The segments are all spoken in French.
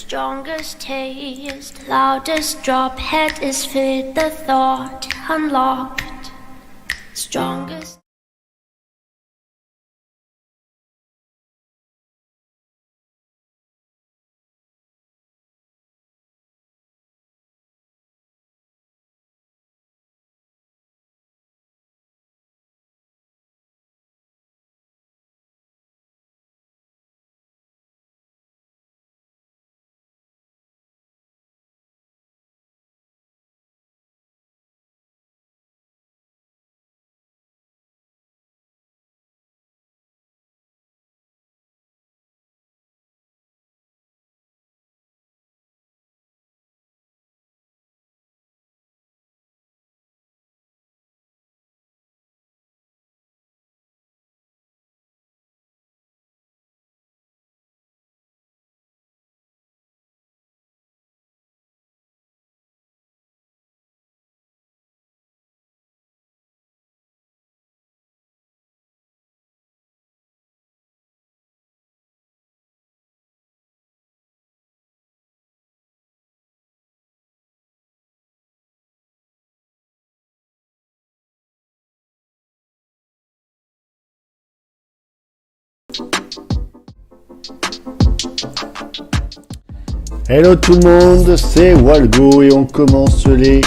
Strongest taste, loudest drop, head is fit, the thought unlocked. Strongest. Hello tout le monde, c'est Walgo et on commence les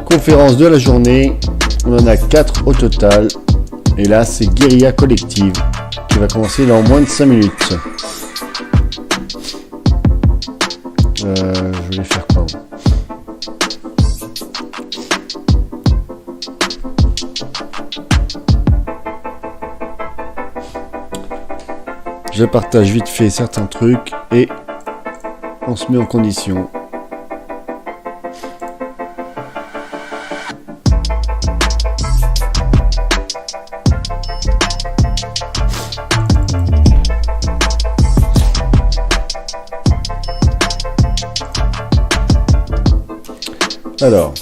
conférences de la journée. On en a 4 au total. Et là c'est Guerrilla collective qui va commencer dans moins de 5 minutes. Je vais faire quoi ? Je partage vite fait certains trucs et on se met en condition. Alors.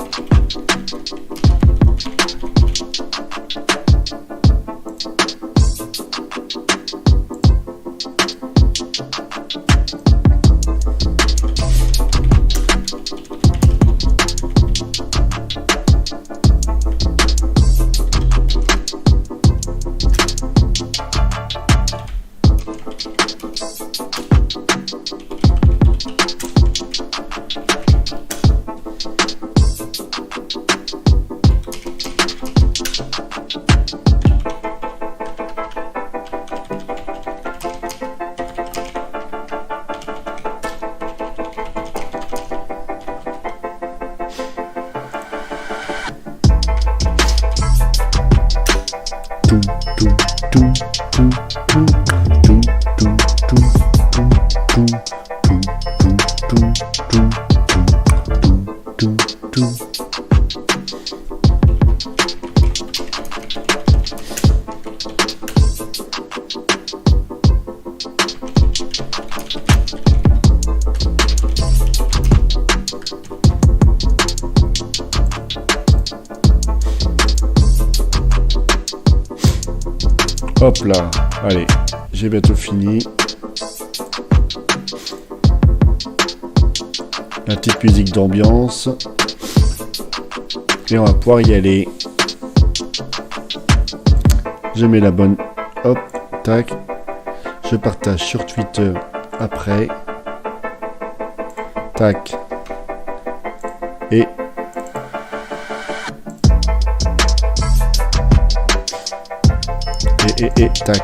Hop là, allez, j'ai bientôt fini. La petite musique d'ambiance. Et on va pouvoir y aller. Je mets la bonne. Hop, tac. Je partage sur Twitter après. Tac. Et tac.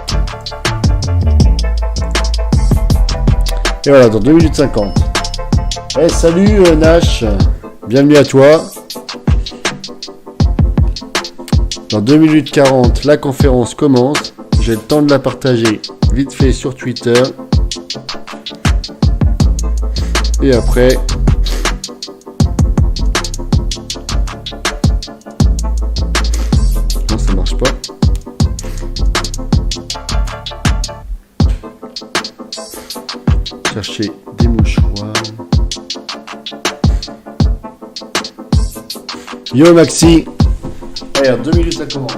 Et voilà, dans 2 minutes 50. Eh salut Nash, bienvenue à toi. Dans 2 minutes 40, la conférence commence. J'ai le temps de la partager vite fait sur Twitter. Et après... Non, ça marche pas. Chercher des mouchoirs. Yo Maxi. Allez, 2 minutes ça commence.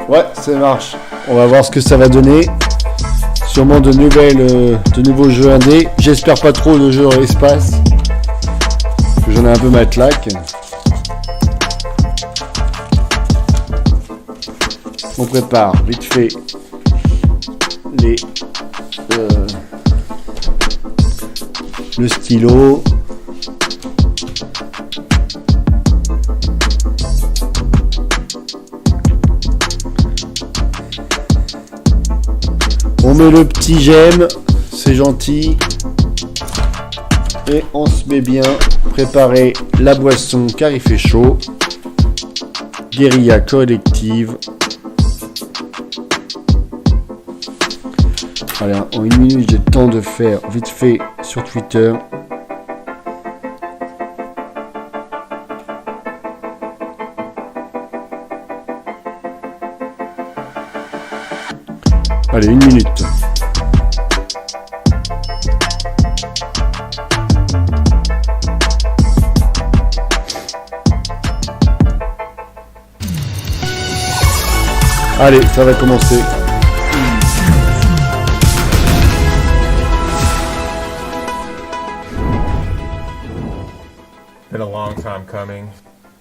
Ouais, ça marche. On va voir ce que ça va donner. Sûrement de nouveaux jeux indés. J'espère pas trop de jeux espace. J'en ai un peu ma claque. On prépare vite fait le stylo. On met le petit j'aime, c'est gentil. Et on se met bien. Préparer la boisson car il fait chaud. Guerrilla collective. Allez, en une minute, j'ai le temps de faire vite fait sur Twitter. Allez, une minute. Allez, ça va commencer. Been a long time coming.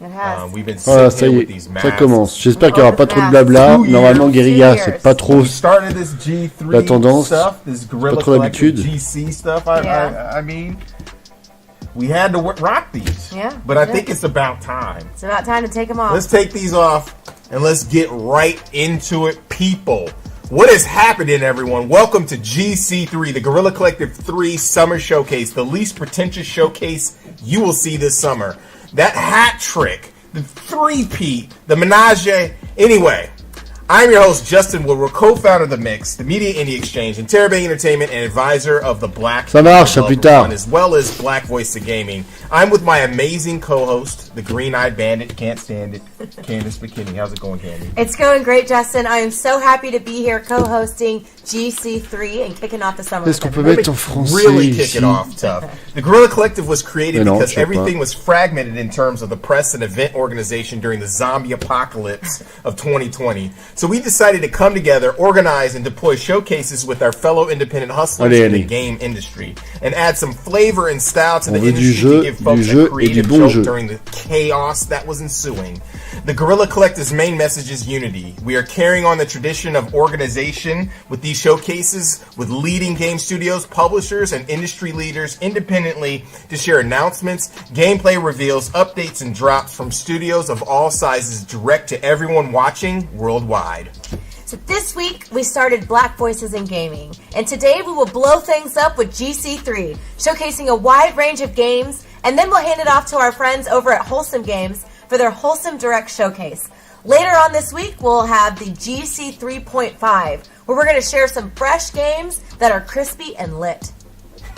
It has. We've been Voilà, sitting ça here y with est, these ça masks. commence. J'espère qu'il n'y aura pas trop de blabla. Normalement, Guerrilla, c'est pas trop We started this G3 la tendance. stuff, this Guerrilla Pas trop Collective l'habitude. GC stuff. Yeah. I mean, we had to rock these. Yeah, But I yeah. think it's about time. It's about time to take them off. Let's take these off and let's get right into it, people. What is happening, everyone? Welcome to GC3, the Guerrilla Collective 3 Summer Showcase, the least pretentious showcase you will see this summer. That hat trick, the three-peat, the menage. Anyway, I'm your host, Justin Woodward, co-founder of The Mix, the Media Indie Exchange, Interrobang Entertainment, and advisor of the Black Ça marche, à plus tard. One, as well as Black Voice of Gaming. I'm with my amazing co-host, the Green-Eyed Bandit, can't stand it, Candace McKinney. How's it going, Candy? It's going great, Justin. I am so happy to be here co-hosting GC3 and kicking off the summer. Est-ce qu'on with peut everybody. mettre en français Really kick ici? it off tough. The Guerrilla Collective was created Mais non, because je sais everything pas. was fragmented in terms of the press and event organization during the zombie apocalypse of 2020. So we decided to come together, organize, and deploy showcases with our fellow independent hustlers Allez, in the allez. game industry and add some flavor and style to On the veut du industry jeu, to give folks du jeu a et du creative bon joke jeu. during the chaos that was ensuing. The Guerrilla Collective's main message is unity. We are carrying on the tradition of organization with these showcases with leading game studios, publishers, and industry leaders independently to share announcements, gameplay reveals, updates, and drops from studios of all sizes direct to everyone watching worldwide. So this week, we started Black Voices in Gaming. And today, we will blow things up with GC3, showcasing a wide range of games. And then we'll hand it off to our friends over at Wholesome Games for their Wholesome Direct Showcase. Later on this week, we'll have the GC 3.5, where we're going to share some fresh games that are crispy and lit.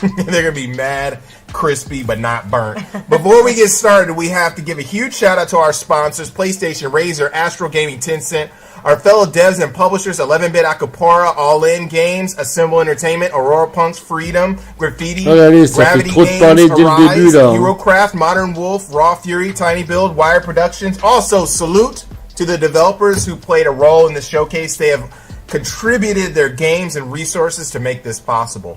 They're going to be mad, crispy, but not burnt. Before we get started, we have to give a huge shout out to our sponsors, PlayStation, Razer, Astro Gaming, Tencent, our fellow devs and publishers, 11-Bit Acapara, All In Games, Assemble Entertainment, Aurora Punks, Freedom, Graffiti, Allez, ça fait Gravity trop de Games, parler dès le Arise, début, là. HeroCraft, Modern Wolf, Raw Fury, Tiny Build, Wire Productions. Also, salute to the developers who played a role in the showcase. They have contributed their games and resources to make this possible.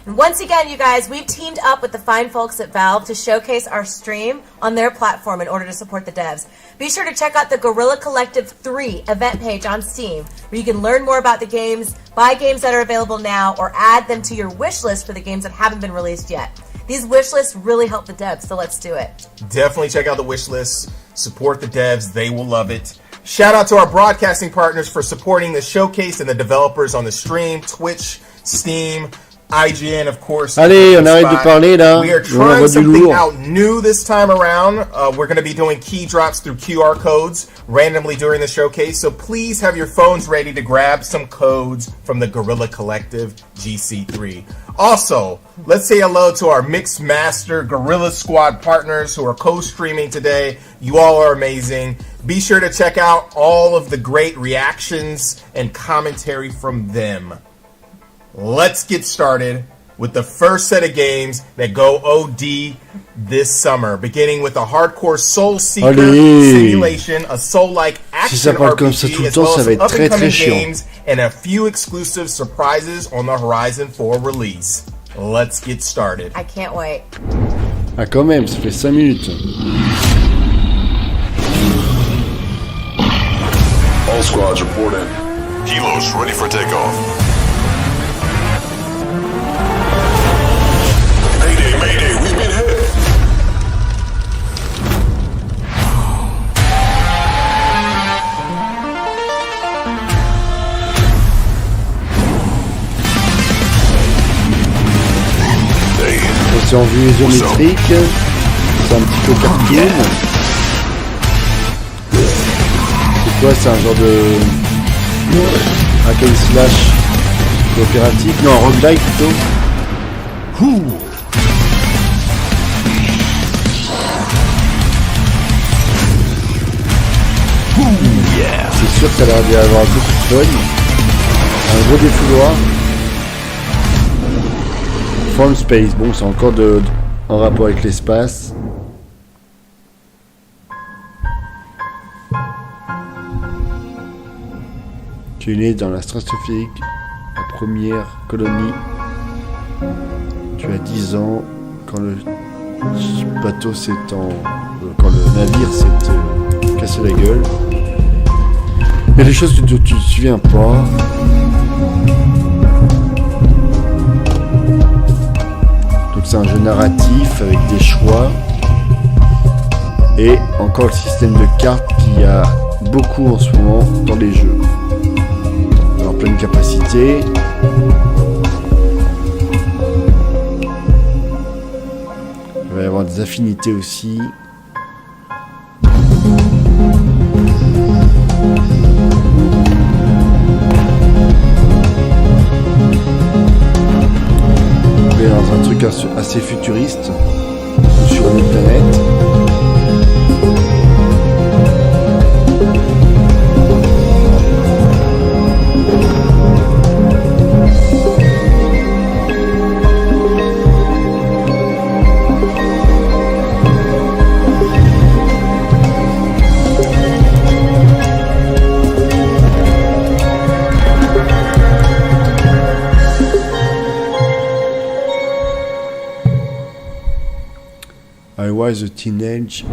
And once again, you guys, we've teamed up with the fine folks at Valve to showcase our stream on their platform in order to support the devs. Be sure to check out the Guerrilla Collective 3 event page on Steam, where you can learn more about the games, buy games that are available now, or add them to your wish list for the games that haven't been released yet. These wish lists really help the devs, so let's do it. Definitely check out the wish list. Support the devs. They will love it. Shout out to our broadcasting partners for supporting the showcase and the developers on the stream, Twitch, Steam, IGN, of course. Allez, on arrête de parler, là. We are On trying envoie du something lourd. out new this time around. We're going to be doing key drops through QR codes randomly during the showcase. So please have your phones ready to grab some codes from the Guerrilla Collective GC3. Also, let's say hello to our Mix Master Guerrilla Squad partners who are co-streaming today. You all are amazing. Be sure to check out all of the great reactions and commentary from them. Let's get started with the first set of games that go OD this summer, beginning with a hardcore soul seeker Allez. simulation, a soul-like Si ça action parle comme ça tout RPG, le as temps, well ça as va some être très up-and-coming chiant. games and a few exclusive surprises on the horizon for release. Let's get started. I can't wait. Ah quand même, ça fait 5 minutes. All squads report in. Helos ready for takeoff. Mayday, mayday, we've been hit. Hey, C'est en vue isométrique. C'est un petit peu cartoon. C'est quoi, c'est un genre de hack and slash coopératif? Non, roguelike plutôt. C'est sûr que ça a l'air d'y avoir beaucoup de fun. Un gros défouloir. From Space, bon, c'est encore en rapport avec l'espace. Tu es né dans la stratosphérique, la première colonie. Tu as 10 ans quand le bateau quand le navire s'est cassé la gueule. Il y a des choses dont tu ne te souviens pas. Donc c'est un jeu narratif avec des choix. Et encore le système de cartes qu'il y a beaucoup en ce moment dans les jeux. Alors pleine capacité. Il va y avoir des affinités aussi. On est dans un truc assez futuriste sur une planète. I was a teenage.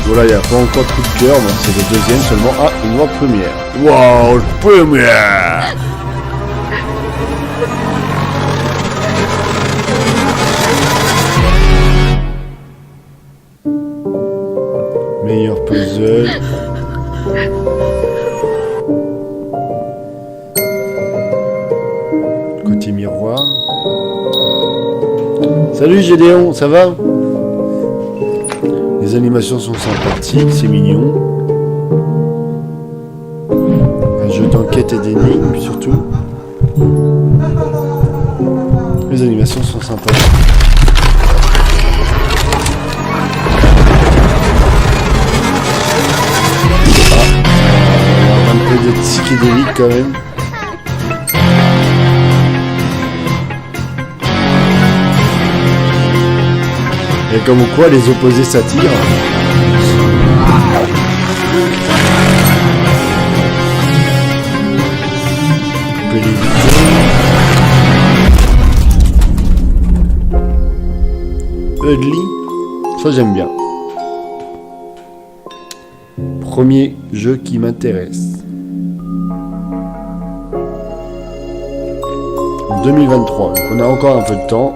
Voilà, il n'y a pas encore de coup de cœur, donc c'est le deuxième seulement. Ah, une voix première. Wow, première! Meilleur puzzle. Côté miroir. Salut Gédéon, ça va? Les animations sont sympathiques, c'est mignon. Un jeu d'enquête et d'énigmes surtout. Les animations sont sympathiques. Un peu de psychédélique quand même. Et comme quoi les opposés s'attirent. On peut l'éviter. Ugly, ça j'aime bien. Premier jeu qui m'intéresse. En 2023, donc on a encore un peu de temps.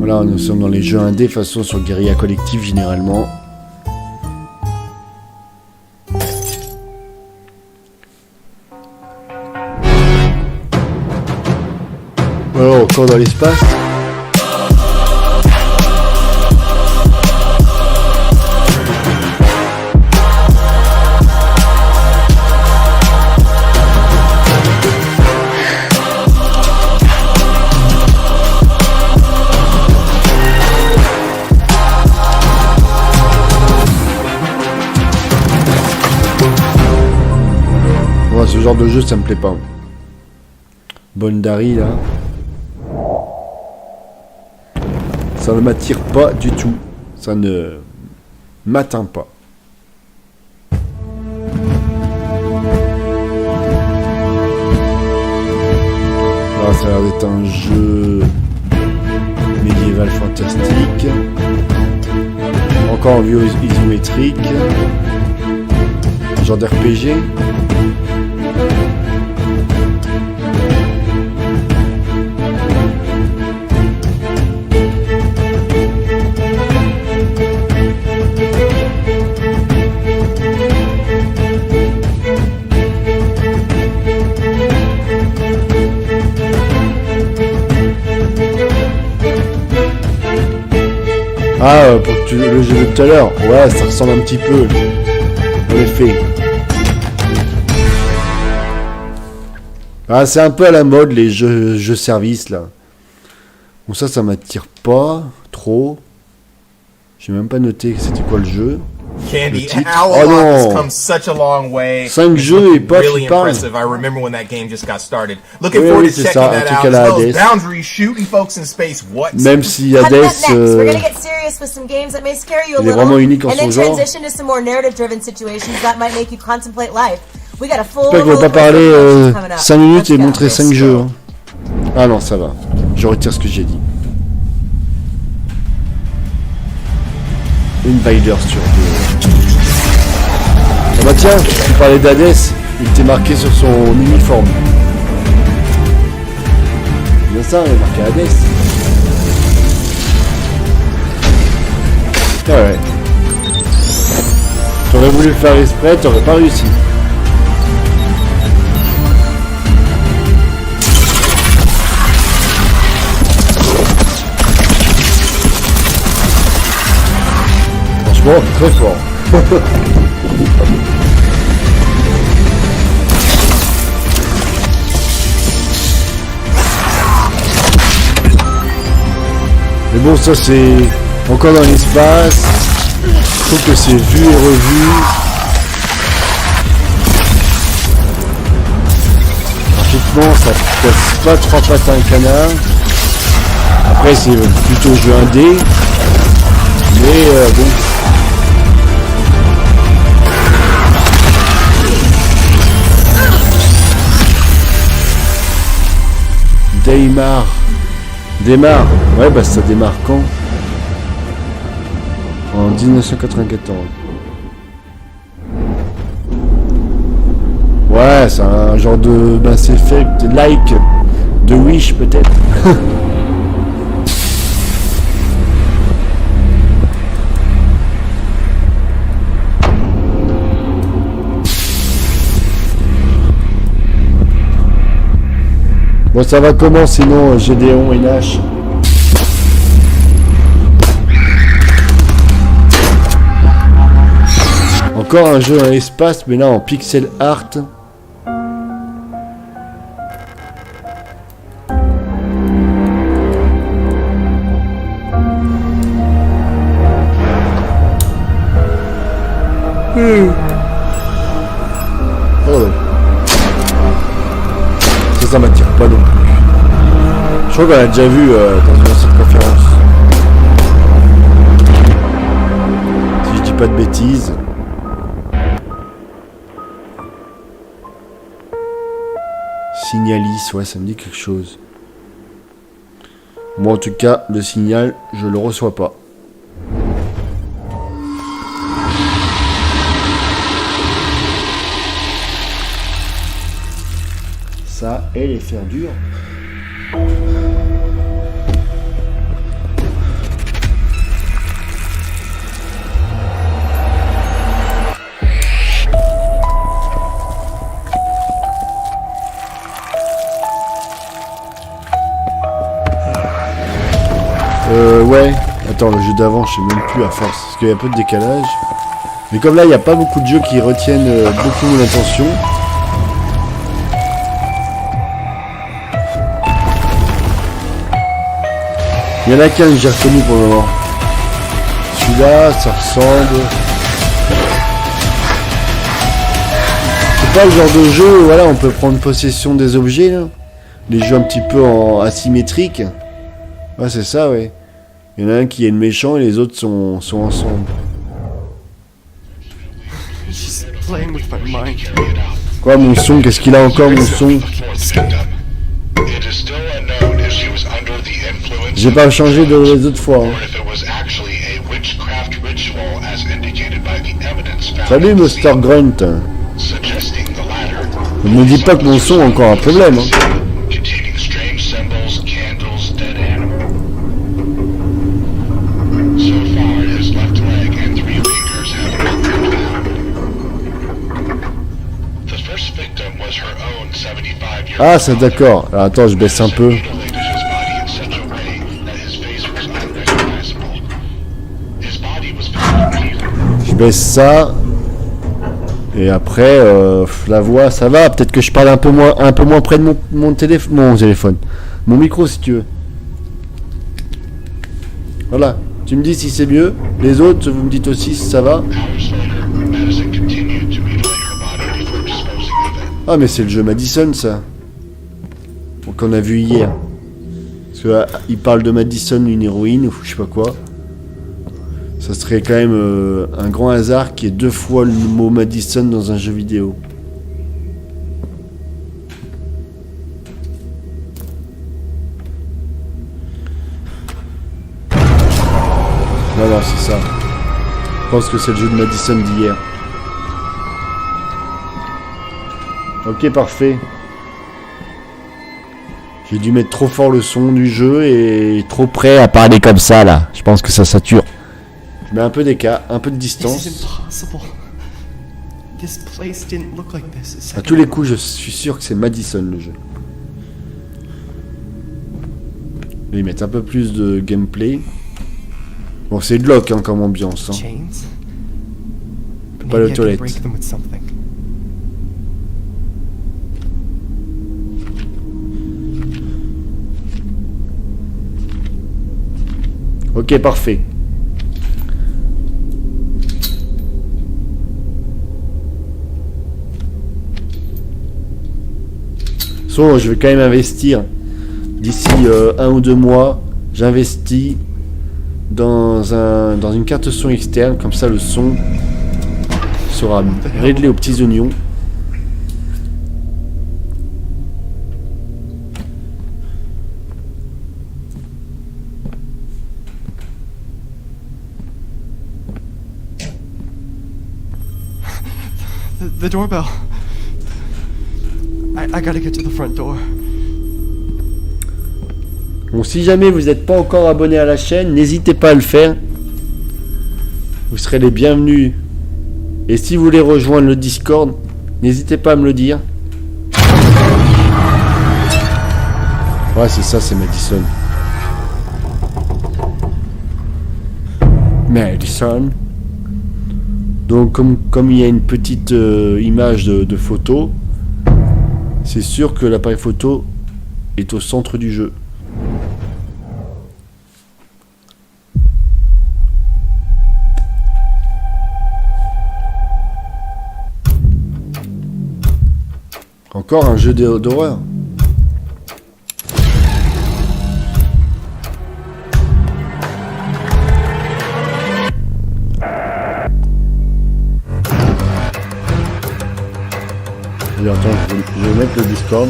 Voilà, nous sommes dans les jeux indés, façon sur Guerrilla collective généralement. Alors, encore dans l'espace. moi ce genre de jeu ça me plaît pas. Bondari là. Ça ne m'attire pas du tout. Ça ne m'atteint pas. Là, ça a l'air d'être un jeu médiéval fantastique. Encore en vue isométrique. Un genre d'RPG. Ah, pour le jeu de tout à l'heure. Ouais, ça ressemble un petit peu. En effet. Ah, c'est un peu à la mode les jeux services là. Bon, ça m'attire pas trop. J'ai même pas noté que c'était quoi le jeu. Candy, titre. Owl Oh has non. come such a long way. 5 It's jeux et pas really qui parlent. impressive. I remember when that game just got started. Looking Oui, forward oui, to c'est checking ça, un that truc out. à la As well as Hades. boundaries, shooting folks in space. What? Même si Coming Hades, up next, we're gonna get serious with some games that may scare you a il est little, vraiment unique en and then son genre. transition to some more narrative-driven situations that might make you contemplate life. We got a full J'espère qu'on va roller pas parler coaster of emotions coming up. 5 minutes et Let's go. montrer 5 jeux. Hein. Ah non, ça va. Je retire ce que j'ai dit. Invader sur 2. Ah bah tiens, tu parlais d'Hades, il était marqué sur son uniforme. C'est bien ça, il est marqué Hades. Ah ouais. T'aurais voulu le faire exprès, t'aurais pas réussi. Franchement, très fort. Mais bon, ça c'est encore dans l'espace. Je trouve que c'est vu et revu. Graphiquement, ça casse pas 3 pattes à un canard. Après, c'est plutôt jeu indé. Mais bon. Démarre. Ouais, bah ça démarre quand? En 1994. Ouais, c'est un genre de Mass Effect like de Wish peut-être. Bon, ça va comment sinon, Gédéon et Nash? Encore un jeu dans l'espace, mais là en pixel art. Oh. Ça m'attire pas non plus. Je crois qu'on l'a déjà vu dans une ancienne conférence. Si je dis pas de bêtises. Signalis, ouais, ça me dit quelque chose. Moi, en tout cas, le signal, je le reçois pas. Ça et les fers durs. Ouais. Attends, le jeu d'avant, je sais même plus à force. Parce qu'il y a un peu de décalage. Mais comme là, il n'y a pas beaucoup de jeux qui retiennent beaucoup mon attention. Il y en a qu'un que j'ai reconnu pour le moment. Celui-là, ça ressemble. Je sais pas le genre de jeu où voilà, on peut prendre possession des objets là. Les jeux un petit peu en asymétrique. Ouais, c'est ça, ouais. Il y en a un qui est le méchant et les autres sont ensemble. Quoi, mon son? Qu'est-ce qu'il a encore, mon son? J'ai pas changé de les autres fois. Hein. Salut, Mr. Grunt. Ne me dis pas que mon son a encore un problème. Hein. Ah, c'est d'accord. Alors, attends, je baisse un peu. Je baisse ça. Et après, la voix, ça va. Peut-être que je parle un peu moins près de mon téléphone. Mon micro, si tu veux. Voilà. Tu me dis si c'est mieux. Les autres, vous me dites aussi si ça va. Ah, mais c'est le jeu Madison, ça. Qu'on a vu hier. Parce que il parle de Madison, une héroïne, ou je sais pas quoi. Ça serait quand même un grand hasard qu'il y ait 2 fois le mot Madison dans un jeu vidéo. Voilà, c'est ça. Je pense que c'est le jeu de Madison d'hier. Ok, parfait. J'ai dû mettre trop fort le son du jeu et trop près à parler comme ça là. Je pense que ça sature. Je mets un peu d'écart, un peu de distance. À tous les coups, je suis sûr que c'est Madison le jeu. Je vais y mettre un peu plus de gameplay. Bon, c'est glauque hein, comme ambiance. Hein. Pas le toilette. Ok, parfait. So, je vais quand même investir. D'ici 1 ou 2 mois, j'investis dans une carte son externe. Comme ça, le son sera réglé aux petits oignons. The doorbell. I gotta get to the front door. Bon, si jamais vous n'êtes pas encore abonné à la chaîne, n'hésitez pas à le faire. Vous serez les bienvenus. Et si vous voulez rejoindre le Discord, n'hésitez pas à me le dire. Ouais, c'est ça, c'est Madison. Madison. Donc comme il y a une petite image de photo, c'est sûr que l'appareil photo est au centre du jeu. Encore un jeu d'horreur. Attends, je vais mettre le Discord.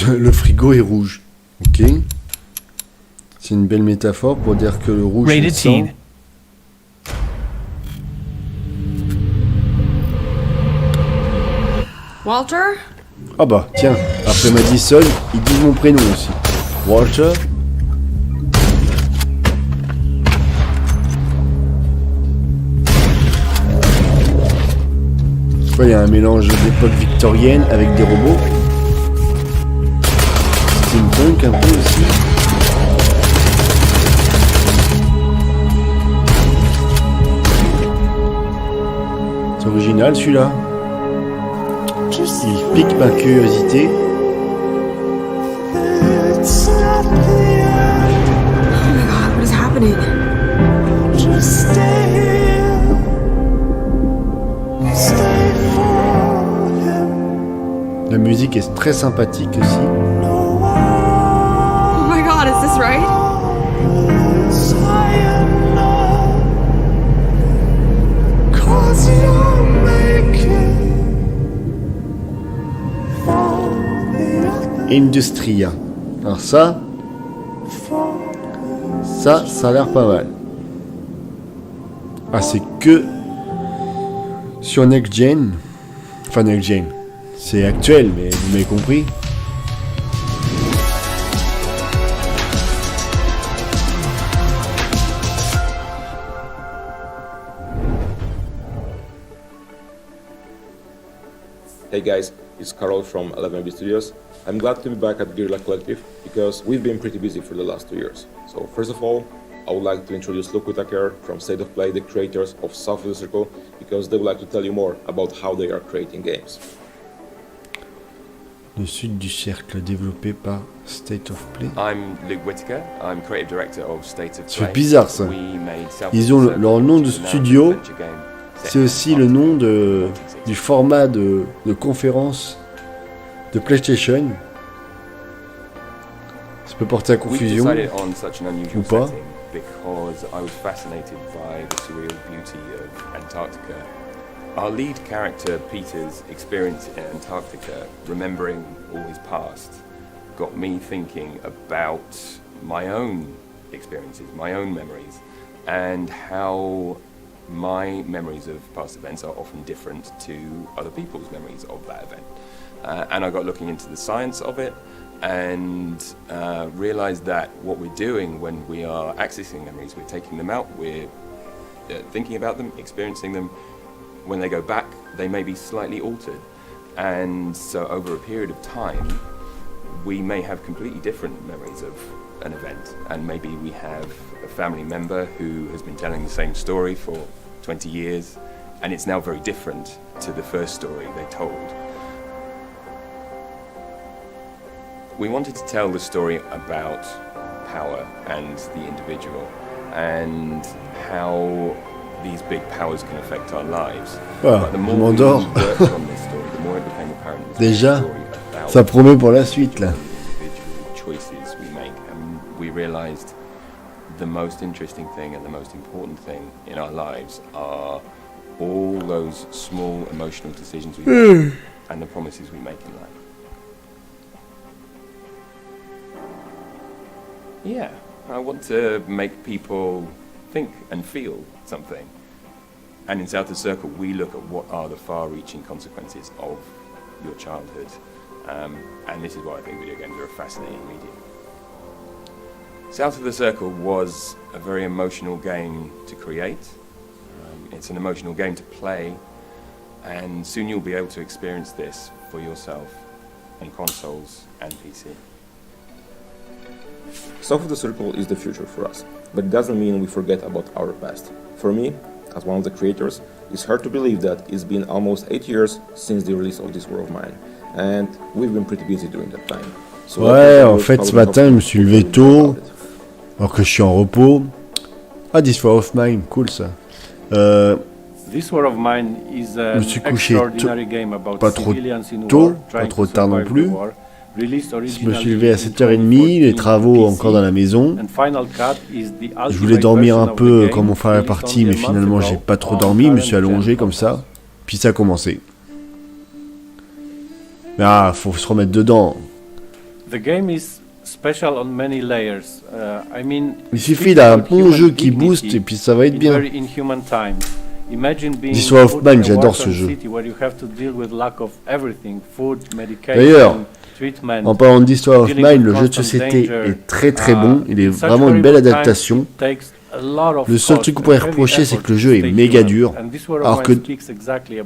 Le frigo est rouge. Ok. C'est une belle métaphore pour dire que le rouge est le sang. Walter? Ah bah tiens, après Madison, ils disent mon prénom aussi. Walter. Ouais, il y a un mélange d'époque victorienne avec des robots. Steampunk un peu aussi. C'est original celui-là. Il pique ma curiosité. What is happening? La musique est très sympathique aussi. Oh my god, is this right? Industria. Alors ça a l'air pas mal. Ah, c'est que sur Next Gen. Enfin, Next Gen. C'est actuel, mais vous m'avez compris. Hey guys, it's Carol from 11B Studios. I'm glad to be back at Guerrilla Collective because we've been pretty busy for the last 2 years. So first of all, I would like to introduce Luke Whitaker from State of Play, the creators of South of the Circle, because they would like to tell you more about how they are creating games. Le Sud du Cercle, développé par State of Play. I'm Luke Whitaker. I'm creative director of State of Play. C'est bizarre ça. Ils ont leur nom de studio. C'est aussi le nom du format de conférence de PlayStation. Ça peut porter à confusion ou pas. Because I was fascinated by the surreal beauty of Antarctica. Our lead character, Peter's experience in Antarctica, remembering all his past, got me thinking about my own experiences, my own memories, and how my memories of past events are often different to other people's memories of that event. And I got looking into the science of it and realized that what we're doing when we are accessing memories, we're taking them out, we're thinking about them, experiencing them. When they go back, they may be slightly altered. And so over a period of time, we may have completely different memories of an event. And maybe we have a family member who has been telling the same story for 20 years, and it's now very different to the first story they told. We wanted to tell the story about power and the individual, and how these big powers can affect our lives. Ah, the je more m'endors. we worked on this story, the more it became apparent it was Déjà, a story about ça promet pour la suite là. individual choices we make, and we realized the most interesting thing and the most important thing in our lives are all those small emotional decisions we make and the promises we make in life. Yeah, I want to make people think and feel something. And in South of the Circle, we look at what are the far-reaching consequences of your childhood. And this is why I think video games are a fascinating medium. South of the Circle was a very emotional game to create. It's an emotional game to play. And soon you'll be able to experience this for yourself on consoles and PC. South of the Circle is the future for us, but it doesn't mean we forget about our past. For me, as one of the creators, it's hard to believe that it's been almost 8 years since the release of This War of Mine, and we've been pretty busy during that time. So Ouais, en fait, ce matin, je me suis levé tôt, alors que je suis en repos. Ah, This War of Mine, cool ça. This War of Mine is Je me an suis couché extraordinary game about pas trop civilians in tôt, war, pas trying trop to tard non survive plus. the war. Je me suis levé à 7h30, les travaux encore dans la maison. Je voulais dormir un peu quand mon frère est parti, mais finalement j'ai pas trop dormi, je me suis allongé comme ça, puis ça a commencé. Mais ah, faut se remettre dedans. Il suffit d'un bon jeu qui booste et puis ça va être bien. This War of Mine, j'adore ce jeu. D'ailleurs, en parlant d'Histoire of Mine, le jeu de société est très très bon. Il est vraiment une belle adaptation Le seul truc qu'on pourrait reprocher, c'est que le jeu est méga dur,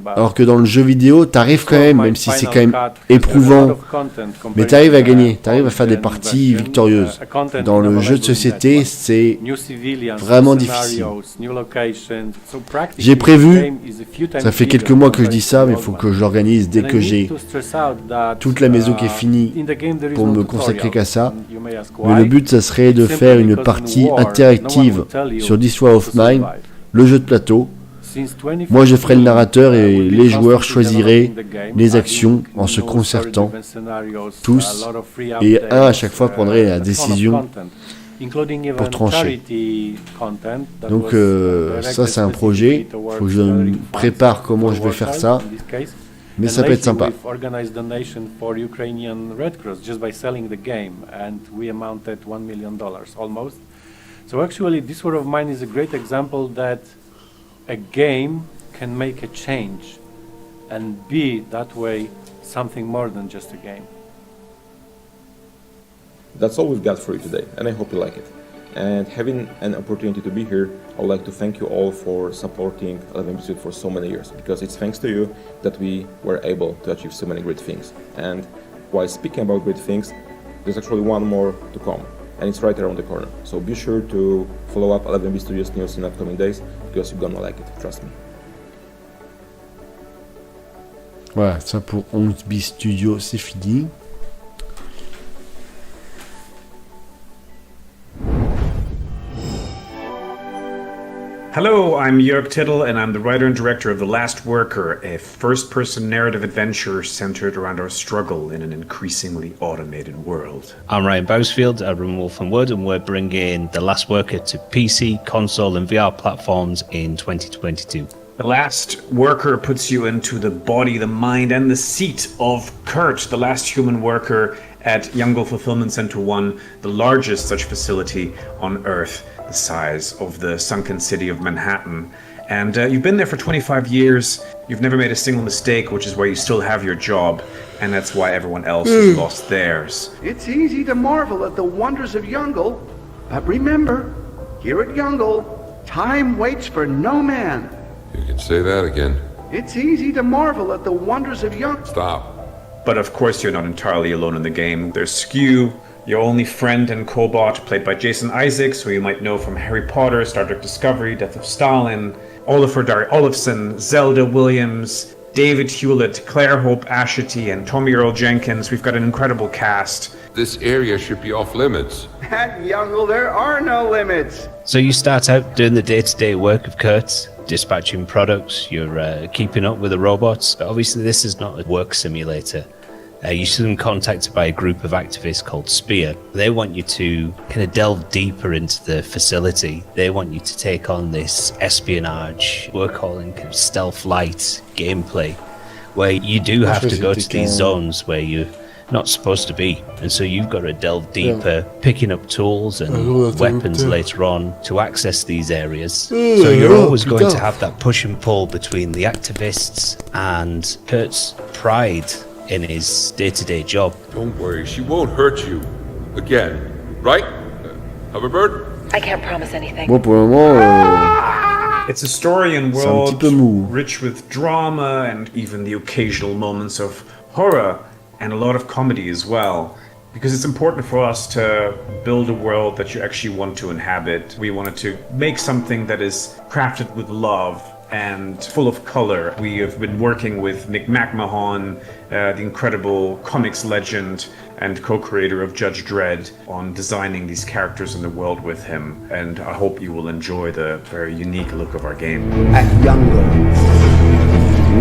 alors que dans le jeu vidéo, t'arrives quand même si c'est quand même éprouvant, mais t'arrives à gagner, t'arrives à faire des parties victorieuses. Dans le jeu de société, c'est vraiment difficile. J'ai prévu, ça fait quelques mois que je dis ça, mais il faut que je l'organise dès que j'ai toute la maison qui est finie pour me consacrer qu'à ça. Mais le but, ça serait de faire une partie interactive sur This War of Mine, le jeu de plateau. Moi, je ferai le narrateur et les joueurs choisiraient les actions en se concertant tous, et un à chaque fois prendrait la décision pour trancher. Donc ça, c'est un projet. Il faut que je me prépare comment je vais faire ça. Mais ça peut être sympa. So actually, this War of Mine is a great example that a game can make a change and be that way something more than just a game. That's all we've got for you today, and I hope you like it. And having an opportunity to be here, I would like to thank you all for supporting 11bit for so many years, because it's thanks to you that we were able to achieve so many great things. And while speaking about great things, there's actually one more to come, and it's right around the corner. So be sure to follow up 11bit Studios news in upcoming days, because you're gonna like it, trust me. Voilà, ça pour 11bit Studios, c'est fini. Hello, I'm Jörg Tittel, and I'm the writer and director of The Last Worker, a first-person narrative adventure centered around our struggle in an increasingly automated world. I'm Ryan Bousfield, I run Wolf and Wood, and we're bringing The Last Worker to PC, console and VR platforms in 2022. The Last Worker puts you into the body, the mind, and the seat of Kurt, the last human worker at Youngle Fulfillment Center 1, the largest such facility on Earth, the size of the sunken city of Manhattan. And you've been there for 25 years, you've never made a single mistake, which is why you still have your job, and that's why everyone else has lost theirs. It's easy to marvel at the wonders of Youngle, but remember, here at Youngle, time waits for no man. You can say that again. It's easy to marvel at the wonders of Youngle. Stop. But of course you're not entirely alone in the game. There's Skew, your only friend and Cobot, played by Jason Isaacs, who you might know from Harry Potter, Star Trek Discovery, Death of Stalin, Olafur Dari Olafsson, Zelda Williams, David Hewlett, Claire Hope Ashity, and Tommy Earl Jenkins. We've got an incredible cast. This area should be off limits. At Youngle, there are no limits. So you start out doing the day-to-day work of Kurt, dispatching products, you're keeping up with the robots, but obviously this is not a work simulator. You're soon contacted by a group of activists called Spear. They want you to kind of delve deeper into the facility. They want you to take on this espionage, we're calling kind of stealth light gameplay, where you do have to go to these zones where you're not supposed to be. And so you've got to delve deeper, picking up tools and weapons later on to access these areas. So you're always going to have that push and pull between the activists and Kurt's pride in his day-to-day job. Don't worry, she won't hurt you. Again, right? Hoverbird? I can't promise anything. Bon, pour le moment, It's a story and c'est un world petit peu mou. rich with drama and even the occasional moments of horror and a lot of comedy as well. Because it's important for us to build a world that you actually want to inhabit. We wanted to make something that is crafted with love and full of color. We have been working with Nick McMahon, the incredible comics legend and co-creator of Judge Dredd, on designing these characters in the world with him, and I hope you will enjoy the very unique look of our game. At Youngle,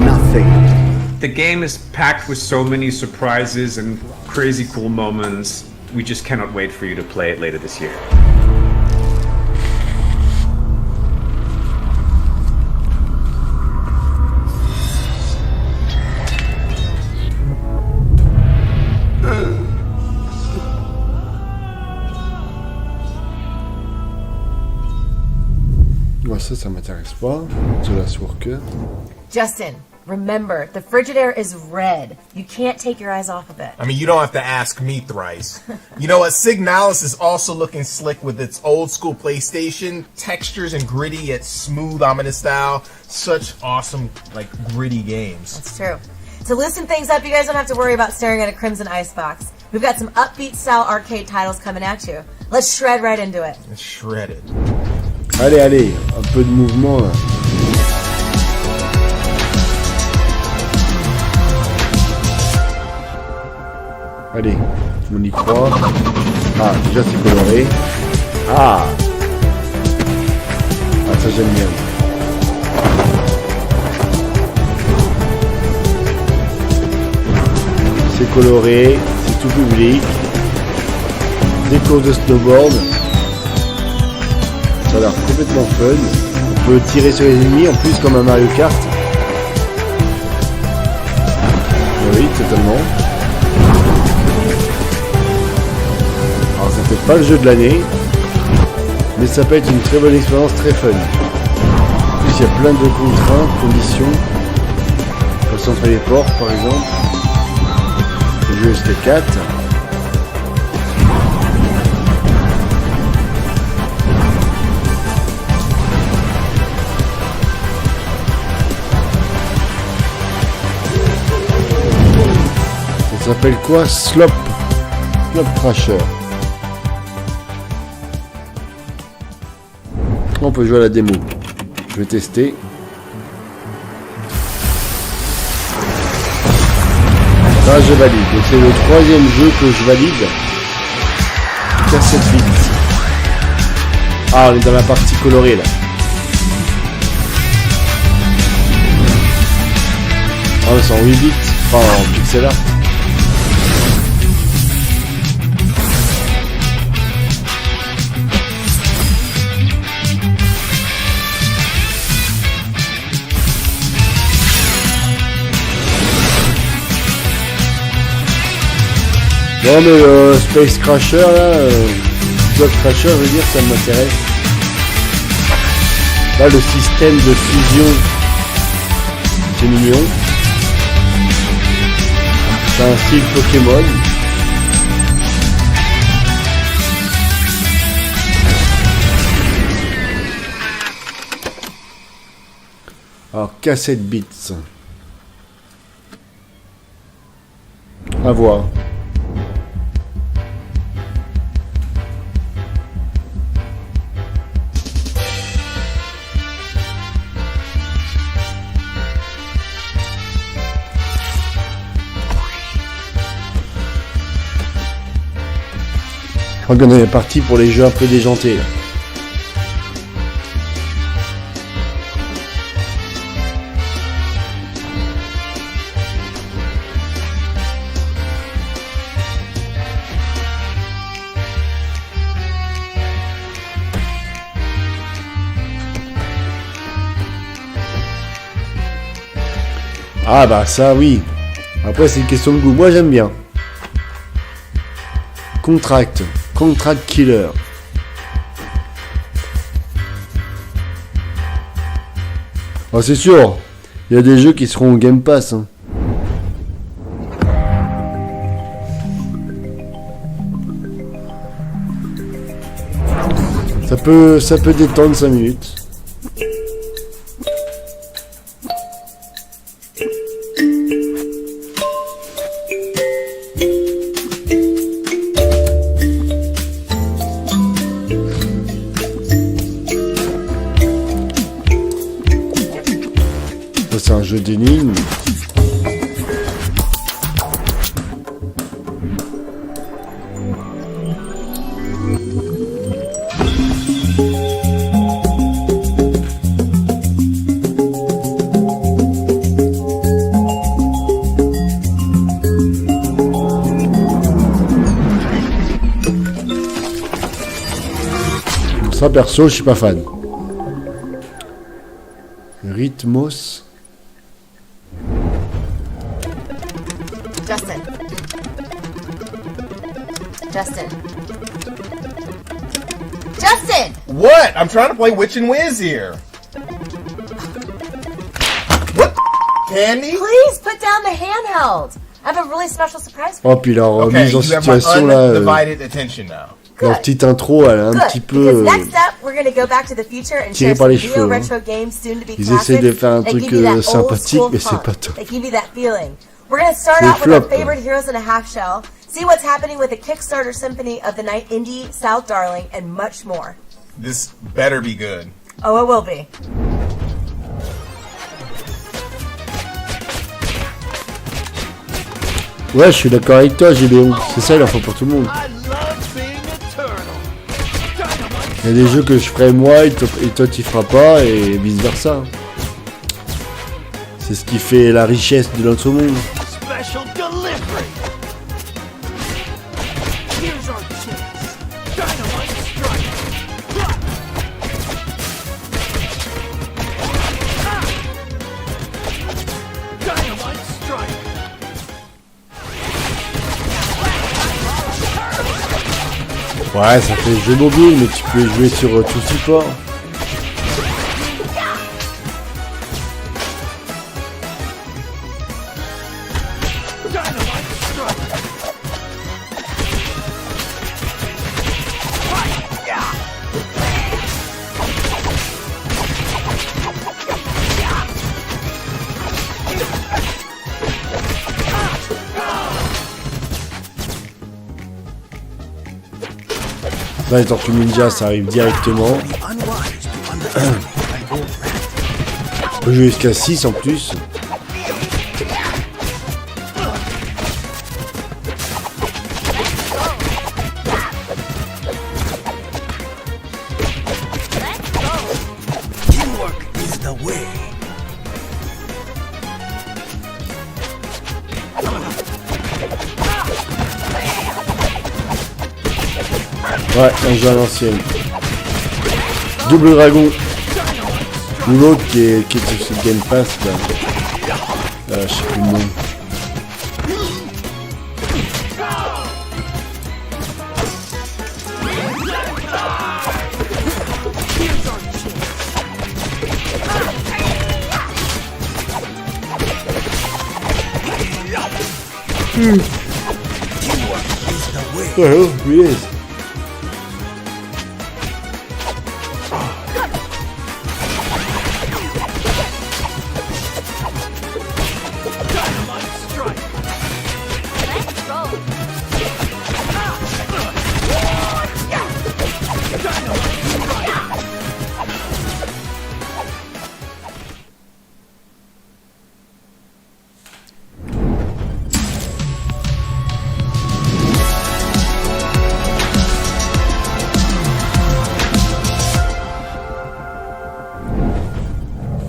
nothing. The game is packed with so many surprises and crazy cool moments. We just cannot wait for you to play it later this year. ça m'intéresse pas. The Last Worker. Justin, Remember, the Frigidaire is red. You can't take your eyes off of it. I mean, you don't have to ask me thrice. You know what? Signalis is also looking slick with its old school PlayStation textures and gritty yet smooth, ominous style. Such awesome, like, gritty games. That's true. To loosen things up, you guys don't have to worry about staring at a crimson icebox. We've got some upbeat style arcade titles coming at you. Let's shred right into it. It's shredded. Allez, allez, un peu de mouvement là. Allez, on y croit. Ah, déjà c'est coloré. Ah, ça j'aime bien. C'est coloré, c'est tout public. Des courses de snowboard. Ça a l'air complètement fun. On peut tirer sur les ennemis en plus comme un Mario Kart. Oui, totalement. Alors c'est peut-être pas le jeu de l'année, mais ça peut être une très bonne expérience, très fun. En plus il y a plein de contraintes, conditions. Concentrer les portes par exemple. Le jeu c'était 4. Ça s'appelle quoi? Slop Crasher. On peut jouer à la démo. Je vais tester. Là je valide. Donc c'est le troisième jeu que je valide. Cassette bits. Ah, on est dans la partie colorée là. Ah, c'est en 8 bits. Enfin en pixel art. Non mais Space Crasher là, Block Crasher je veux dire, ça m'intéresse. Là le système de fusion, c'est mignon. C'est un style Pokémon. Alors cassette bits. À voir. Je crois qu'on est parti pour les jeux un peu déjantés là. Ah bah ça oui. Après c'est une question de goût. Moi j'aime bien. Contract Killer. Oh, c'est sûr, il y a des jeux qui seront au Game Pass. Hein. Ça peut détendre 5 minutes. C'est un jeu d'énigmes. Ça perso, je suis pas fan. Rhythmos. Justin! What? I'm trying to play Witch and Whiz here. What? Candy? Please put down the handheld. I have a really special surprise for Oh, you. puis leur Okay, mise en you have my situation là, undivided attention now. leur petite intro, elle est un Good, petit because peu. next up, we're going to go back to the future and tiré share par some les cheveux, real hein. retro games soon to be Ils classics essayent de faire un that truc give you that old sympathique, school mais c'est funk. pas top. They give you that feeling. We're going to start C'est out with our flop. favorite heroes in a half shell, see what's happening with the Kickstarter Symphony of the Night Indie, South Darling, and much more. This better be good. Oh, it will be. Ouais, je suis d'accord avec toi, Gédéon. C'est ça, il en faut pour tout le monde. Il y a des jeux que je ferai moi et toi tu feras pas, et vice versa. C'est ce qui fait la richesse de notre monde. Special delivery. Here's our chance. Dynamite strike. Dynamite strike. Ouais, ça fait jeu mobile, mais tu peux y jouer sur tout support. Là, les Tortues Ninja, ça arrive directement. On peut jouer jusqu'à 6 en plus. Teamwork is the way. Ouais, un jeu à l'ancienne. Double Dragon. Ou l'autre qui est sur Game Pass là. Je sais plus le nom. Oh, yes.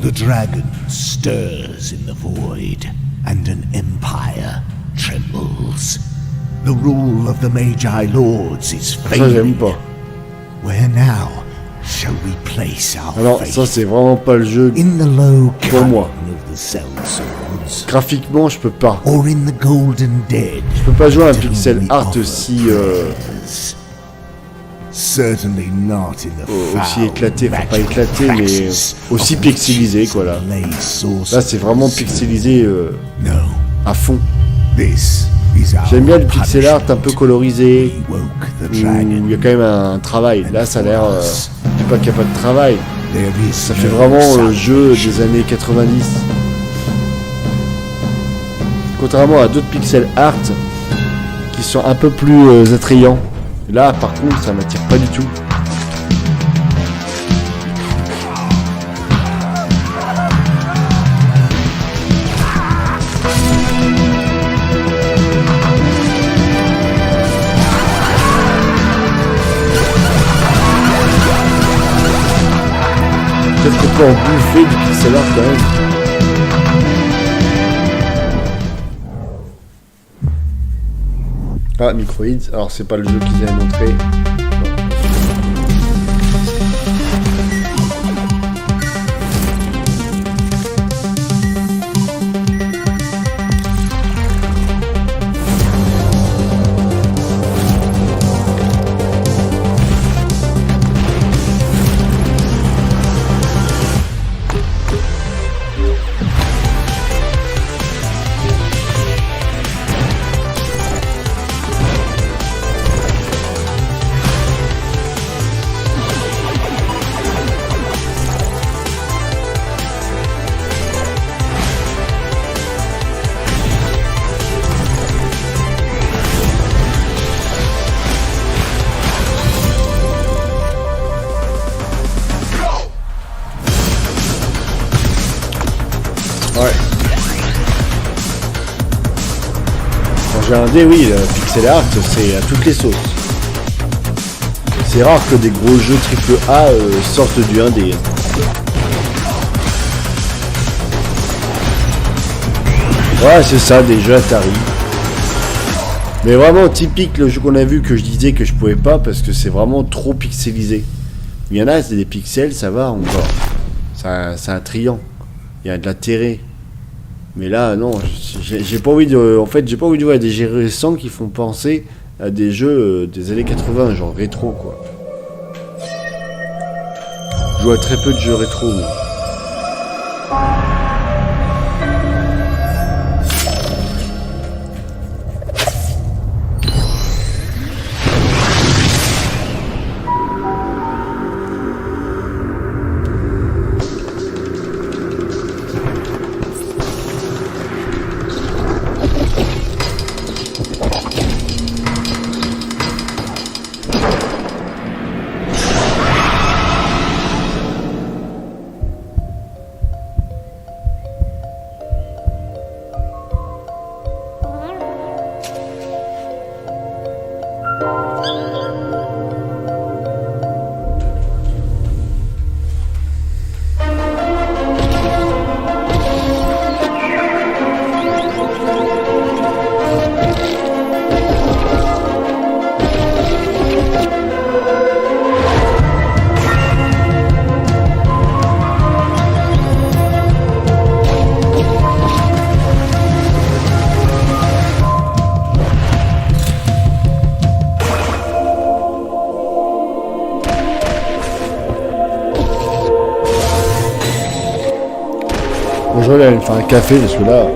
The dragon stirs in the void, and an empire trembles. The rule of the Magi Lords is Ça, j'aime fading. pas. Where now shall we place our Alors, faith? ça, c'est vraiment pas le jeu In the low pour moi. cunning of the sellswords, Graphiquement, je peux pas. or in the golden dead? Je peux pas jouer à un to whom pixel we art offer aussi prayers? Certainly not in the aussi foul éclaté, enfin pas magical éclaté, mais praxis aussi of pixelisé witches quoi là. and lay Là, c'est vraiment pixelisé No. à fond. This is our J'aime bien le pixel art un peu colorisé, woke the où il dragon. y a quand même un travail. Là, ça a l'air pas qu'il n'y a pas de travail. There is Ça fait no vraiment jeu des années 90. Contrairement à d'autres pixel art qui sont un peu plus attrayants. Là, par contre, ça m'attire pas du tout. Peut-être qu'on peut en bouffer du pixel art quand même. Ah, Microids. Alors, c'est pas le jeu qu'ils avaient montré. Ouais. Quand j'ai un dé, oui, pixel art, c'est à toutes les sauces. C'est rare que des gros jeux AAA sortent du 1D. Ouais, c'est ça, des jeux Atari. Mais vraiment typique le jeu qu'on a vu que je disais que je pouvais pas parce que c'est vraiment trop pixelisé. Il y en a, c'est des pixels, ça va encore. C'est un triangle. Il y a de l'intérêt. Mais là, non, j'ai pas envie de. En fait, j'ai pas envie de voir des jeux récents qui font penser à des jeux des années 80, genre rétro, quoi. Je joue à très peu de jeux rétro, moi. Je vais aller me faire un café parce que là.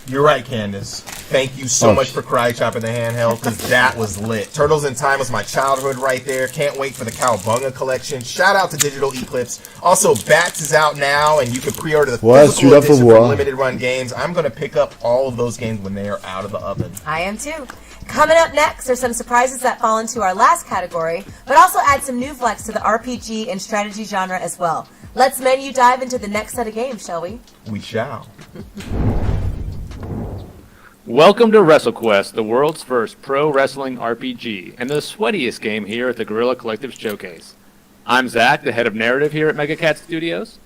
You're right, Candace. Thank you so much for Karate Chopping the handheld, because that was lit. Turtles in Time was my childhood right there. Can't wait for the Cowabunga collection. Shout out to Digital Eclipse. Also, Bats is out now, and you can pre-order the physical edition for limited run games. I'm going to pick up all of those games when they're out of the oven. I am too. Coming up next are some surprises that fall into our last category, but also add some new flex to the RPG and strategy genre as well. Let's menu dive into the next set of games, shall we? We shall. Welcome to WrestleQuest, the world's first pro wrestling RPG, and the sweatiest game here at the Guerrilla Collective Showcase. I'm Zach, the head of narrative here at MegaCat Studios.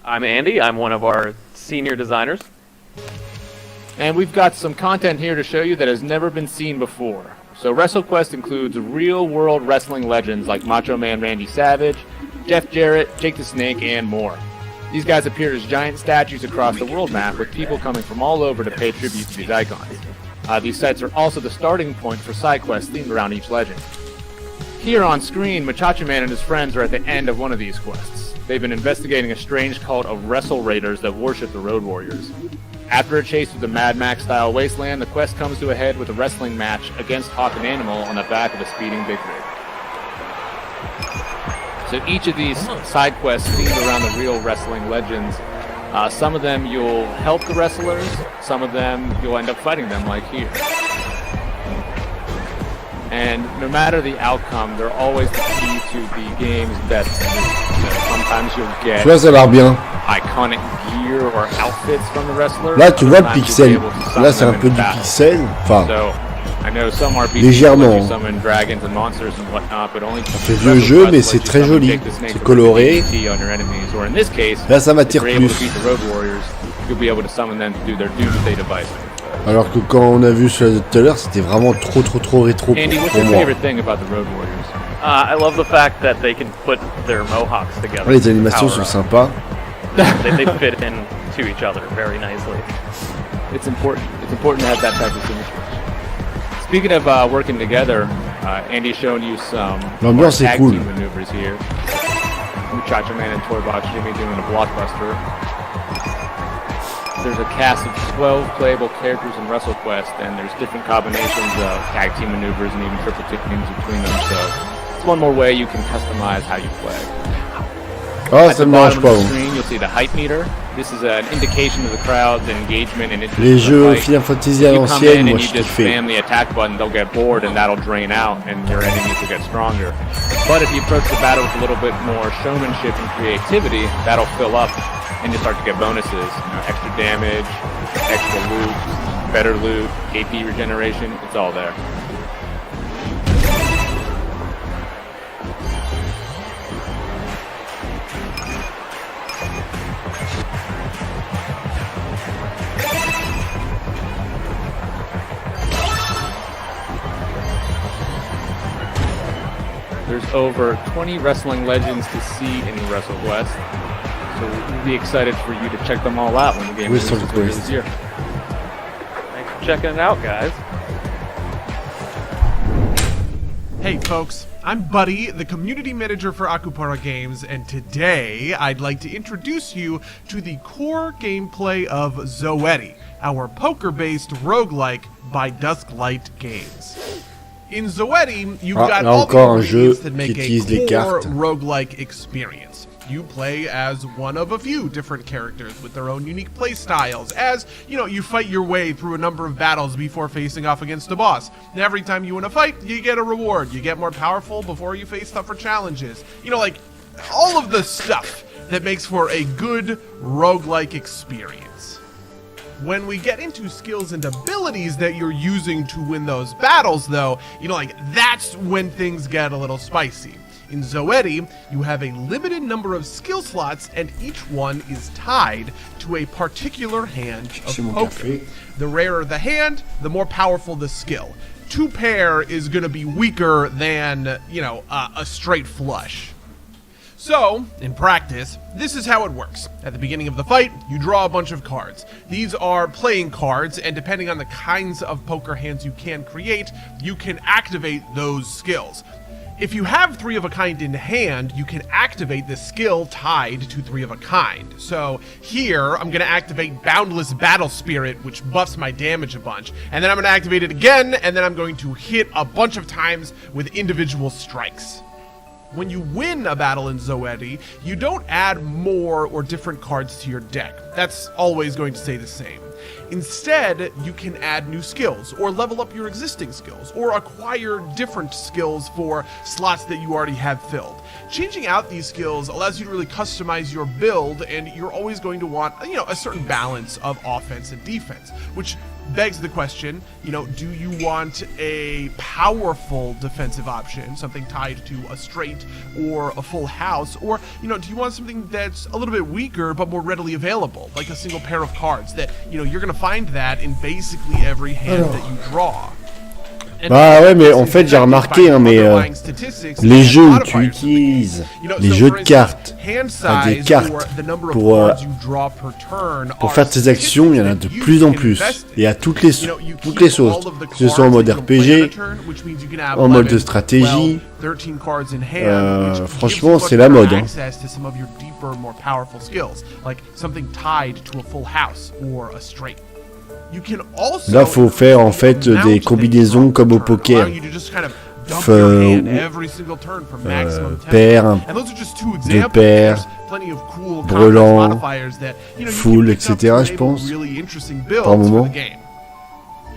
I'm Andy, I'm one of our senior designers. And we've got some content here to show you that has never been seen before. So WrestleQuest includes real-world wrestling legends like Macho Man Randy Savage, Jeff Jarrett, Jake the Snake, and more. These guys appear as giant statues across the world map with people coming from all over to pay tribute to these icons. These sites are also the starting point for side quests themed around each legend. Here on screen, Machacha Man and his friends are at the end of one of these quests. They've been investigating a strange cult of Wrestle Raiders that worship the Road Warriors. After a chase through the Mad Max-style wasteland, the quest comes to a head with a wrestling match against Hawk and Animal on the back of a speeding big rig. So each of these side quests themed around the real wrestling legends. Some of them you'll help the wrestlers, some of them you'll end up fighting them, like here. And no matter the outcome, they're always the key to the game's best moves. So sometimes you'll get iconic gear or outfits from the wrestler. Là, tu vois le pixel. Là, c'est un peu du pixel. Enfin, Légèrement. C'est vieux jeu, mais c'est très joli. C'est coloré. Là, ça m'attire plus. Alors que quand on a vu celui de tout à l'heure, c'était vraiment trop rétro pour moi. I love the fact that they can put their mohawks together. Ouais, les animations sont sympas. They fit into each other very nicely. It's important to have that type of symmetry. Speaking of working together, Andy's showing you some L'ambiance est tag cool. team maneuvers here. Muchacho Man and Toybox Jimmy doing a blockbuster. There's a cast of 12 playable characters in WrestleQuest, and there's different combinations of tag team maneuvers and even triple teams between them, so it's one more way you can customize how you play. Ah, ça me dérange pas. Screen, you'll see the hype meter. This is an indication of the crowd's engagement and interest. Les jeux Final Fantasy à l'ancienne, moi je just kiffais. spam the attack button, they'll get bored and that'll drain out and your enemies will get stronger. But if you approach the battle with a little bit more showmanship and creativity, that'll fill up and you start to get bonuses. You know, extra damage, extra loot, better loot, AP regeneration, it's all there. There's over 20 wrestling legends to see in WrestleQuest, so we'll be excited for you to check them all out when the game releases later this year. Thanks for checking it out, guys. Hey folks, I'm Buddy, the community manager for Akupara Games, and today I'd like to introduce you to the core gameplay of Zoetti, our poker-based roguelike by Dusklight Games. In Zoetti, you've got all the ingredients that make a core roguelike experience. You play as one of a few different characters with their own unique play styles, as, you fight your way through a number of battles before facing off against a boss. And every time you win a fight, you get a reward. You get more powerful before you face tougher challenges. Like, all of the stuff that makes for a good roguelike experience. When we get into skills and abilities that you're using to win those battles, though, that's when things get a little spicy. In Zoetti, you have a limited number of skill slots, and each one is tied to a particular hand of poker. The rarer the hand, the more powerful the skill. Two pair is going to be weaker than, a straight flush. So, in practice, this is how it works. At the beginning of the fight, you draw a bunch of cards. These are playing cards, and depending on the kinds of poker hands you can create, you can activate those skills. If you have 3 of a kind in hand, you can activate the skill tied to 3 of a kind. So here, I'm going to activate Boundless Battle Spirit, which buffs my damage a bunch. And then I'm going to activate it again, and then I'm going to hit a bunch of times with individual strikes. When you win a battle in Zoetti, you don't add more or different cards to your deck. That's always going to stay the same. Instead, you can add new skills, or level up your existing skills, or acquire different skills for slots that you already have filled. Changing out these skills allows you to really customize your build, and you're always going to want, a certain balance of offense and defense, which begs the question, do you want a powerful defensive option, something tied to a straight or a full house, or, do you want something that's a little bit weaker but more readily available, like a single pair of cards that, you're going to find that in basically every hand that you draw. Bah ouais, mais en fait j'ai remarqué, les jeux où tu utilises les jeux de cartes, des cartes pour faire tes actions, il y en a de plus en plus, et à toutes les sauces, que ce soit en mode RPG, en mode de stratégie, franchement c'est la mode. Là, faut faire en fait des combinaisons comme au poker. Paire, 2 paires, brelan, full, etc. Je pense. Par moment.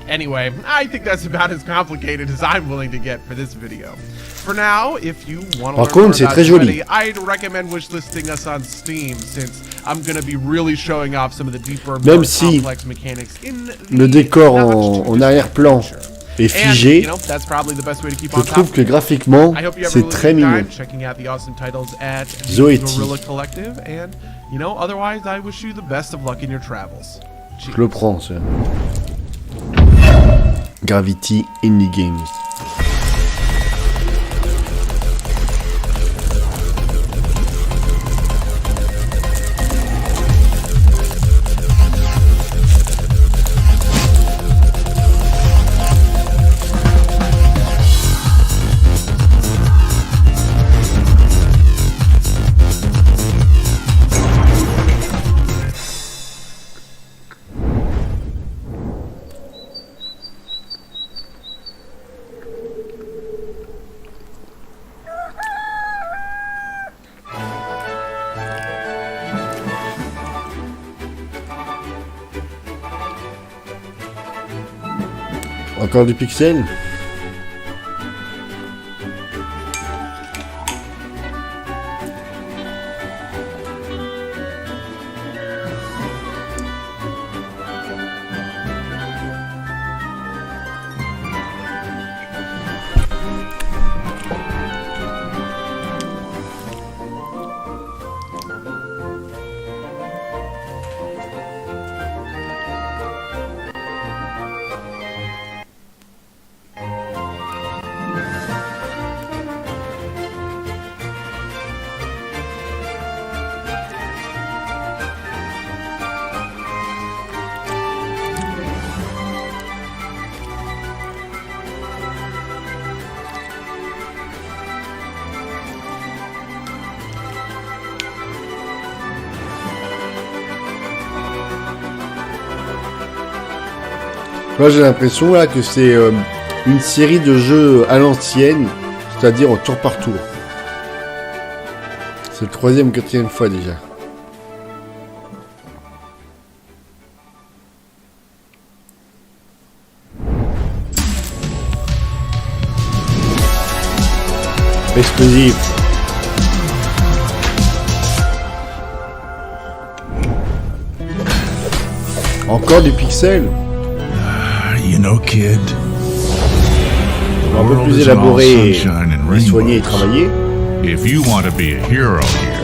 Anyway, I think that's about as complicated as I'm willing to get for this video. For now, if you want to learn more about Zoetti, I'd recommend wishlisting us on Steam, since I'm going to be really showing off some of the deeper, more complex mechanics in the le décor en arrière-plan et figé. That's probably the best way to keep Je on trouve top. que graphiquement, I hope you have a c'est really très good mignon. time checking out the awesome titles at the Zoeti. Guerrilla Collective, and otherwise, I wish you the best of luck in your travels. Je le prends, ça. Gravity Indie Games. Encore du pixel? Moi j'ai l'impression là que c'est une série de jeux à l'ancienne, c'est-à-dire en tour par tour. C'est le 3e ou 4e fois déjà. Explosif. Encore du pixel. You know, kid. Un peu plus élaboré, soigné et travaillé. If you want to be a hero here,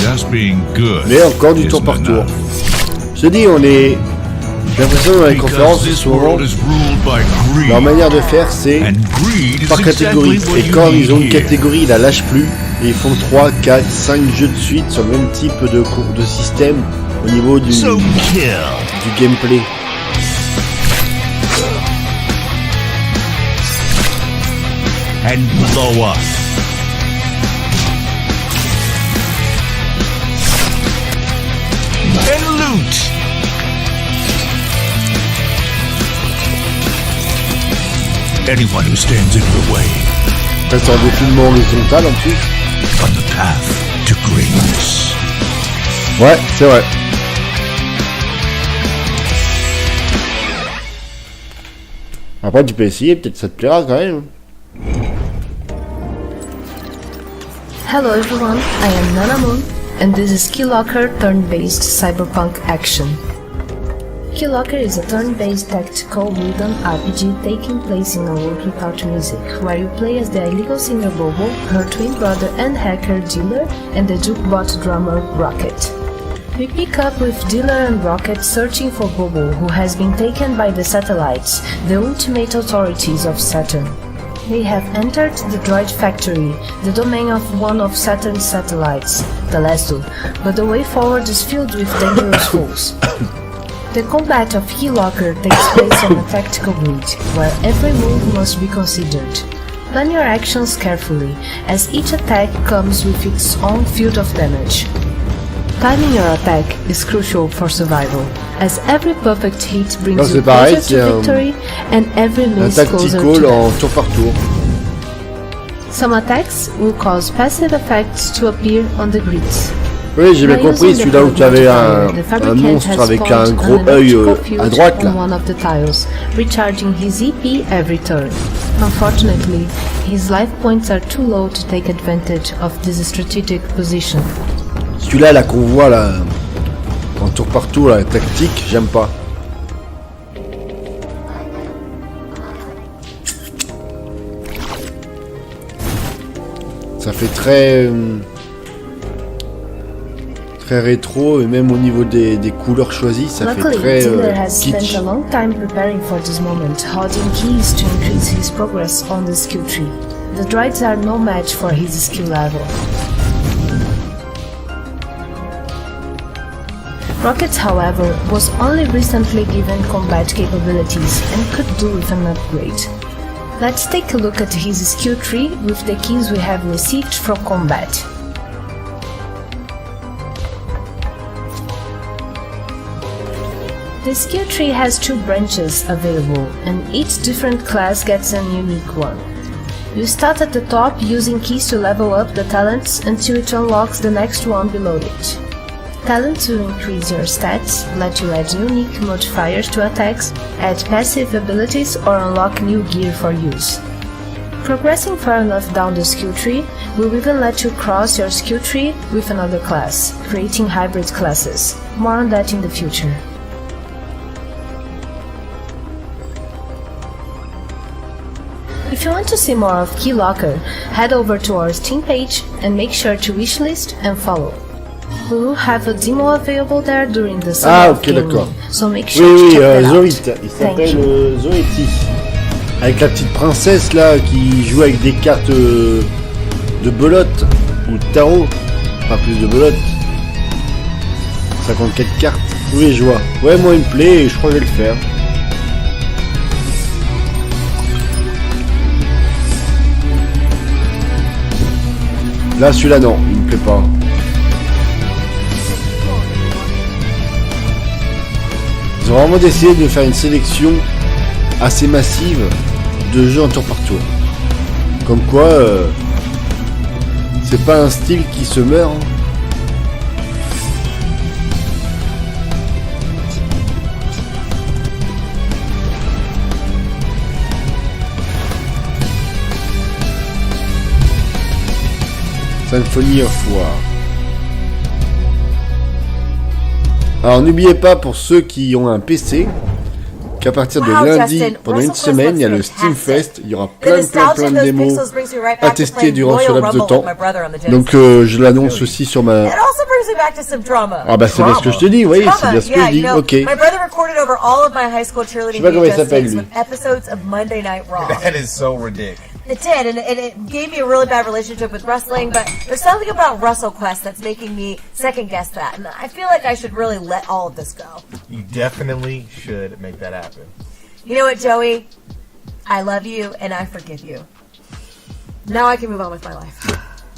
just being good. Mais encore du tour par tour. Je te dis, on est. J'ai l'impression dans les conférences, souvent, leur manière de faire, c'est par catégorie. Et quand ils ont une catégorie, ils la lâchent plus. Et ils font 3, 4, 5 jeux de suite sur le même type de système au niveau du gameplay. And blow up. And loot. Anyone who stands in your way. C'est un défilement horizontal en plus. On the path to greatness. Ouais, c'est vrai. Après tu peux essayer, peut-être ça te plaira quand même. Hello everyone, I am Nana Moon, and this is Keylocker turn-based cyberpunk action. Keylocker is a turn-based tactical wooden RPG taking place in a world without music, where you play as the illegal singer Bobo, her twin brother and hacker Dealer, and the jukebot drummer Rocket. We pick up with Dealer and Rocket searching for Bobo, who has been taken by the satellites, the ultimate authorities of Saturn. They have entered the droid factory, the domain of one of Saturn's satellites, the Lasso, but the way forward is filled with dangerous foes. The combat of Keylocker takes place on a tactical grid, where every move must be considered. Plan your actions carefully, as each attack comes with its own field of damage. Timing your attack is crucial for survival, as every perfect hit brings you closer to victory and every miss closer to death. Tour par tour. Some attacks will cause passive effects to appear on the grids. Oui, j'ai bien compris, celui-là où tu avais un monstre avec un gros œil à droite là. One of the tiles, recharging his EP every turn. Unfortunately, his life points are too low to take advantage of this strategic position. Celui-là là qu'on voit là, en tour par tour là, tactique, j'aime pas. Ça fait très rétro, et même au niveau des couleurs choisies, ça fait Luckily, très Taylor has kitsch. spent a long time preparing for this moment, holding keys to increase his progress on the skill tree. The droids are no match for his skill level. Rocket, however, was only recently given combat capabilities and could do with an upgrade. Let's take a look at his skill tree with the keys we have received from combat. The skill tree has 2 branches available, and each different class gets a unique one. You start at the top using keys to level up the talents until it unlocks the next one below it. Talents will increase your stats, let you add unique modifiers to attacks, add passive abilities, or unlock new gear for use. Progressing far enough down the skill tree will even let you cross your skill tree with another class, creating hybrid classes. More on that in the future. If you want to see more of Key Locker, head over to our Steam page and make sure to wishlist and follow. We will have a demo available there during the summer of gaming, d'accord. so make sure Oui, to check that out. Zoït, il s'appelle Zoïti. Avec la petite princesse là qui joue avec des cartes de belote ou de tarot. Pas plus de belote. 54 cartes. Oui, je vois. Ouais, moi il me plaît et je crois que je vais le faire. Là, celui-là, non, il me plaît pas. Ils ont vraiment décidé de faire une sélection assez massive de jeux en tour par tour. Comme quoi, c'est pas un style qui se meurt. Hein. Symphony of War. Alors n'oubliez pas, pour ceux qui ont un PC, qu'à partir de lundi, pendant une semaine, il y a le Steam Fest. Il y aura plein de démos à tester durant ce laps de temps. Donc je l'annonce aussi sur ma... Ah bah c'est bien ce que je te dis, oui, c'est bien ce que je dis, ok. Je sais pas comment il s'appelle lui. That is so ridiculous. It did, and it gave me a really bad relationship with wrestling, but there's something about WrestleQuest that's making me second guess that, and I feel like I should really let all of this go. You definitely should make that happen. You know what, Joey? I love you, and I forgive you. Now I can move on with my life.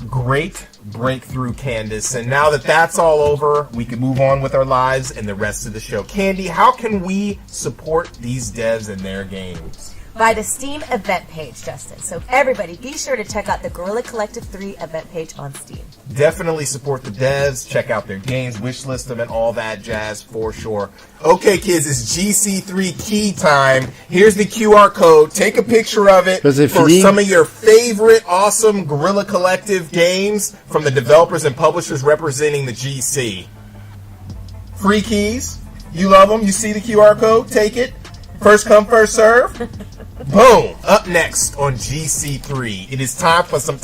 Great breakthrough, Candace. And now that that's all over, we can move on with our lives and the rest of the show. Candy, how can we support these devs and their games? By the Steam event page, Justin. So everybody, be sure to check out the Guerrilla Collective 3 event page on Steam. Definitely support the devs, check out their games, wishlist them, and all that jazz for sure. Okay, kids, it's GC3 key time. Here's the QR code. Take a picture of it for some of your favorite awesome Guerrilla Collective games from the developers and publishers representing the GC. Free keys. You love them. You see the QR code. Take it. First come, first serve. Boom! Up next on GC3, it is time for some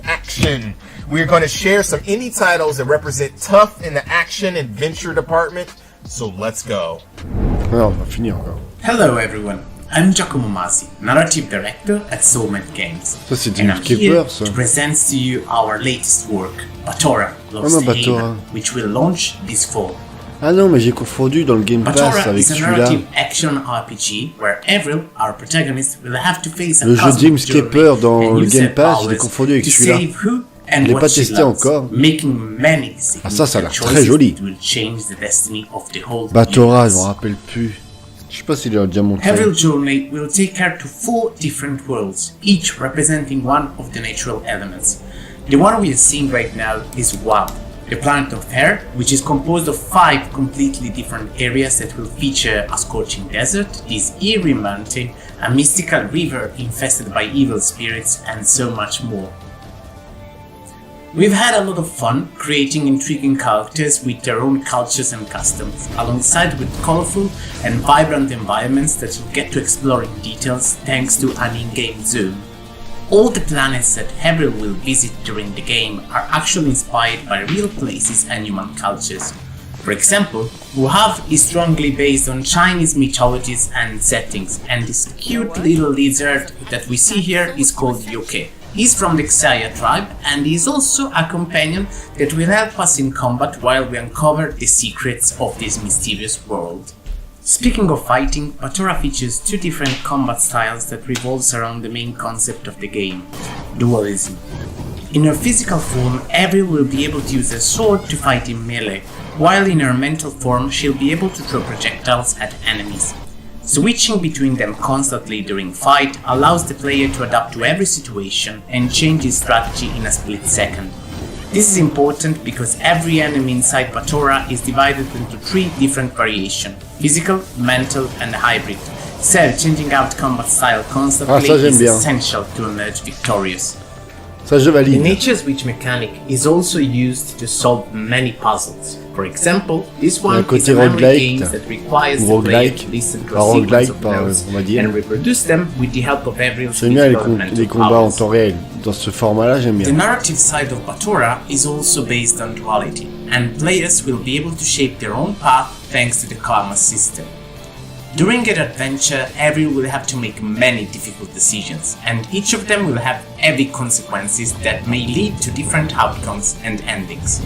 action. We're going to share some indie titles that represent tough in the action and venture department. So let's go. Alors, on va finir encore. Hello everyone, I'm Giacomo Masi, narrative director at Soulmate Games. Ça c'est and du I'm here skipper, ça. to present to you our latest work, Batora Lost Haven, which will launch this fall. Ah non, mais j'ai confondu dans le Game Pass Batora avec is a celui-là. narrative action RPG where Avril, our protagonist, will have to face a Le jeu cosmic James journey Skipper dans and le use Game her Pass, je l'ai powers confondu avec to celui-là. save who Je and l'ai what pas she testé loves, encore. making many Ah ça a l'air significant très joli. choices that will change the destiny of the whole Batora, universe. je m'en rappelle plus. Je sais pas s'il a déjà montré. Avril Journey will take her to 4 different worlds, each representing one of the natural elements. The one we are seeing right now is Wab, the planet of air, which is composed of 5 completely different areas that will feature a scorching desert, this eerie mountain, a mystical river infested by evil spirits, and so much more. We've had a lot of fun creating intriguing characters with their own cultures and customs, alongside with colorful and vibrant environments that you'll get to explore in details thanks to an in-game zoo. All the planets that Hebril will visit during the game are actually inspired by real places and human cultures. For example, Wuhav is strongly based on Chinese mythologies and settings, and this cute little lizard that we see here is called Yoke. He's from the Xia tribe, and he's also a companion that will help us in combat while we uncover the secrets of this mysterious world. Speaking of fighting, Batora features two different combat styles that revolves around the main concept of the game, dualism. In her physical form, Avril will be able to use a sword to fight in melee, while in her mental form she'll be able to throw projectiles at enemies. Switching between them constantly during fight allows the player to adapt to every situation and change his strategy in a split second. This is important because every enemy inside Batora is divided into 3 different variations: physical, mental and hybrid, so changing out combat style constantly is essential to emerge victorious. Ça, je valide. The nature switch mechanic is also used to solve many puzzles. For example, this one is a memory game that requires the player to listen to a sequence of notes and reproduce them with the help of Avril's physical and mental combats en powers. temps réel. Dans ce format-là, j'aime bien. The narrative side of Batora is also based on duality, and players will be able to shape their own path thanks to the karma system. During an adventure, Avril will have to make many difficult decisions, and each of them will have heavy consequences that may lead to different outcomes and endings.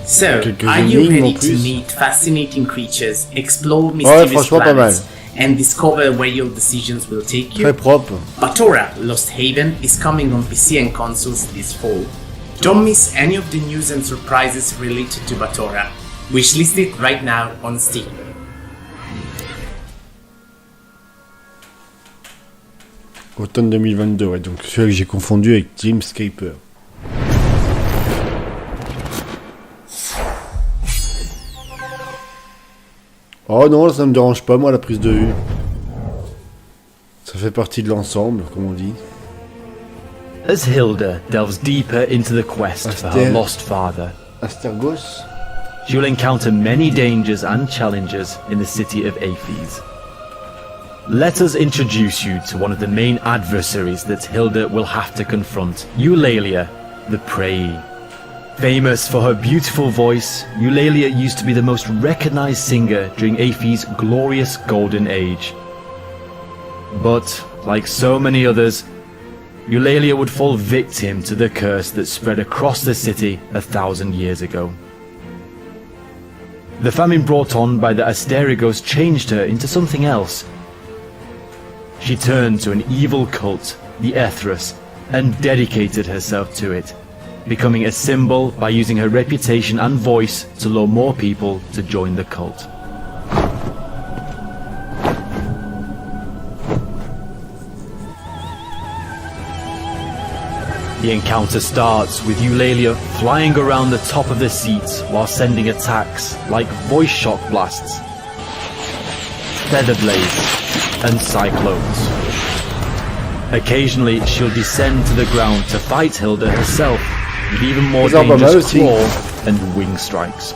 So, are you ready to meet fascinating creatures, explore mysterious planets, and discover where your decisions will take you? Très propre. Batora Lost Haven is coming on PC and consoles this fall. Don't miss any of the news and surprises related to Batora. Wishlist it right now on Steam. Automne 2022, ouais, donc celui que j'ai confondu avec Dreamscaper. Oh non, ça me dérange pas, moi, la prise de vue. Ça fait partie de l'ensemble, comme on dit. As Hilda delves deeper into the quest for her lost father, Astergos, she will encounter many dangers and challenges in the city of Aphes. Let us introduce you to one of the main adversaries that Hilda will have to confront, Eulalia, the Prey. Famous for her beautiful voice, Eulalia used to be the most recognized singer during Aphes' glorious golden age. But, like so many others, Eulalia would fall victim to the curse that spread across the city 1,000 years ago. The famine brought on by the Asterigos changed her into something else. She turned to an evil cult, the Ethros, and dedicated herself to it, becoming a symbol by using her reputation and voice to lure more people to join the cult. The encounter starts with Eulalia flying around the top of the seats while sending attacks like voice shock blasts, feather blades, and cyclones. Occasionally, she'll descend to the ground to fight Hilda herself with even more dangerous claw and wing strikes.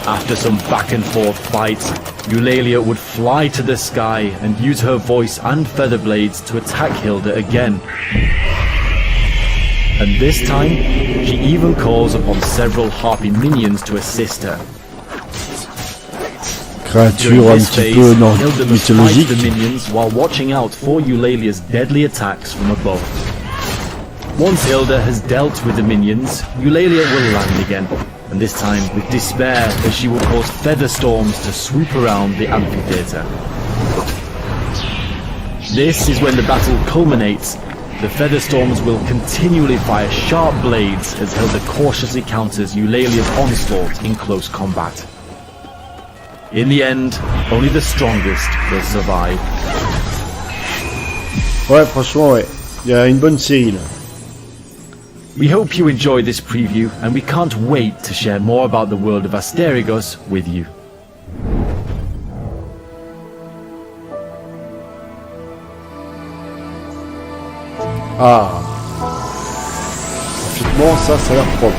After some back and forth fights, Eulalia would fly to the sky and use her voice and feather blades to attack Hilda again. And this time, she even calls upon several harpy minions to assist her. Créature un petit peu mythologique. The minions while watching out for Eulalia's deadly attacks from above. Once Hilda has dealt with the minions, Eulalia will land again, and this time with despair as she will cause feather storms to swoop around the amphitheater. This is when the battle culminates. The feather storms will continually fire sharp blades as Hilda cautiously counters Eulalia's onslaught in close combat. In the end, only the strongest will survive. Ouais, franchement, ouais. Il y a une bonne série, là. We hope you enjoy this preview, and we can't wait to share more about the world of Asterigos with you. Ah. Graphiquement, ça a l'air propre.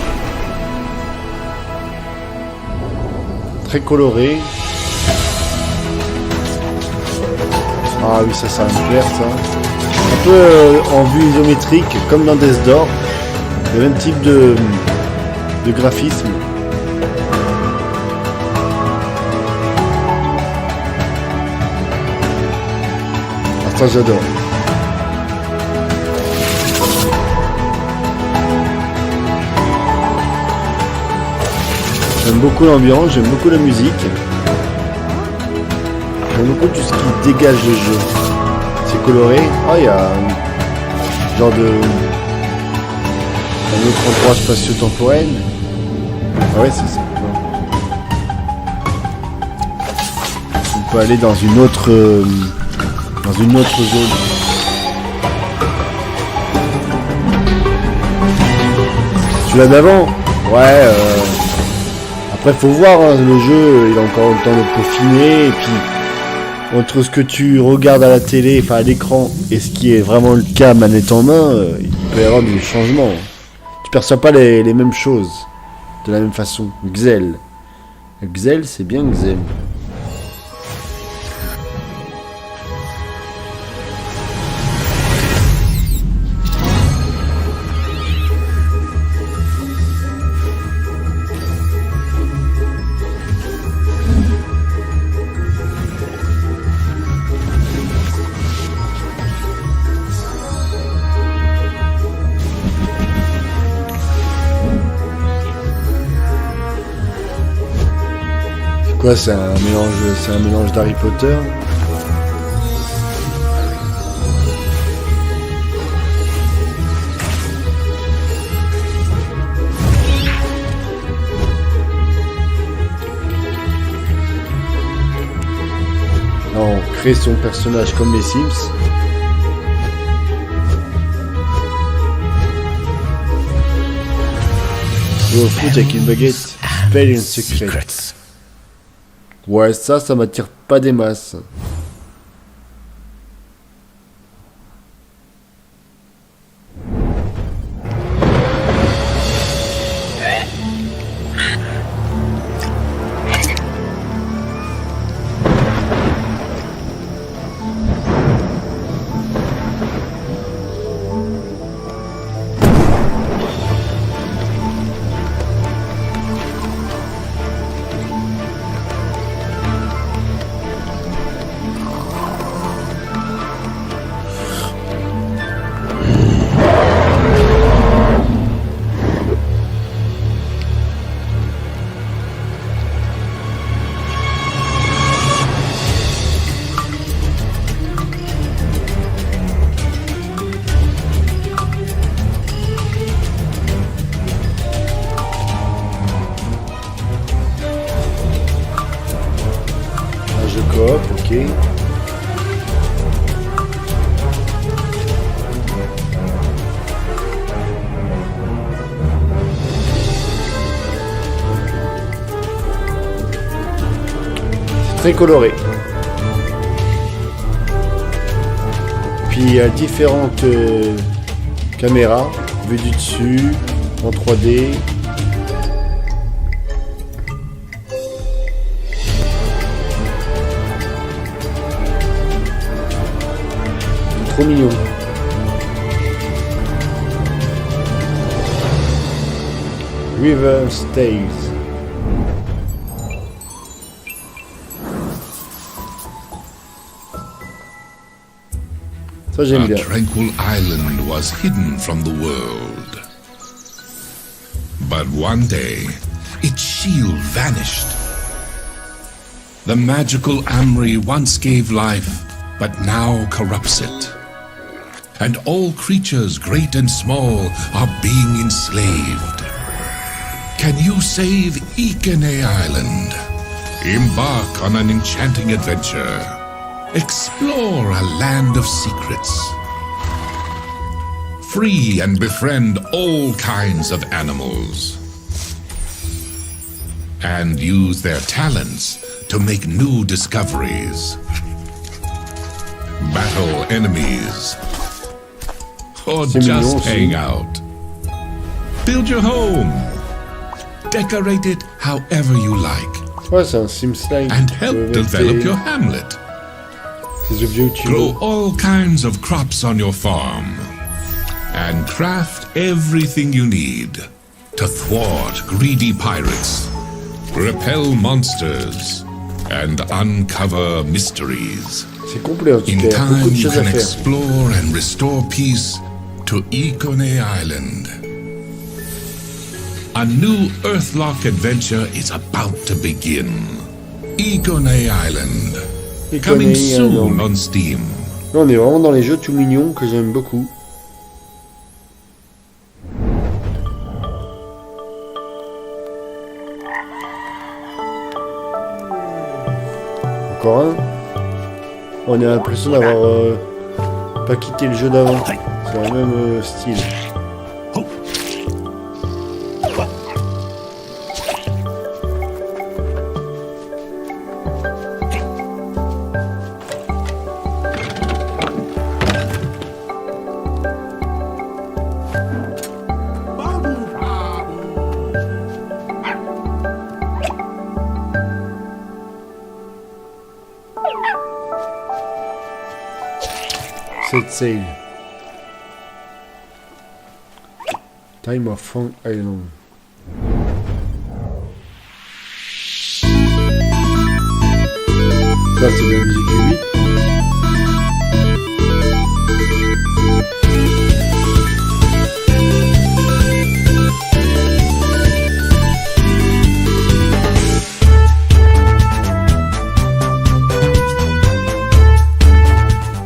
Très coloré. Ah oui, ça va me plaire, ça. Un peu en vue isométrique, comme dans Death Door. Le même type de graphisme. Ah, ça, j'adore. J'aime beaucoup l'ambiance, j'aime beaucoup la musique. J'aime beaucoup tout ce qui dégage le jeu. C'est coloré. Ah, il y a un genre de... un autre endroit spatio-temporel. Ah ouais, c'est ça. On peut aller dans une autre zone. Celui-là d'avant, ouais. Après, faut voir, hein, le jeu, il a encore le temps de peaufiner, et puis entre ce que tu regardes à la télé, enfin à l'écran, et ce qui est vraiment le cas manette en main, il peut y avoir des changements. Tu perçois pas les mêmes choses de la même façon. Xel, c'est bien Xel. Quoi, c'est un mélange d'Harry Potter. Là, on crée son personnage comme les Sims. Jouer au foot avec une baguette, spell and secret. Ouais, ça m'attire pas des masses. Ok. C'est très coloré. Puis il y a différentes caméras, vue du dessus, en 3D. Trop mignon. River Stays. Ça j'aime bien. A tranquil island was hidden from the world. But one day, its shield vanished. The magical Amri once gave life, but now corrupts it. And all creatures, great and small, are being enslaved. Can you save Ikene Island? Embark on an enchanting adventure. Explore a land of secrets. Free and befriend all kinds of animals. And use their talents to make new discoveries. Battle enemies. Or just hang out. Build your home. Decorate it however you like. Ouais, c'est un Sims-like. And help develop your hamlet. Ces objets utiles. Grow all kinds of crops on your farm and craft everything you need to thwart greedy pirates, repel monsters, and uncover mysteries. C'est complet en tout In cas, beaucoup time, de you choses à can faire. explore and restore peace to Ikone Island. A new Earthlock adventure is about to begin. Ikone Island. Coming soon on Steam. Là, on est vraiment dans les jeux tout mignons que j'aime beaucoup. Encore un. On a l'impression d'avoir pas quitté le jeu d'avant. C'est le même style. Set sail. Time of Frank Island. Ça c'est de la musique 8.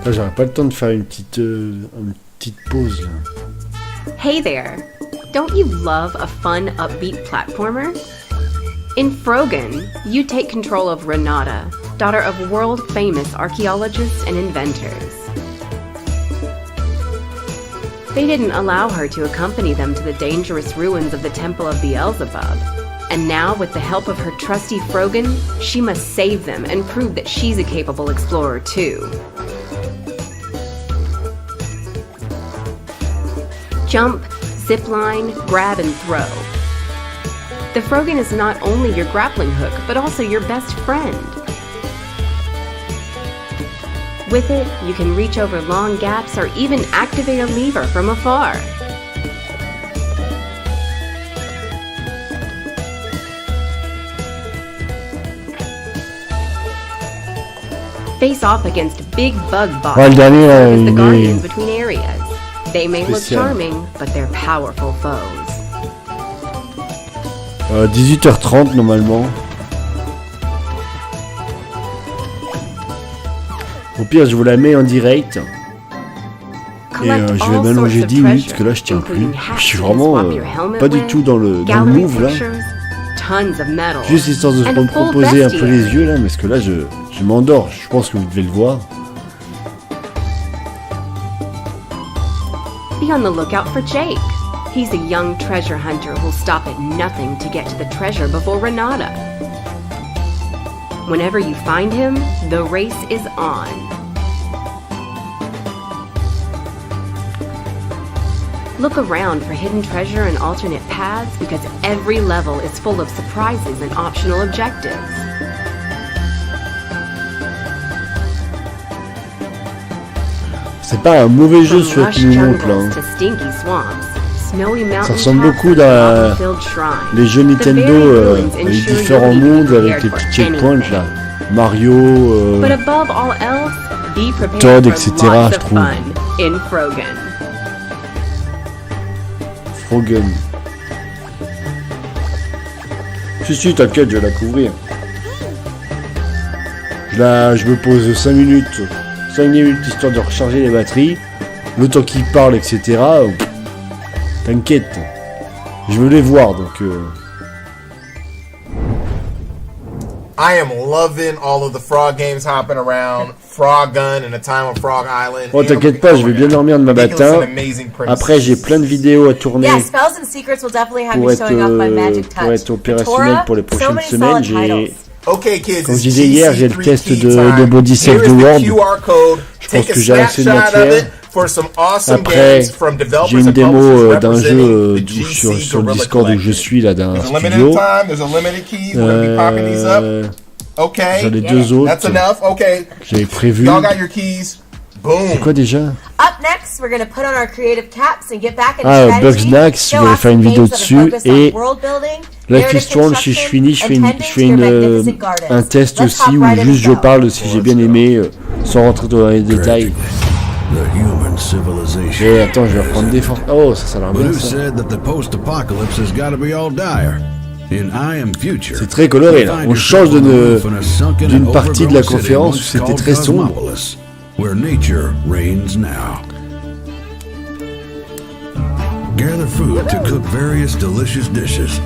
Là, j'aurais pas le temps de faire une petite pause là. Hey there! Don't you love a fun, upbeat platformer? In Frogan, you take control of Renata, daughter of world-famous archaeologists and inventors. They didn't allow her to accompany them to the dangerous ruins of the Temple of Beelzebub. And now, with the help of her trusty Frogan, she must save them and prove that she's a capable explorer too. Jump, zipline, grab, and throw. The Frogan is not only your grappling hook, but also your best friend. With it, you can reach over long gaps or even activate a lever from afar. Face off against big bug bots Ouais, le dernier, as the il guardians est between areas. They may look spécial. charming, but they're powerful foes. 18h30 normalement. Au pire, je vous la mets en direct. Et je vais m'allonger 10 minutes parce que là je tiens plus. Je suis vraiment pas du tout dans le move là. Juste histoire de me proposer un peu les yeux là, mais parce que là je m'endors. Je pense que vous devez le voir. Be on the lookout for Jake. He's a young treasure hunter who'll stop at nothing to get to the treasure before Renata. Whenever you find him, the race is on. Look around for hidden treasure and alternate paths because every level is full of surprises and optional objectives. C'est pas un mauvais jeu celui qui nous montre là. Ça ressemble beaucoup dans les jeux Nintendo, les différents mondes avec les petits checkpoints là. Mario, Todd, etc. je trouve. Frogan. Si, t'inquiète, je vais la couvrir. Je me pose 5 minutes histoire de recharger les batteries. Le temps qu'il parle, etc. T'inquiète. Je veux les voir, donc... I am loving all of the frog games hopping around. Frog Gun and a Time on Frog Island. Oh, t'inquiète pas, je vais bien dormir demain matin. Après, j'ai plein de vidéos à tourner pour être opérationnel pour les prochaines semaines. Comme je disais hier, j'ai le test de Body Save the World. Je pense que j'ai assez de matière. Après, j'ai une démo d'un jeu sur le Discord où je suis là, d'un studio. Okay. J'en ai deux autres. That's enough. Okay. J'avais prévu. Y'all got your keys. Boom. C'est quoi déjà? Up next, we're gonna put on our creative caps and get back into Ah, strategy. Bugsnax, je vais faire une vidéo dessus. Et Life is Strange, si je finis, je fais un test aussi où juste je parle de ce que j'ai bien aimé sans rentrer dans les détails. Et attends, je vais reprendre des forces. Oh, ça a l'air bien ça. C'est très coloré là. On change d'une partie de la conférence où c'était très sombre. Where nature reigns now. Gather food to cook various delicious dishes.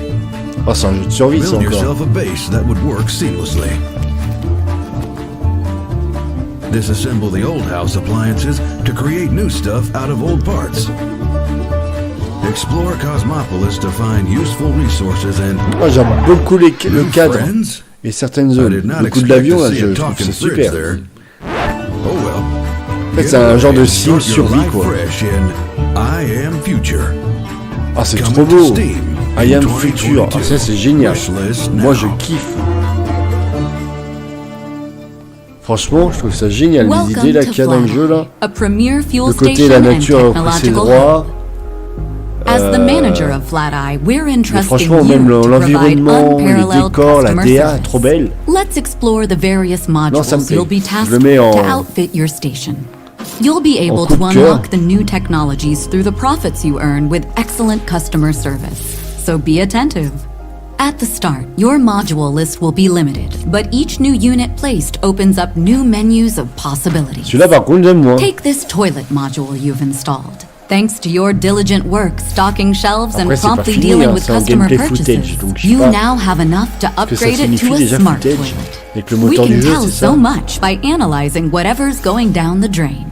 Oh, c'est un jeu de survie ça Build encore. yourself a base that would work seamlessly. Disassemble the old house appliances to create new stuff out of old parts. Explore Cosmopolis to find useful resores and... Moi j'aime beaucoup le cadre et certaines zones. Le coup de l'avion là, je trouve que c'est super. En fait, c'est un genre de sim survie quoi. Ah, c'est trop beau. I am future. Ah, ça c'est génial. Moi je kiffe. Franchement, je trouve ça génial. Les idées là qu'il y a dans le jeu là. Le côté la nature a pris ses droits. Mais franchement, même l'environnement, les décors, la DA, trop belle. Non, ça me plaît. Je le mets en... You'll be able to unlock the new technologies through the profits you earn with excellent customer service. So be attentive. At the start, your module list will be limited, but each new unit placed opens up new menus of possibilities. Celui-là par contre j'aime moins. Take this toilet module you've installed. Thanks to your diligent work stocking shelves and promptly dealing with customer purchases, you now have enough to upgrade it to a smart toilet. We can tell so much by analyzing whatever's going down the drain.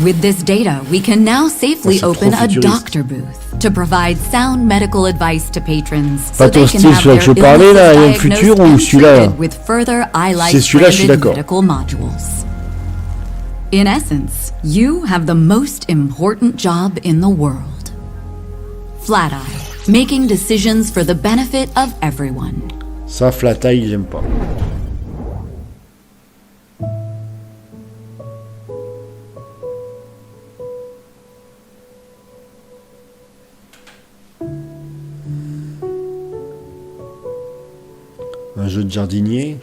With this data, we can now safely open a doctor booth to provide sound medical advice to patrons so they can have their illnesses diagnosed and treated with further iLife-branded medical modules. In essence, you have the most important job in the world. Flat Eye, making decisions for the benefit of everyone. Ça, Flat Eye, j'aime pas. Un jeu de jardinier.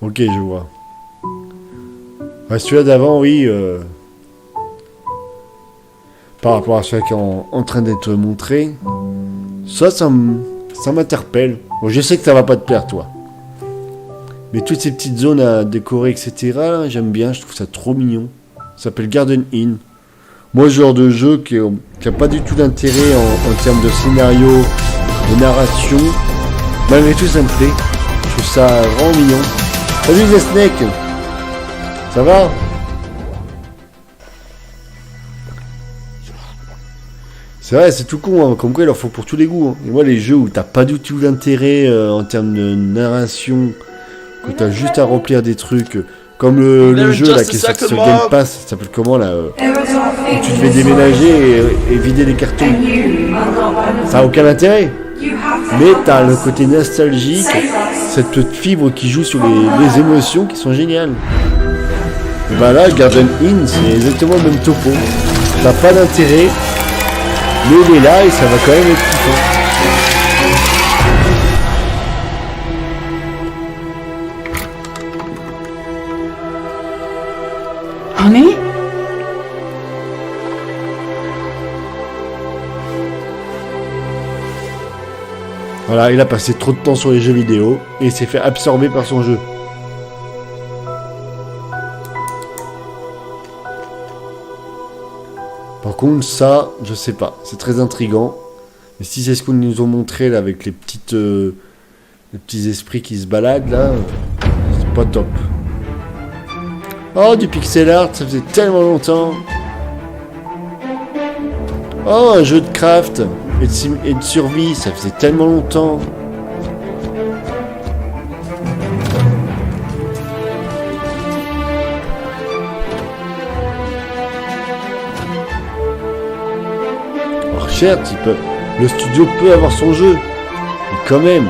Ok, je vois. Ouais, celui-là d'avant, oui. Par rapport à celui qui est en train d'être montré. Ça m'interpelle. Bon, je sais que ça va pas te plaire, toi. Mais toutes ces petites zones à décorer, etc., là, j'aime bien. Je trouve ça trop mignon. Ça s'appelle Garden Inn. Moi, ce genre de jeu qui a pas du tout d'intérêt en termes de scénario, de narration. Malgré tout, ça me plaît. Je trouve ça vraiment mignon. Salut les snakes. Ça va? C'est vrai, c'est tout con, hein. Comme quoi il en faut pour tous les goûts. Hein. Et moi, les jeux où t'as pas du tout d'intérêt en termes de narration, que t'as juste à remplir des trucs, comme le jeu là qui est sorti sur Game Pass, ça s'appelle comment là où tu devais déménager et vider les cartons. Ça a aucun intérêt. Mais t'as le côté nostalgique, cette petite fibre qui joue sur les émotions qui sont géniales. Et bah là, Garden Inn, c'est exactement le même topo. T'as pas d'intérêt, mais il est là et ça va quand même être kiffant. Honey? Voilà, il a passé trop de temps sur les jeux vidéo et il s'est fait absorber par son jeu. Par contre, ça, je sais pas, c'est très intriguant. Mais si c'est ce qu'on nous ont montré là avec les petites Les petits esprits qui se baladent là, c'est pas top. Oh, du pixel art, ça faisait tellement longtemps. Oh, un jeu de craft et de survie, ça faisait tellement longtemps. Alors certes, le studio peut avoir son jeu, mais quand même.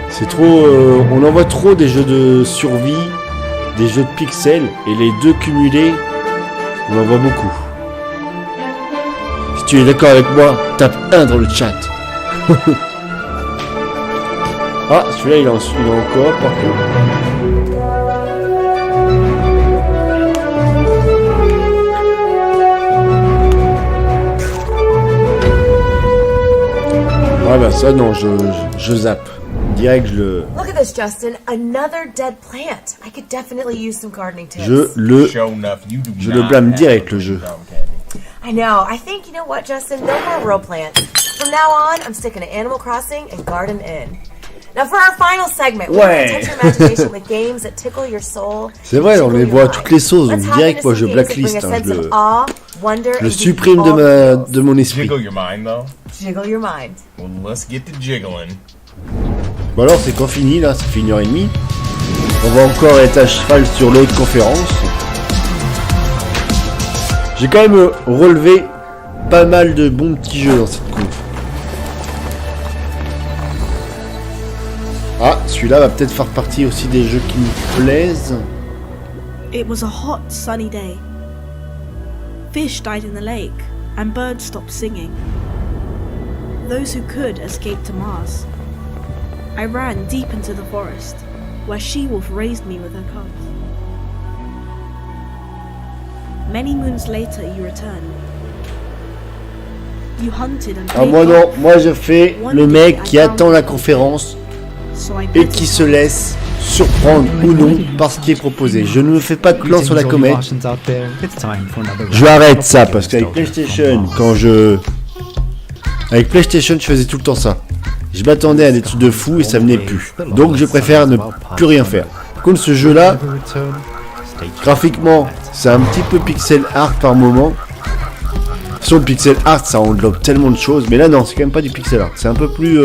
C'est trop... on en voit trop des jeux de survie, des jeux de pixels, et les deux cumulés, on en voit beaucoup. Si tu es d'accord avec moi, tape 1 dans le chat. Ah, celui-là il est en coop par contre. Ah bah ça non, je zappe. Direct, Look at this, Justin. Another dead plant. I could definitely use some gardening tips. Je le blâme direct le jeu. I know. I think, you know what, Justin? No more real plants. From now on, I'm sticking to Animal Crossing and Garden Inn. Now for our final segment, we're going to touch your imagination with games that tickle your soul. C'est vrai, on les voit à toutes les sauces, donc direct, moi je blacklist. Je le supprime de mon esprit. Jiggle your mind, though. Jiggle your mind. Well, let's get to jiggling. Bon alors c'est quand fini là, ça fait 1h30. On va encore être à cheval sur l'autre conférence. J'ai quand même relevé pas mal de bons petits jeux dans cette conf. Ah, celui-là va peut-être faire partie aussi des jeux qui me plaisent. It was a hot, sunny day. Fish died in the lake, and birds stopped singing. Those who could escaped to Mars. I ran deep into the forest, where she-wolf raised me with her cubs. Many moons later, you returned. You hunted and Ah moi non, moi je fais le mec qui attend la conférence et qui se laisse surprendre ou non par ce qui est proposé. Je ne me fais pas de plan sur la comète. Je arrête ça parce qu'avec PlayStation, avec PlayStation, je faisais tout le temps ça. Je m'attendais à des trucs de fou et ça venait plus. Donc je préfère ne plus rien faire. Par contre ce jeu là, graphiquement, c'est un petit peu pixel art par moment. Sur le pixel art ça englobe tellement de choses. Mais là non, c'est quand même pas du pixel art. C'est un peu plus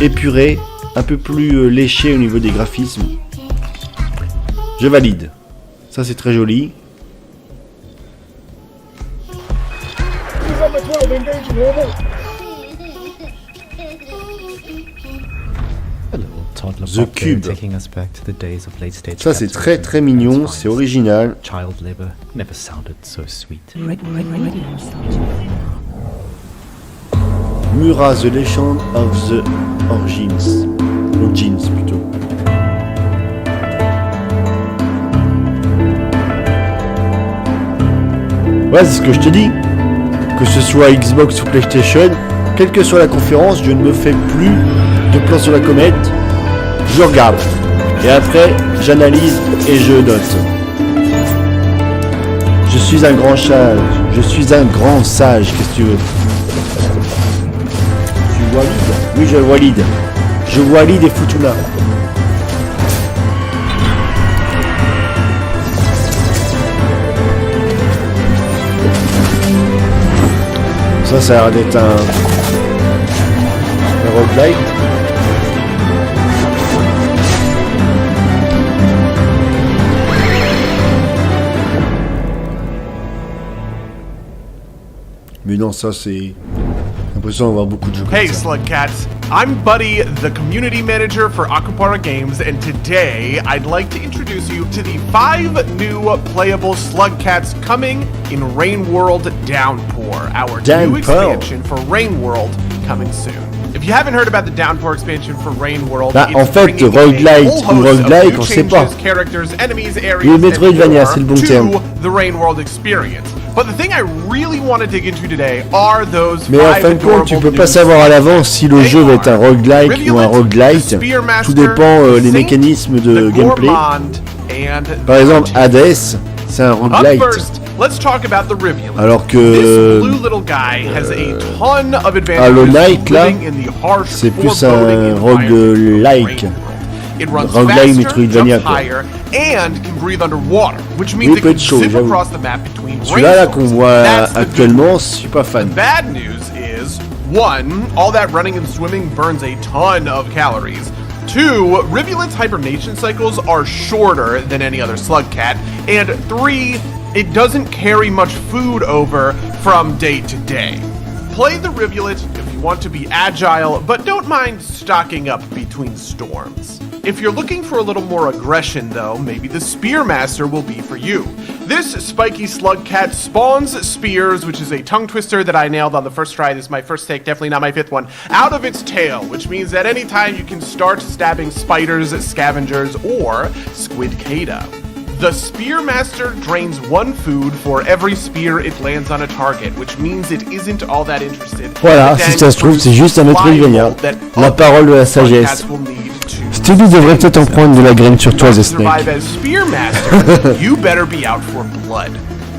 épuré, un peu plus léché au niveau des graphismes. Je valide. Ça c'est très joli. The Cube. Ça c'est très très mignon, c'est original. Mura The Legend of the Origins. Origins plutôt. Ouais, c'est ce que je te dis. Que ce soit Xbox ou PlayStation, quelle que soit la conférence, je ne me fais plus de plan sur la comète. Je regarde. Et après, j'analyse et je note. Je suis un grand sage. Je suis un grand sage, qu'est-ce que tu veux? Tu valides? Oui, je valide. Je valide et Futuna. Ça a l'air d'être un roguelike. Mais non, ça c'est... J'ai l'impression d'avoir beaucoup de jeux comme Hey ça. Slugcats, I'm Buddy, the community manager for Akupara Games, and today I'd like to introduce you to the 5 new playable Slugcats coming in Rain World Downpour, our new expansion for Rain World coming soon. If you haven't heard about the Downpour expansion for Rain World, Bah, en fait, roguelike ou roguelike, on sait pas. Le Metroidvania, c'est le bon terme. The Rain World experience. But the thing I really want to dig into today are those Mais en fin de compte, tu peux pas savoir à l'avance si le jeu va être un roguelike ou un roguelite. Tout dépend des mécanismes de gameplay. Par exemple, Hades, c'est un roguelite. let's talk about the Rivulet. Alors This que blue little guy has a ton of Hollow advantages Knight là, living in the harsh, c'est plus foreboding un environment. roguelike. It runs Roguelike faster, Metroidvania jumps quoi. higher, and can breathe underwater, which means Oui, it peut can être chaud, zip j'avoue. across the map between Celui-là là qu'on rainstorms. voit That's the actuellement, je suis pas fan. bad news is, 1, all that running and swimming burns a ton of calories. 2, Rivulet's hibernation cycles are shorter than any other slug cat. And 3, it doesn't carry much food over from day to day. Play the Rivulet if you want to be agile, but don't mind stocking up between storms. If you're looking for a little more aggression, though, maybe the Spearmaster will be for you. This spiky slug cat spawns spears, which is a tongue twister that I nailed on the first try. This is my first take, definitely not my fifth one, out of its tail, which means that anytime you can start stabbing spiders, scavengers, or squidcada. The Spearmaster drains 1 food for every spear it lands on a target, which means it isn't all that interested. Voilà, si ça se trouve, c'est juste un Metroidvania. La parole de la sagesse. Stevie devrait peut-être en prendre de la graine sur toi, The Snake. Survive as Spearmaster, you better be out for blood.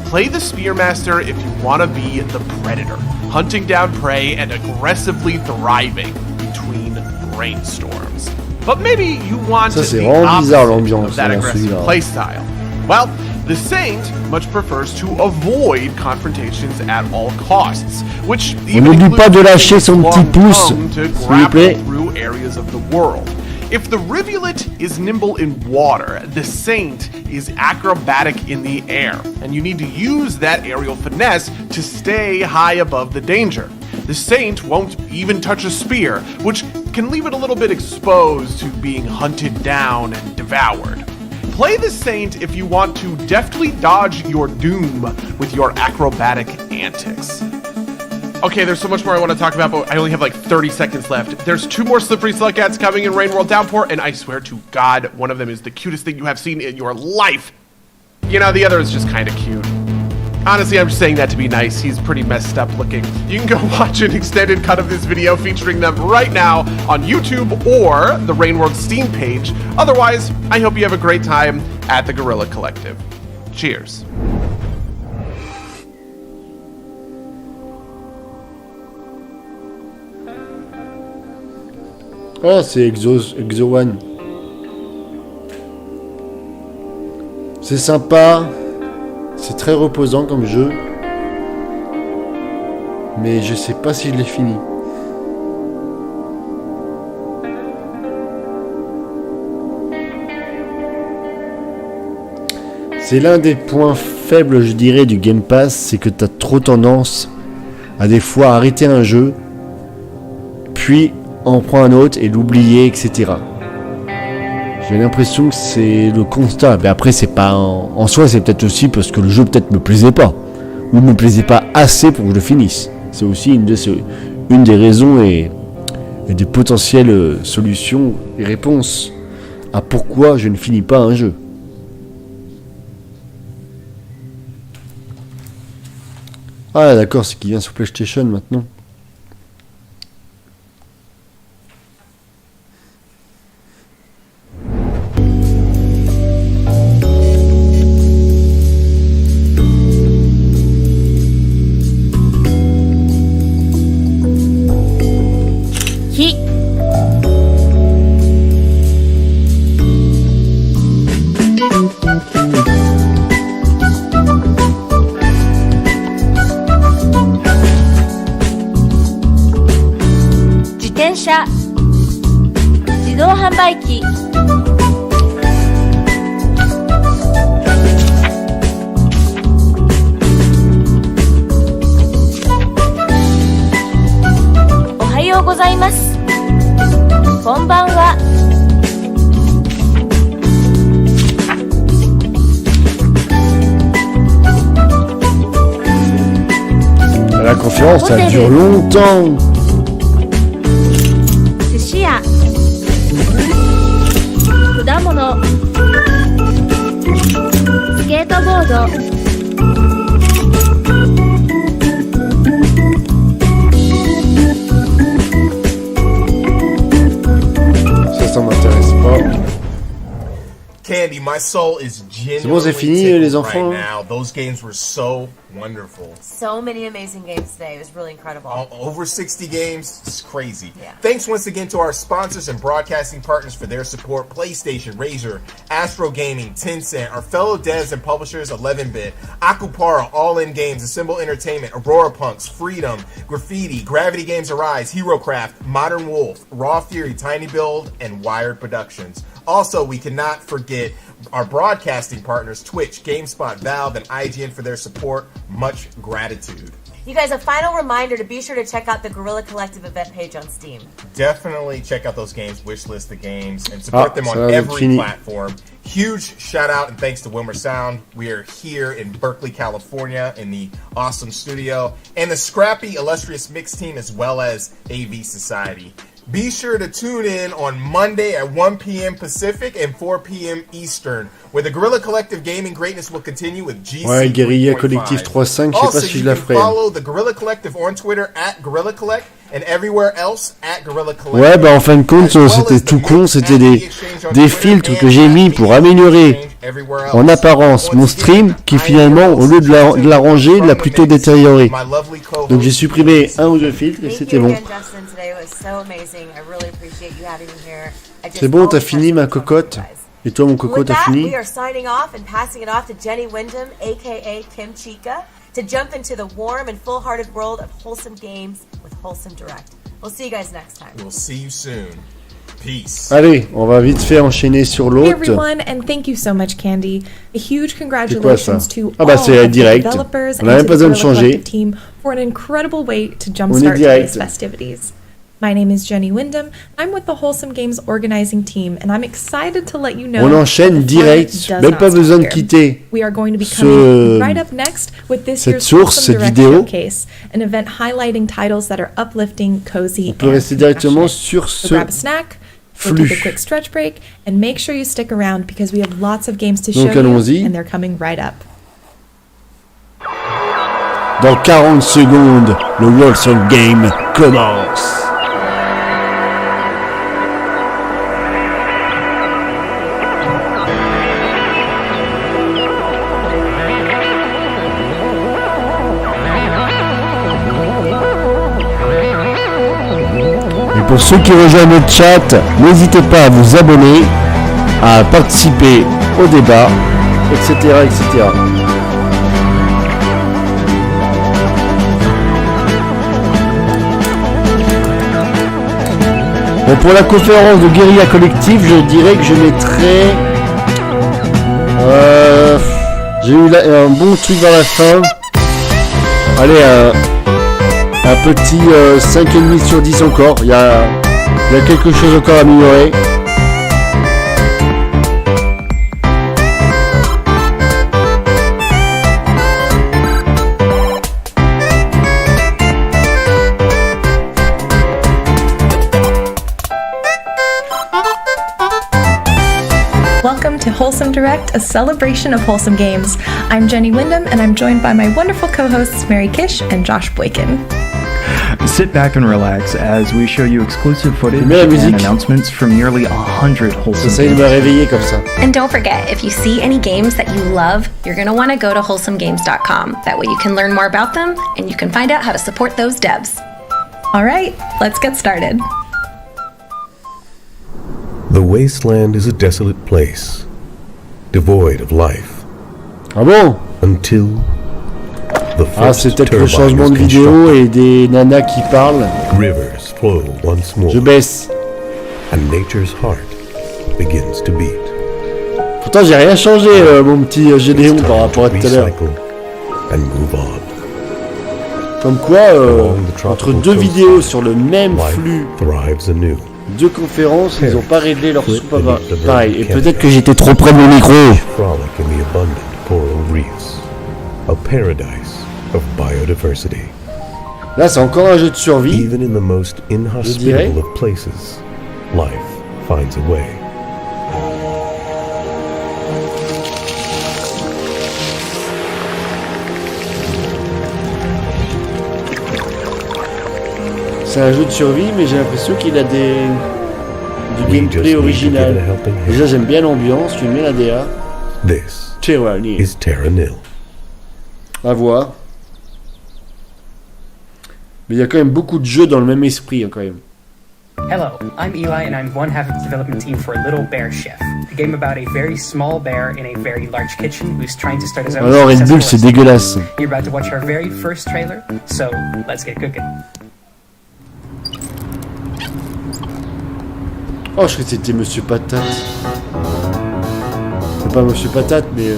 Play the Spearmaster if you want to be the Predator, hunting down prey and aggressively thriving between rainstorms. But maybe you want Ça, c'est the vraiment bizarre opposite l'ambiance of that dans aggressive celui-là. playstyle. Well, the Saint much prefers to avoid confrontations at all costs, which On n'oublie pas de lâcher son petit pouce, to s'il vous grapple plaît. through areas of the world. If the Rivulet is nimble in water, the Saint is acrobatic in the air, and you need to use that aerial finesse to stay high above the danger. The Saint won't even touch a spear, which can leave it a little bit exposed to being hunted down and devoured. Play the Saint if you want to deftly dodge your doom with your acrobatic antics. Okay, there's so much more I want to talk about, but I only have like 30 seconds left. There's 2 more slippery slug cats coming in Rain World Downpour, and I swear to God, one of them is the cutest thing you have seen in your life. You know, the other is just kind of cute. Honestly, I'm just saying that to be nice. He's pretty messed up looking. You can go watch an extended cut of this video featuring them right now on YouTube or the Rain World Steam page. Otherwise, I hope you have a great time at the Guerrilla Collective. Cheers. Oh, c'est Exo One. C'est sympa. C'est très reposant comme jeu. Mais je sais pas si je l'ai fini. C'est l'un des points faibles, je dirais, du Game Pass, c'est que tu as trop tendance à des fois arrêter un jeu, puis en prendre un autre et l'oublier, etc. J'ai l'impression que c'est le constat. Mais après, c'est pas en soi, c'est peut-être aussi parce que le jeu peut-être me plaisait pas, ou me plaisait pas assez pour que je le finisse. C'est aussi une des raisons et des potentielles solutions et réponses à pourquoi je ne finis pas un jeu. Ah d'accord, c'est qu'il vient sur PlayStation maintenant. La conférence, ça dure longtemps. Ça m'intéresse pas. Candy, my soul is C'est bon, c'est fini, les enfants. Right now. Those games were so wonderful. So many amazing games today. It was really incredible. Over 60 games. It's crazy. Yeah. Thanks once again to our sponsors and broadcasting partners for their support. PlayStation, Razer, Astro Gaming, Tencent, our fellow devs and publishers, 11-Bit, Akupara, All In Games, Assemble Entertainment, Aurora Punks, Freedom, Graffiti, Gravity Games Arise, HeroCraft, Modern Wolf, Raw Fury, Tiny Build, and Wired Productions. Also, we cannot forget our broadcasting partners, Twitch, GameSpot, Valve, and IGN for their support. Much gratitude. You guys, a final reminder to be sure to check out the Guerrilla Collective event page on Steam. Definitely check out those games, wishlist the games, and support them on every platform. Huge shout out and thanks to Wilmer Sound. We are here in Berkeley, California in the awesome studio, and the scrappy, illustrious mix team as well as AV Society. Be sure to tune in on Monday at 1 p.m. Pacific and 4 p.m. Eastern, where the Guerrilla Collective gaming greatness will continue with GC. Ouais, Guerrilla Collective 3.5, je sais pas si je la ferai. Follow the Guerrilla Collective on Twitter at Guerrilla Collect and everywhere else at Guerrilla Collect. Ouais, bah en fin de compte, c'était tout con, c'était des filtres que j'ai mis pour améliorer en apparence mon stream, qui finalement, au lieu de l'arranger, l'a plutôt détérioré. Donc j'ai supprimé un ou deux filtres et c'était bon. C'est bon, t'as fini ma cocotte. Et toi, mon coco, t'as fini? We are signing off and passing it off to Jenny Wyndham, aka Kim Chica, to jump into the warm and full-hearted world of wholesome games with Wholesome Direct. We'll see you guys next time. We'll see you soon. Peace. Allez, on va vite fait enchaîner sur l'autre. Hey everyone, and thank you so much, Candy. A huge congratulations to ah bah all c'est of the direct. developers On n'a même and pas to the besoin de Guerrilla changer. Collective team for an incredible way to jumpstart today's festivities. My name is Jenny Wyndham. I'm with the Wholesome Games organizing team, and I'm excited to let you know. On enchaîne direct, même pas besoin de quitter We are going to be coming right up next with this year's Wholesome Direct Showcase, an event highlighting titles that are uplifting, cozy, On peut rester directement sur so ce grab a snack, we'll take a quick stretch break, and make sure you stick around because we have lots of games to show you, and they're coming right up. Dans 40 secondes, le wholesome game commence. Pour ceux qui rejoignent le chat, n'hésitez pas à vous abonner, à participer au débat, etc. etc. Bon, pour la conférence de Guerrilla Collective, je dirais que je mettrais... j'ai eu un bon truc vers la fin. Allez, un petit 5,5 sur 10 encore. Il y a quelque chose encore à améliorer. Welcome to Wholesome Direct, a celebration of wholesome games. I'm Jenny Wyndham, and I'm joined by my wonderful co-hosts Mary Kish and Josh Boykin. Sit back and relax as we show you exclusive footage and announcements from nearly 100 wholesome games. And don't forget, if you see any games that you love, you're going to want to go to wholesomegames.com. That way you can learn more about them and you can find out how to support those devs. All right, let's get started. The wasteland is a desolate place, devoid of life. Ah bon? Until the first c'est peut-être le changement de vidéo et des nanas qui parlent. Rivers flow once more. Je baisse. And nature's heart begins to beat. Pourtant, j'ai rien changé, mon petit Gédéon, par rapport à tout à l'heure. And move on. Comme quoi, entre deux vidéos sur le même flux, deux conférences, ils n'ont pas réglé leur soupe pareil. Et peut-être que j'étais trop près de mon micro. A paradise of biodiversity. Là, c'est encore un jeu de survie. Even in the most inhospitable of places, life finds a way. C'est un jeu de survie, mais j'ai l'impression qu'il a du gameplay original. Déjà, j'aime bien l'ambiance, j'aime bien la DA. This is terra nil. À voir. Mais il y a quand même beaucoup de jeux dans le même esprit, hein, quand même. Hello, I'm Eli and I'm one half of the development team for Little Bear Chef, a game about a very small bear in a very large kitchen who's trying to start his own Alors, Red Bull, c'est dégueulasse. You're about to watch our very first trailer, so let's get cooking. Oh, je crois que c'était Monsieur Patate. C'est pas Monsieur Patate, mais...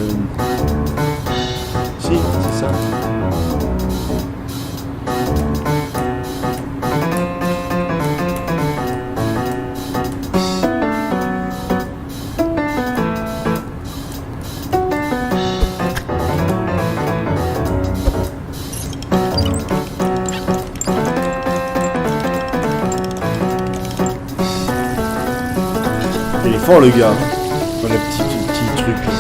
Si, c'est ça. Il est fort le gars. Enfin, le petit truc là.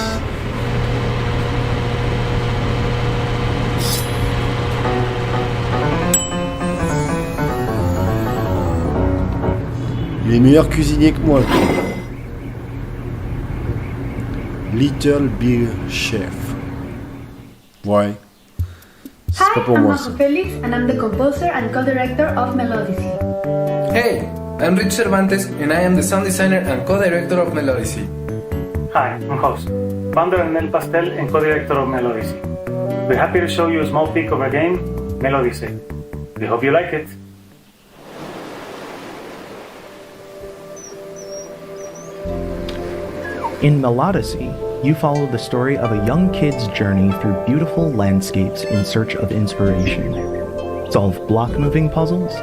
Il est meilleur cuisinier que moi. Little Beer Chef. Ouais. C'est pas pour moi ça. I'm Felix and I'm the composer and co-director of Melodicy. Hey, I'm Rich Cervantes and I am the sound designer and co-director of Melodicy. Hi, I'm host, founder and Nel Pastel and co-director of Melodicy. We're happy to show you a small peek of our game, Melodicy. We hope you like it. In Melodicy, you follow the story of a young kid's journey through beautiful landscapes in search of inspiration. Solve block-moving puzzles,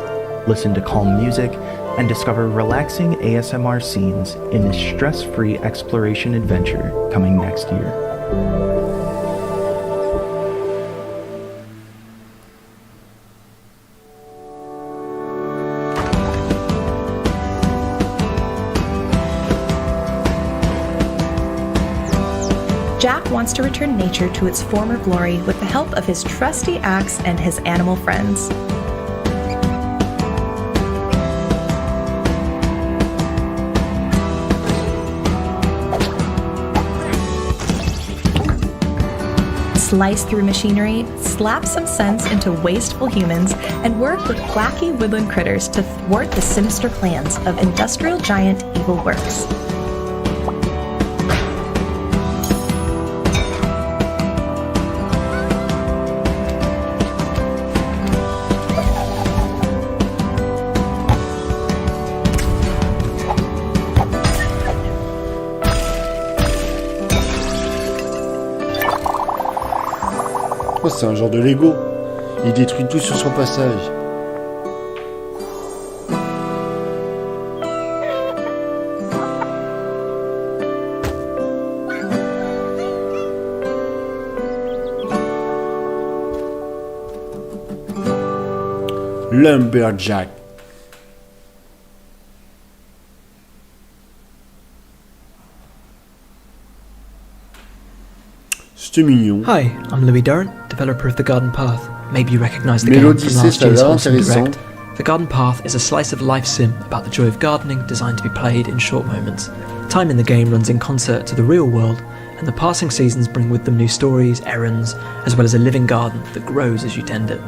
listen to calm music, and discover relaxing ASMR scenes in this stress-free exploration adventure coming next year. Jack wants to return nature to its former glory with the help of his trusty axe and his animal friends. Slice through machinery, slap some sense into wasteful humans, and work with wacky woodland critters to thwart the sinister plans of industrial giant Evil Works. Oh, c'est un genre de Lego. Il détruit tout sur son passage. Lumberjack. C'était mignon. Hi, I'm Louis Durrant, developer of The Garden Path. Maybe you recognise the game from last year's Wholesome Direct. The Garden Path is a slice-of-life sim about the joy of gardening designed to be played in short moments. Time in the game runs in concert to the real world, and the passing seasons bring with them new stories, errands, as well as a living garden that grows as you tend it.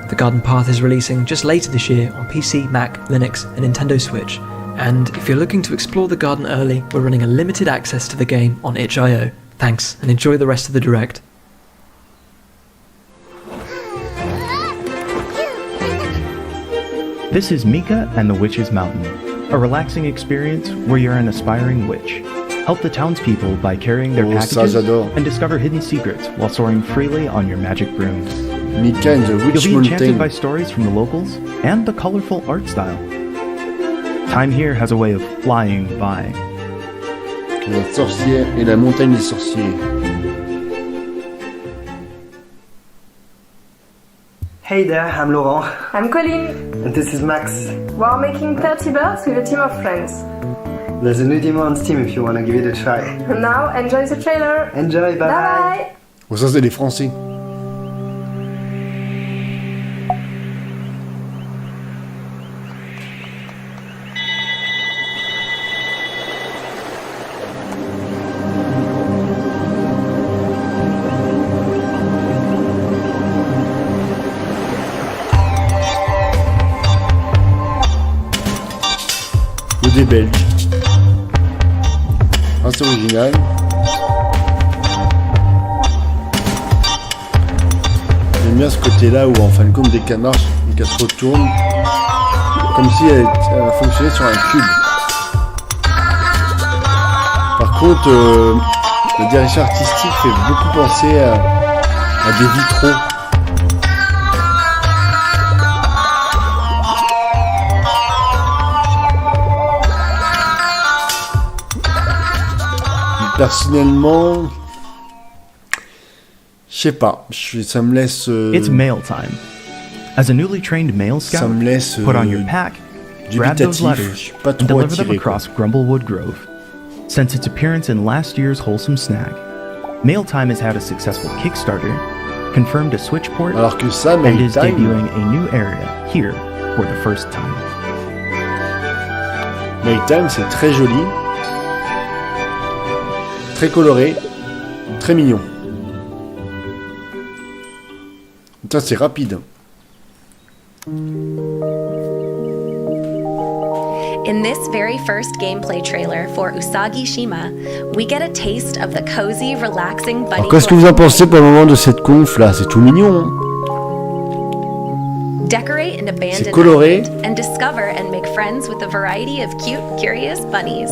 The Garden Path is releasing just later this year on PC, Mac, Linux, and Nintendo Switch. And if you're looking to explore the garden early, we're running a limited access to the game on itch.io. Thanks, and enjoy the rest of the direct. This is Mika and the Witch's Mountain, a relaxing experience where you're an aspiring witch. Help the townspeople by carrying their packages and discover hidden secrets while soaring freely on your magic brooms. Mika and the Witch You'll be enchanted Mountain. by stories from the locals and the colorful art style. Time here has a way of flying by. La sorcière et la montagne des sorciers. Hey there, I'm Laurent. I'm Colleen. And this is Max. We're making 30 birds with a team of friends. There's a new demo on Steam if you want to give it a try. And now, enjoy the trailer. Enjoy, bye bye. Bon, ça c'est des Français. des Belges. Assez original. J'aime bien ce côté-là où en fin de compte dès qu'elle marche, dès qu'elle se retourne, comme si elle fonctionnait sur un cube. Par contre, la direction artistique fait beaucoup penser à des vitraux. Personnellement, je sais pas, ça me laisse. It's mail time. As a newly trained mail scout, ça me laisse put on your pack, grab those letters, and deliver them across Grumblewood Grove. Since its appearance in last year's Wholesome Snag, Mail Time has had a successful Kickstarter, confirmed a Switch port, alors que ça, and is debuting a new area here for the first time. Mail Time, c'est très joli, très coloré, très mignon. Ça, c'est rapide. In this very first gameplay trailer for Usagi Shima, we get a taste of the cozy, relaxing bunny. Alors, qu'est-ce que vous en pensez pour le moment de cette conf là? C'est tout mignon. Hein, decorate an abandoned coloré. island and discover and make friends with a variety of cute, curious bunnies.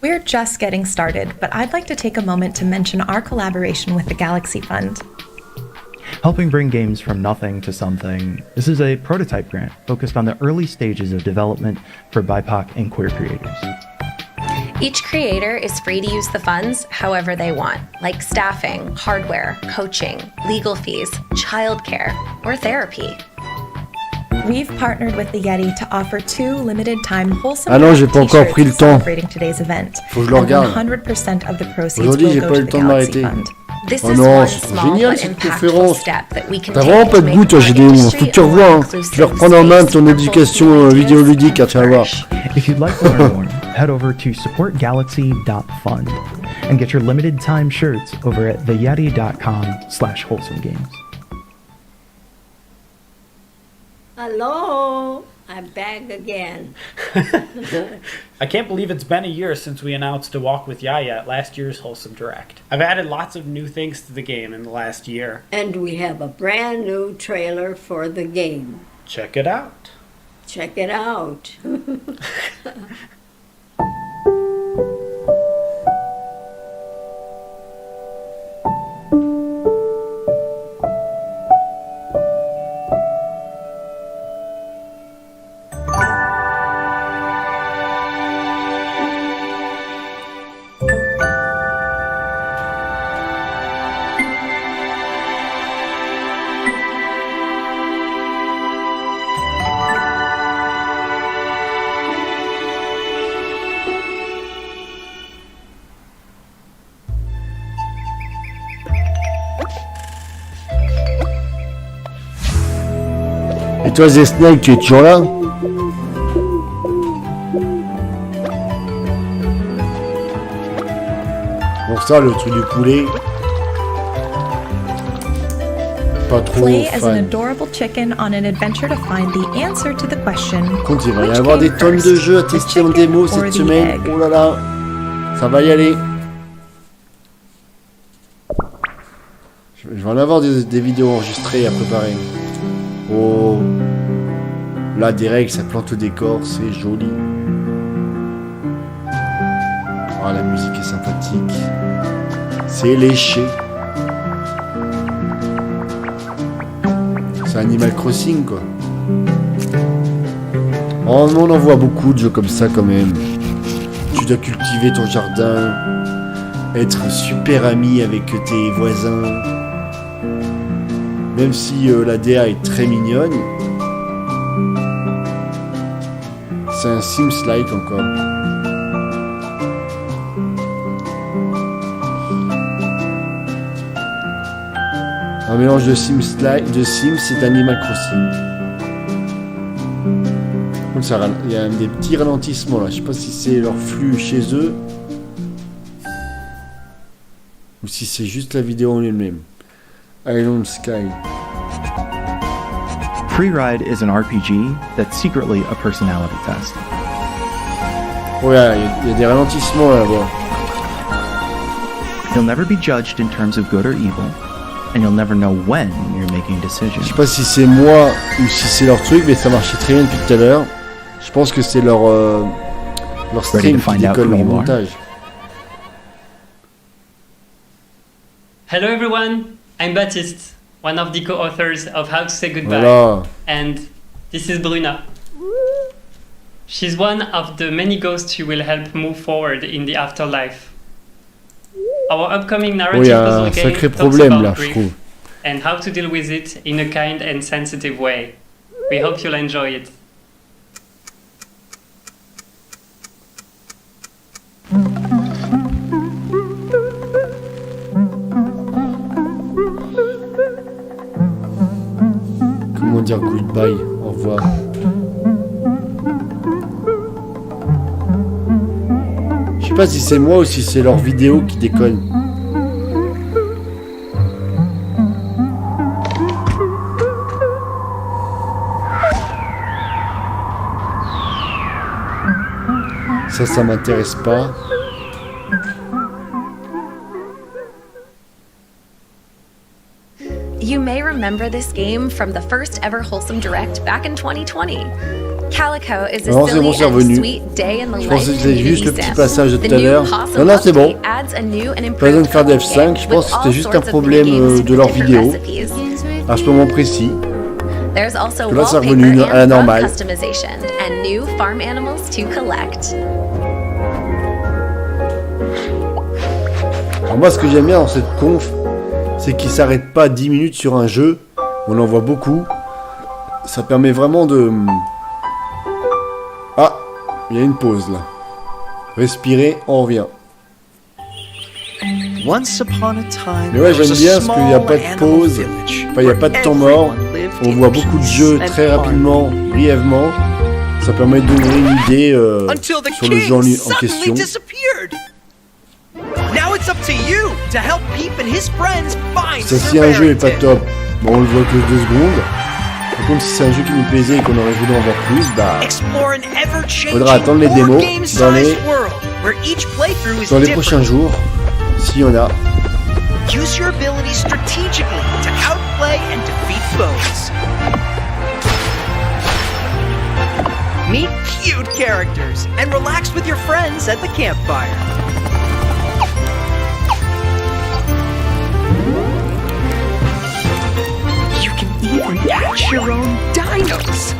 We're just getting started, but I'd like to take a moment to mention our collaboration with the Galaxy Fund. Helping bring games from nothing to something, this is a prototype grant focused on the early stages of development for BIPOC and queer creators. Each creator is free to use the funds however they want, like staffing, hardware, coaching, legal fees, childcare, or therapy. We've partnered with the Yeti to offer 2 limited-time wholesome t-shirts celebrating today's event. Faut que je le regarde. 100% of the proceeds Aujourd'hui, will j'ai go pas eu to le the temps de Galaxy m'arrêter. Fund. This Oh is non, one c'est small génial but cette impactful conférence. step that we can T'as take vraiment to pas de make goût, toi, our j'ai des. industry Faut que tu a revois. more Hein. inclusive Je vais reprendre en main ton space éducation for vidéoludique, tu vas voir. If you'd like to learn more, head over to supportgalaxy.fund and get your limited time shirts over at theyeti.com/wholesomegames. Hello, I'm back again. I can't believe it's been a year since we announced A Walk with Yaya at last year's Wholesome Direct. I've added lots of new things to the game in the last year. And we have a brand new trailer for the game. Check it out. Check it out. Et toi, Zesnake, tu es toujours là? Bon, ça, le truc du poulet. Pas trop Play as an fan. adorable chicken on an adventure to find the answer to the question. Contre, il va y which avoir des came tonnes de first, jeux à the tester en chicken démo or cette the semaine. egg? Oh là là, ça va y aller. Je vais en avoir des vidéos enregistrées à préparer. Oh, là des règles, ça plante le décor, c'est joli. Oh, la musique est sympathique. C'est léché. C'est Animal Crossing quoi. Oh, on en voit beaucoup de jeux comme ça quand même. Tu dois cultiver ton jardin, être super ami avec tes voisins. Même si la DA est très mignonne, c'est un Sims-like encore. Un mélange de Sims et d'Animal Crossing. Donc il y a des petits ralentissements là. Je sais pas si c'est leur flux chez eux ou si c'est juste la vidéo en elle-même. Island Sky. Free Ride is an RPG that's secretly a personality test. Ouais, il y a des ralentissements là-bas. You'll never be judged in terms of good or evil, and you'll never know when you're making decisions. Je sais pas si c'est moi ou si c'est leur truc, mais ça marchait très bien depuis tout à l'heure. Je pense que c'est leur stream qui décolle leur montage. Hello everyone, I'm Baptiste, one of the co-authors of How to Say Goodbye. Voilà. And this is Bruna. She's one of the many ghosts who will help move forward in the afterlife. Our upcoming narrative puzzle game talks about grief and how to deal with it in a kind and sensitive way. We hope you'll enjoy it. Comment dire goodbye, au revoir. Je sais pas si c'est moi ou si c'est leur vidéo qui déconne. Ça m'intéresse pas. You may remember this game from the first ever Wholesome Direct back in 2020. Calico is a silly and sweet day in the life of c'était juste le petit passage de tout à l'heure. Non, c'est bon. Pas besoin de faire de F5, je pense que c'était juste un problème de leur vidéo. À ce moment précis. There's also là, c'est revenu à la normale. Customization and new farm animals to collect. Alors moi, ce que j'aime bien dans cette conf, c'est qu'ils s'arrêtent pas 10 minutes sur un jeu. On en voit beaucoup. Ça permet vraiment de... Ah, il y a une pause là. Respirer, on revient. Mais ouais, j'aime bien parce qu'il n'y a pas de pause. Enfin, il n'y a pas de temps mort. On voit beaucoup de jeux très rapidement, brièvement. Ça permet de donner une idée sur le jeu en question. Ça, si un jeu est pas top, bon, on le voit que 2 secondes. Par contre, si c'est un jeu qui nous plaisait et qu'on aurait voulu en voir plus, bah, faudra attendre les démos dans les prochains jours, s'il y en a. Use your abilities strategically to outplay and defeat foes. Meet cute characters and relax with your friends at the campfire. You can even catch your own dinos.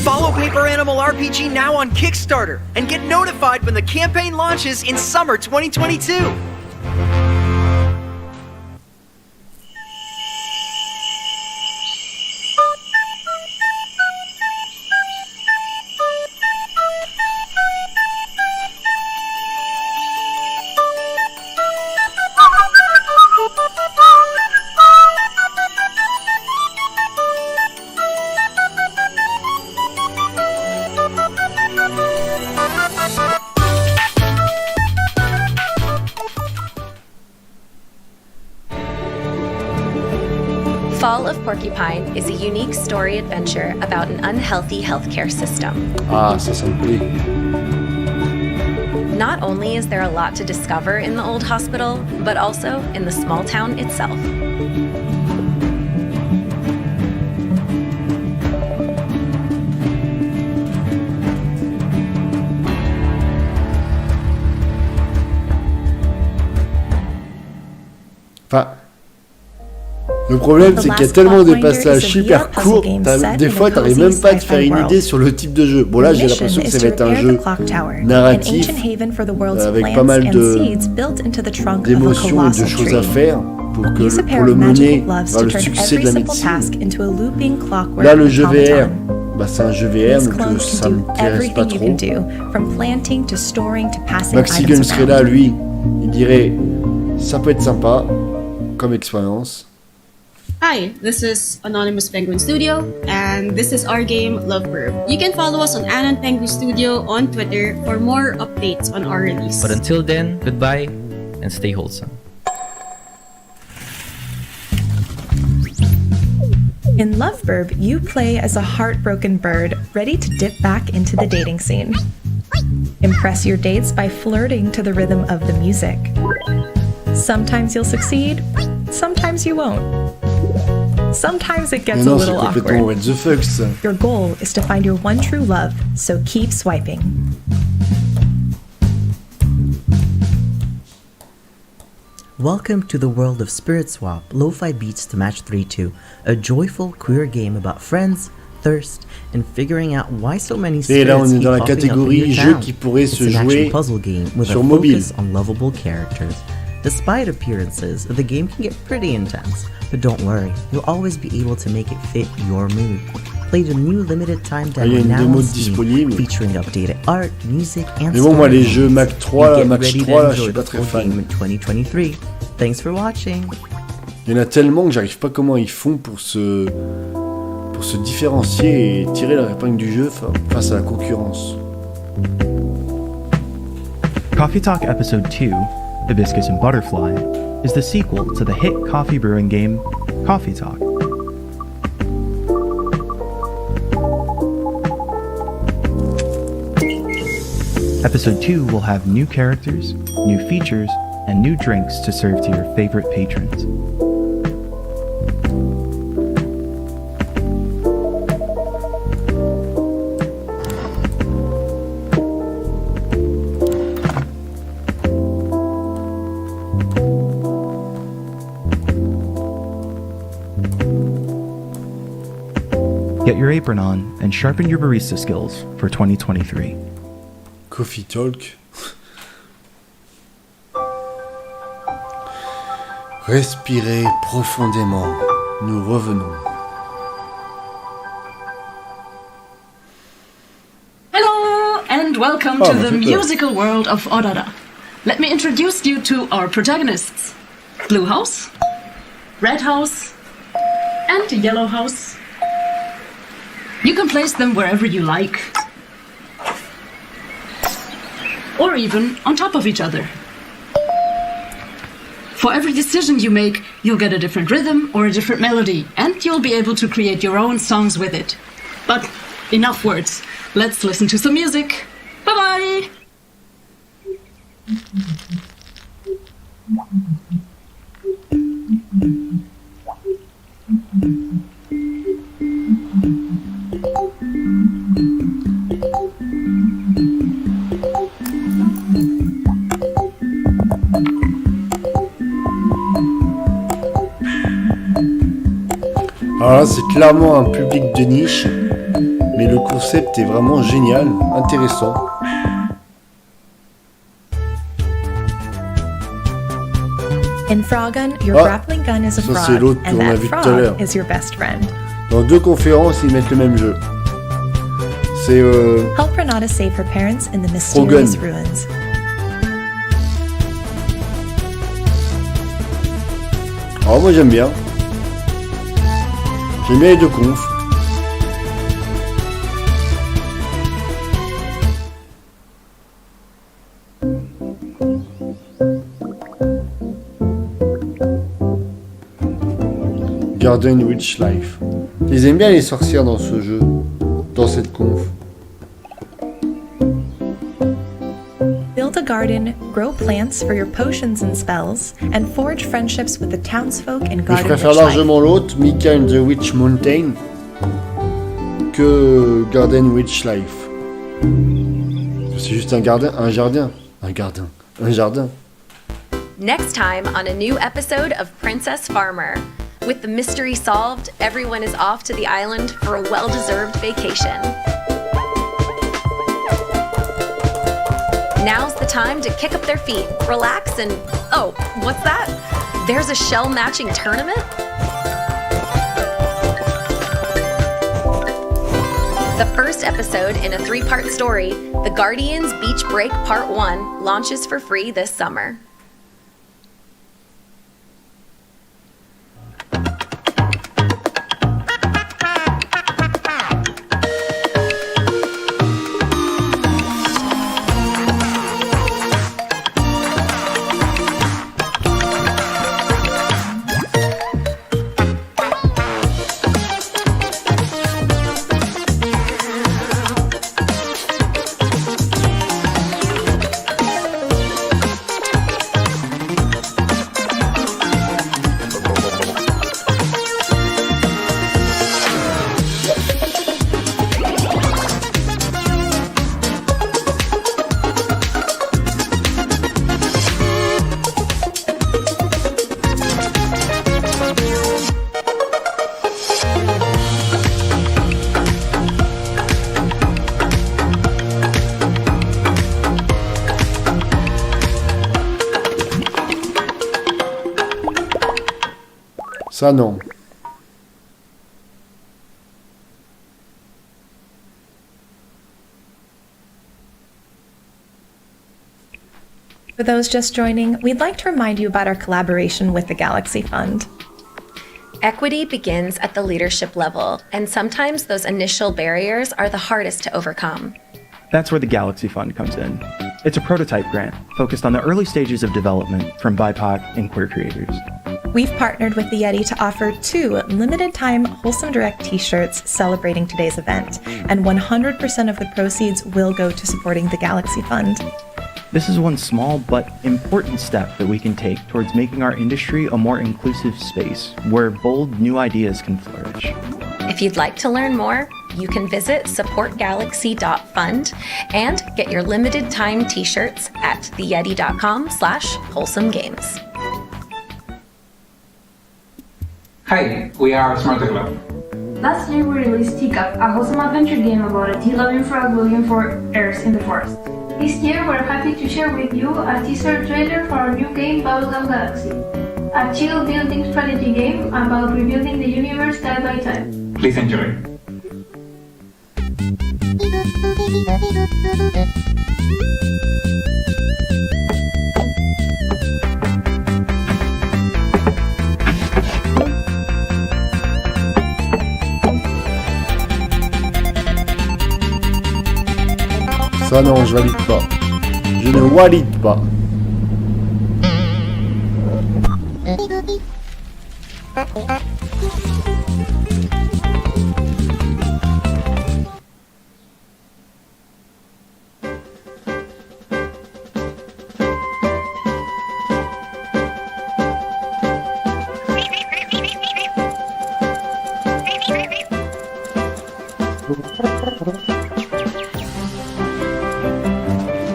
Follow Paper Animal RPG now on Kickstarter and get notified when the campaign launches in summer 2022. Fall of Porcupine is a unique story adventure about an unhealthy healthcare system. Ah, ça me plaît. Not only is there a lot to discover in the old hospital, but also in the small town itself. Enfin, le problème, c'est qu'il y a tellement de passages super courts, des fois, t'arrives même pas à te faire une idée sur le type de jeu. Bon, là, j'ai l'impression que ça va être un jeu narratif, avec pas mal d'émotions et de choses à faire pour le mener vers le succès de la médecine. Là, le jeu VR, bah, c'est un jeu VR, donc ça m'intéresse pas trop. Maxi Gun serait là, lui, il dirait, ça peut être sympa comme expérience. Hi, this is Anonymous Penguin Studio, and this is our game, Lovebird. You can follow us on Anon Penguin Studio on Twitter for more updates on our release. But until then, goodbye and stay wholesome. In Lovebird, you play as a heartbroken bird ready to dip back into the dating scene. Impress your dates by flirting to the rhythm of the music. Sometimes you'll succeed, sometimes you won't. Sometimes it gets a little awkward. What the fuck, ça. Your goal is to find your one true love, so keep swiping. Welcome to the world of Spirit Swap, Lo-Fi Beats to Match 3-2, a joyful queer game about friends, thirst, and figuring out why so many spirits keep popping up in your town. It's an action puzzle game with a focus on lovable characters. Despite appearances, the game can get pretty intense, but don't worry, you'll always be able to make it fit your mood. Play the new limited time demo now on Steam, featuring updated art, music, and mais bon, moi les jeux Mac 3, Max 3, là, je suis pas très fan. 2023. Thanks for watching. Il y en a tellement que j'arrive pas comment ils font pour se différencier et tirer leur épingle du jeu face à la concurrence. Coffee Talk Episode 2, Hibiscus and Butterfly, is the sequel to the hit coffee brewing game Coffee Talk. Episode 2 will have new characters, new features, and new drinks to serve to your favorite patrons. Get your apron on and sharpen your barista skills for 2023. Coffee Talk. Respirez profondément. Nous revenons. Hello and welcome to the musical world of Aurora. Let me introduce you to our protagonists. Blue House, Red House, and Yellow House. You can place them wherever you like. Or even on top of each other. For every decision you make, you'll get a different rhythm or a different melody, and you'll be able to create your own songs with it. But enough words. Let's listen to some music. Bye-bye! Alors là, c'est clairement un public de niche, mais le concept est vraiment génial, intéressant. In Frogun, your grappling gun is a frog, and that frog is your best friend. Dans deux conférences, ils mettent le même jeu. C'est Help Renata save her parents in the mysterious ruins. Alors moi j'aime bien. J'aime bien les deux confs. Garden Witch Life. Ils aiment bien les sorcières dans ce jeu, dans cette conf. Build a garden, grow plants for your potions and spells, and forge friendships with the townsfolk in Garden Witch Life. Je préfère largement l'autre, Mika and the Witch Mountain, que Garden Witch Life. C'est juste un jardin. Next time on a new episode of Princess Farmer. With the mystery solved, everyone is off to the island for a well-deserved vacation. Now's the time to kick up their feet, relax, and oh, what's that? There's a shell-matching tournament? The first episode in a 3-part story, The Guardians Beach Break Part 1, launches for free this summer. Ça non. For those just joining, we'd like to remind you about our collaboration with the Galaxy Fund. Equity begins at the leadership level, and sometimes those initial barriers are the hardest to overcome. That's where the Galaxy Fund comes in. It's a prototype grant focused on the early stages of development from BIPOC and queer creators. We've partnered with the Yeti to offer 2 limited-time Wholesome Direct t-shirts celebrating today's event, and 100% of the proceeds will go to supporting the Galaxy Fund. This is one small but important step that we can take towards making our industry a more inclusive space where bold new ideas can flourish. If you'd like to learn more, you can visit supportgalaxy.fund and get your limited time t-shirts at theyeti.com/wholesomegames. Hi, we are Smart Club. Last year we released Teacup, a wholesome adventure game about a tea-loving frog looking for heirs in the forest. This year we're happy to share with you a teaser trailer for our new game Bubblegum Galaxy, a chill building strategy game about rebuilding the universe time by time. Please enjoy. Ça non, je valide pas. Je ne valide pas.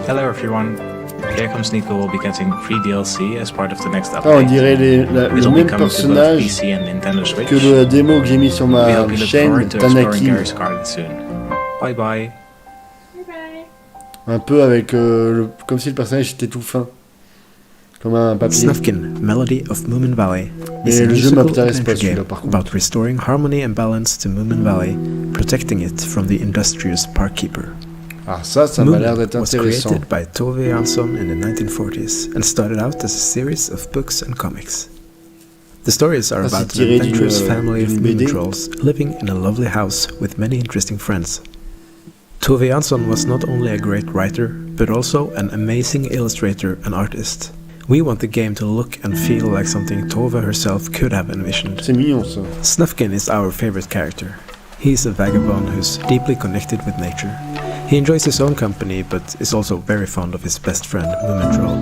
Hello everyone. Here comes Nico will be getting free DLC as part of the next update. Ah, on dirait le même personnage que la démo que j'ai mis sur ma chaîne, Tanakin. Bye bye. Un peu avec comme si le personnage était tout fin. Comme un papier. Snufkin, Melody of Moomin Valley, is a musical adventure game about restoring harmony and balance to Moomin Valley, protecting it from the industrious parkkeeper. Ah, ça m'a l'air d'être was intéressant. created by Tove Jansson in the 1940s and started out as a series of books and comics. The stories are about an adventurous family of Moomin trolls living in a lovely house with many interesting friends. Tove Jansson was not only a great writer, but also an amazing illustrator and artist. We want the game to look and feel like something Tove herself could have envisioned. C'est mignon ça. Snufkin is our favorite character. He's a vagabond who's deeply connected with nature. He enjoys his own company, but is also very fond of his best friend, Moomin Troll.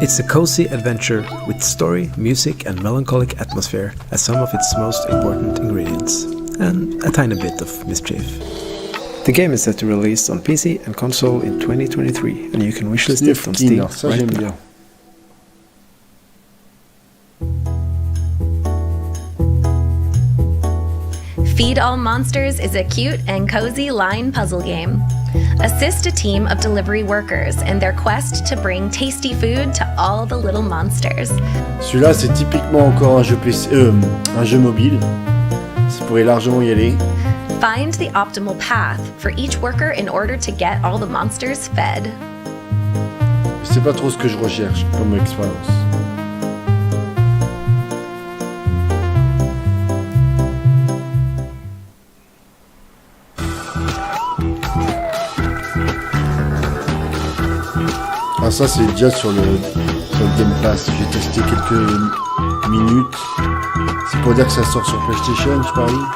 It's a cozy adventure with story, music and melancholic atmosphere as some of its most important ingredients, and a tiny bit of mischief. The game is set to release on PC and console in 2023, and you can wishlist it on Steam right now. Feed All Monsters is a cute and cozy line puzzle game. Assist a team of delivery workers in their quest to bring tasty food to all the little monsters. Celui-là, c'est typiquement encore un jeu PC, un jeu mobile. Ça pourrait largement y aller. Find the optimal path for each worker in order to get all the monsters fed. Je sais pas trop ce que je recherche comme expérience. Ah, ça c'est déjà sur le Game Pass, j'ai testé quelques minutes. C'est pour dire que ça sort sur PlayStation, je parie.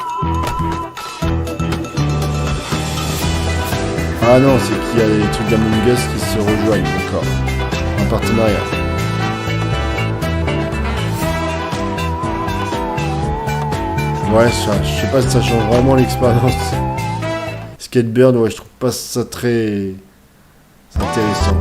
Ah non, c'est qu'il y a des trucs d'Among Us qui se rejoignent, d'accord. En partenariat. Ouais, je sais pas si ça change vraiment l'expérience. Skatebird, ouais, je trouve pas ça très intéressant.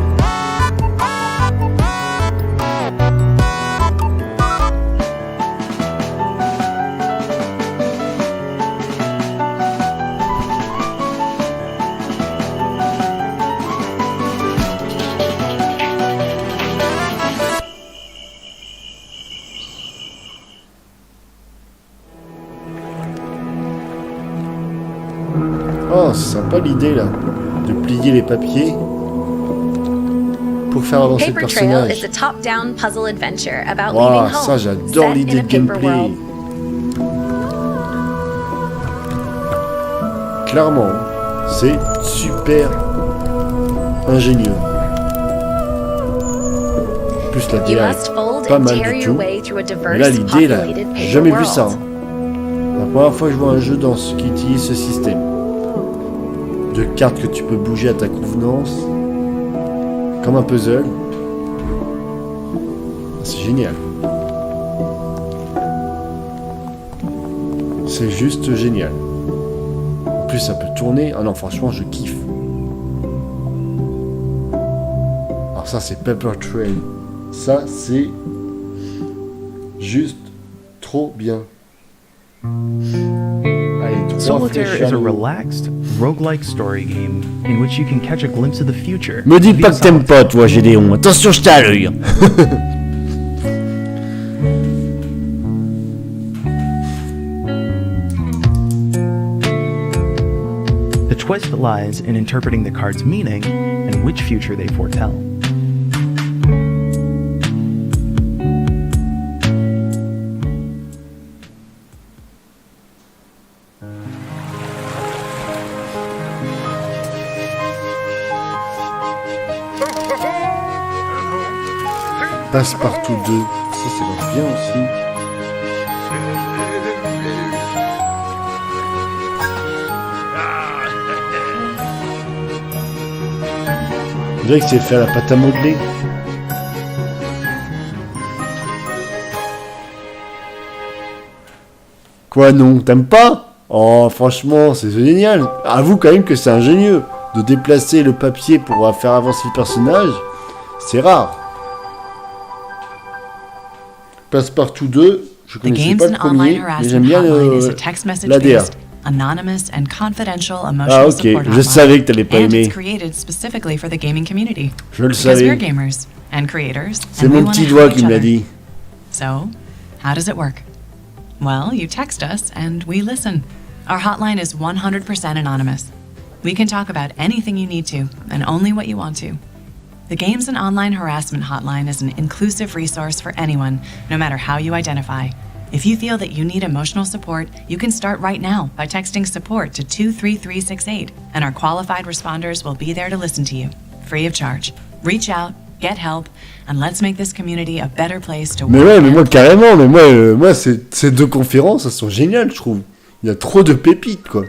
pas l'idée là, de plier les papiers pour faire avancer le Paper Trail personnage. is a top-down puzzle adventure about Wow, leaving ça home, j'adore set l'idée in a de paper gameplay. world. Clairement, c'est super ingénieux. En plus la You DA must fold est pas and mal tear du your tout. way through a Et diverse, là l'idée là, populated j'ai paper jamais vu world. ça. La première fois que je vois un jeu qui utilise ce système de cartes que tu peux bouger à ta convenance, comme un puzzle. C'est génial. C'est juste génial. En plus ça peut tourner. Ah non, franchement je kiffe. Alors ça c'est Paper Trail. Ça c'est juste trop bien. Solitaire is a relaxed, roguelike story game in which you can catch a glimpse of the future. Me dis pas que t'aimes pas, toi, Gédéon. Attention, je t'ai à l'œil. The twist lies in interpreting the card's meaning and which future they foretell. Passe-partout 2. Ça va bien aussi. On dirait que c'est fait à la pâte à modeler. Quoi non, t'aimes pas? Oh franchement, c'est génial. Avoue quand même que c'est ingénieux. De déplacer le papier pour faire avancer le personnage, c'est rare. Passe-partout 2, je connaissais pas le premier, mais j'aime bien l'ADA. Anonymous and confidential emotional Ah ok, support je hotline. savais que t'allais pas And aimer. it's created specifically for the gaming community. Je le Because savais. we're gamers and creators. C'est and we mon wanna petit help doigt each qui me l'a other. dit. So, how does it work? Well, you text us and we listen. Our hotline is 100% anonymous. We can talk about anything you need to and only what you want to. The Games and Online Harassment Hotline is an inclusive resource for anyone, no matter how you identify. If you feel that you need emotional support, you can start right now by texting support to 23368, and our qualified responders will be there to listen to you, free of charge. Reach out, get help, and let's make this community a better place to Mais work. ouais, mais moi carrément, mais moi ces deux conférences, elles sont géniales, je trouve. Il y a trop de pépites, quoi.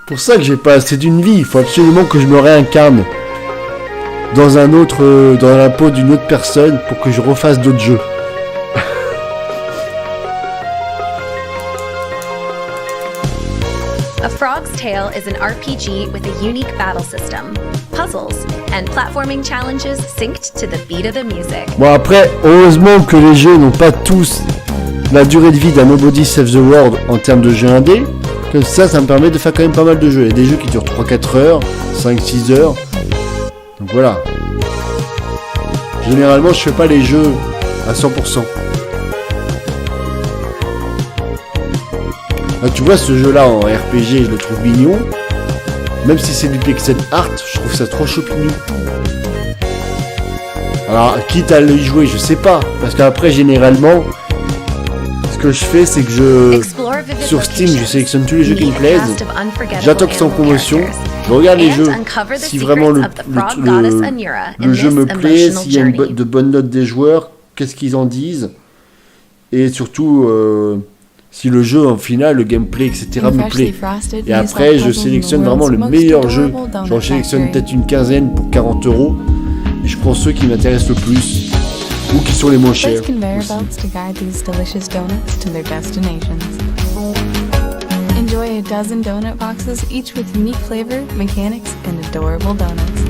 Pour ça que j'ai pas assez d'une vie, il faut absolument que je me réincarne dans dans la peau d'une autre personne pour que je refasse d'autres jeux. A Frog's Tale is an RPG with a unique battle system, puzzles, and platforming challenges synced to the beat of the music. Bon après, heureusement que les jeux n'ont pas tous la durée de vie d'un Nobody Save the World en termes de jeux indé. Comme ça me permet de faire quand même pas mal de jeux. Il y a des jeux qui durent 3-4 heures, 5-6 heures. Donc voilà. Généralement, je fais pas les jeux à 100%. Là, tu vois, ce jeu-là en RPG, je le trouve mignon. Même si c'est du pixel art, je trouve ça trop choupinu. Alors, quitte à le y jouer, je sais pas. Parce qu'après, généralement, ce que je fais, c'est que sur Steam, je sélectionne tous les jeux qui me plaisent. J'attends qu'ils sont en promotion. Je regarde les jeux. Si vraiment le jeu me plaît, s'il y a de bonnes notes des joueurs, qu'est-ce qu'ils en disent. Et surtout, si le jeu en final, le gameplay, etc. me plaît. Et après, je sélectionne vraiment le meilleur jeu. J'en sélectionne peut-être une quinzaine pour 40 €. Et je prends ceux qui m'intéressent le plus. Ou qui sont les moins chers. Place conveyor belts to guide these delicious donuts to their destinations. Enjoy a dozen donut boxes, each with unique flavor, mechanics, and adorable donuts.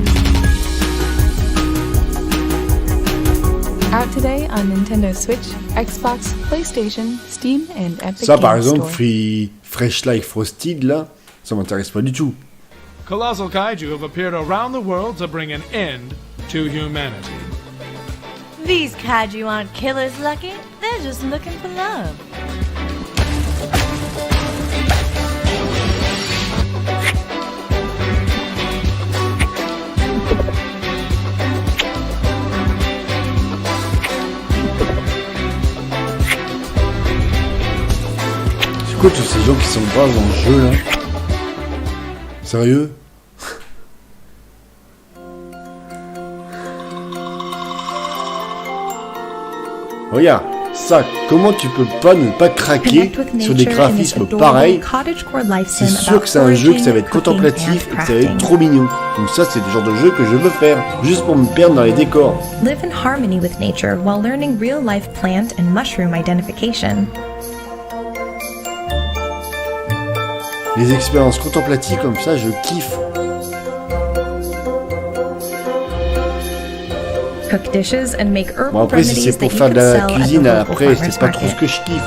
Out today on Nintendo Switch, Xbox, PlayStation, Steam, and Epic Ça, par Games exemple, Store. Fresh Like Frosted, là, ça m'intéresse pas du tout. Colossal kaiju have appeared around the world to bring an end to humanity. These kaiju aren't killers, Lucky. They're just looking for love. Les gens qui sont braves dans le jeu là. Sérieux? Regarde, ça, comment tu peux pas ne pas craquer sur des graphismes pareils? C'est sûr que c'est un jeu que ça va être contemplatif et que ça va être trop mignon. Donc ça, c'est le genre de jeu que je veux faire, juste pour me perdre dans les décors. Live in harmony with nature while learning real-life plant and mushroom identification. Les expériences contemplatives comme ça, je kiffe. Cook dishes and make herbal Bon après si c'est pour faire de la cuisine, après c'est pas trop ce que je kiffe.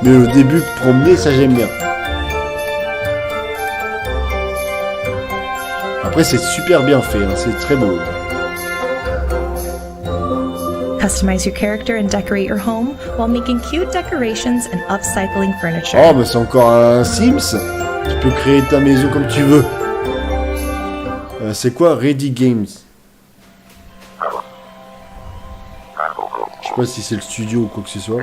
Mais au début, promener, ça j'aime bien. Après c'est super bien fait, hein, c'est très beau. Customize your character and decorate your home while making cute decorations and upcycling furniture. Oh mais c'est encore un Sims. Tu peux créer ta maison comme tu veux. C'est quoi Ready Games? Je sais pas si c'est le studio ou quoi que ce soit.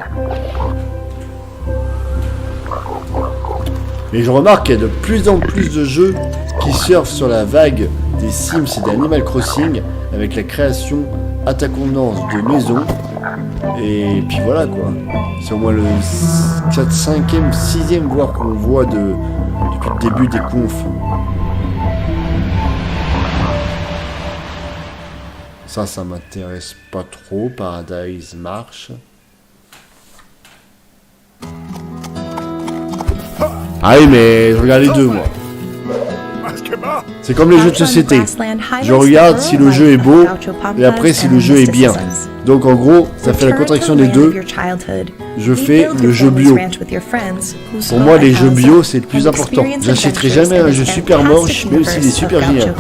Et je remarque qu'il y a de plus en plus de jeux qui surfent sur la vague des Sims et d'Animal Crossing avec la création attaquante de maisons. Et puis voilà quoi. C'est au moins le 4, 5e, 6e voire qu'on voit depuis le début des confs. Ça m'intéresse pas trop. Paradise marche. Ah oui, mais je regarde les deux, moi. C'est comme les jeux de société. Je regarde si le jeu est beau et après si le jeu est bien. Donc en gros, ça fait la contraction des deux. Je fais le jeu bio. Pour moi, les jeux bio, c'est le plus important. J'achèterai jamais un jeu super moche, même s'il est super génial.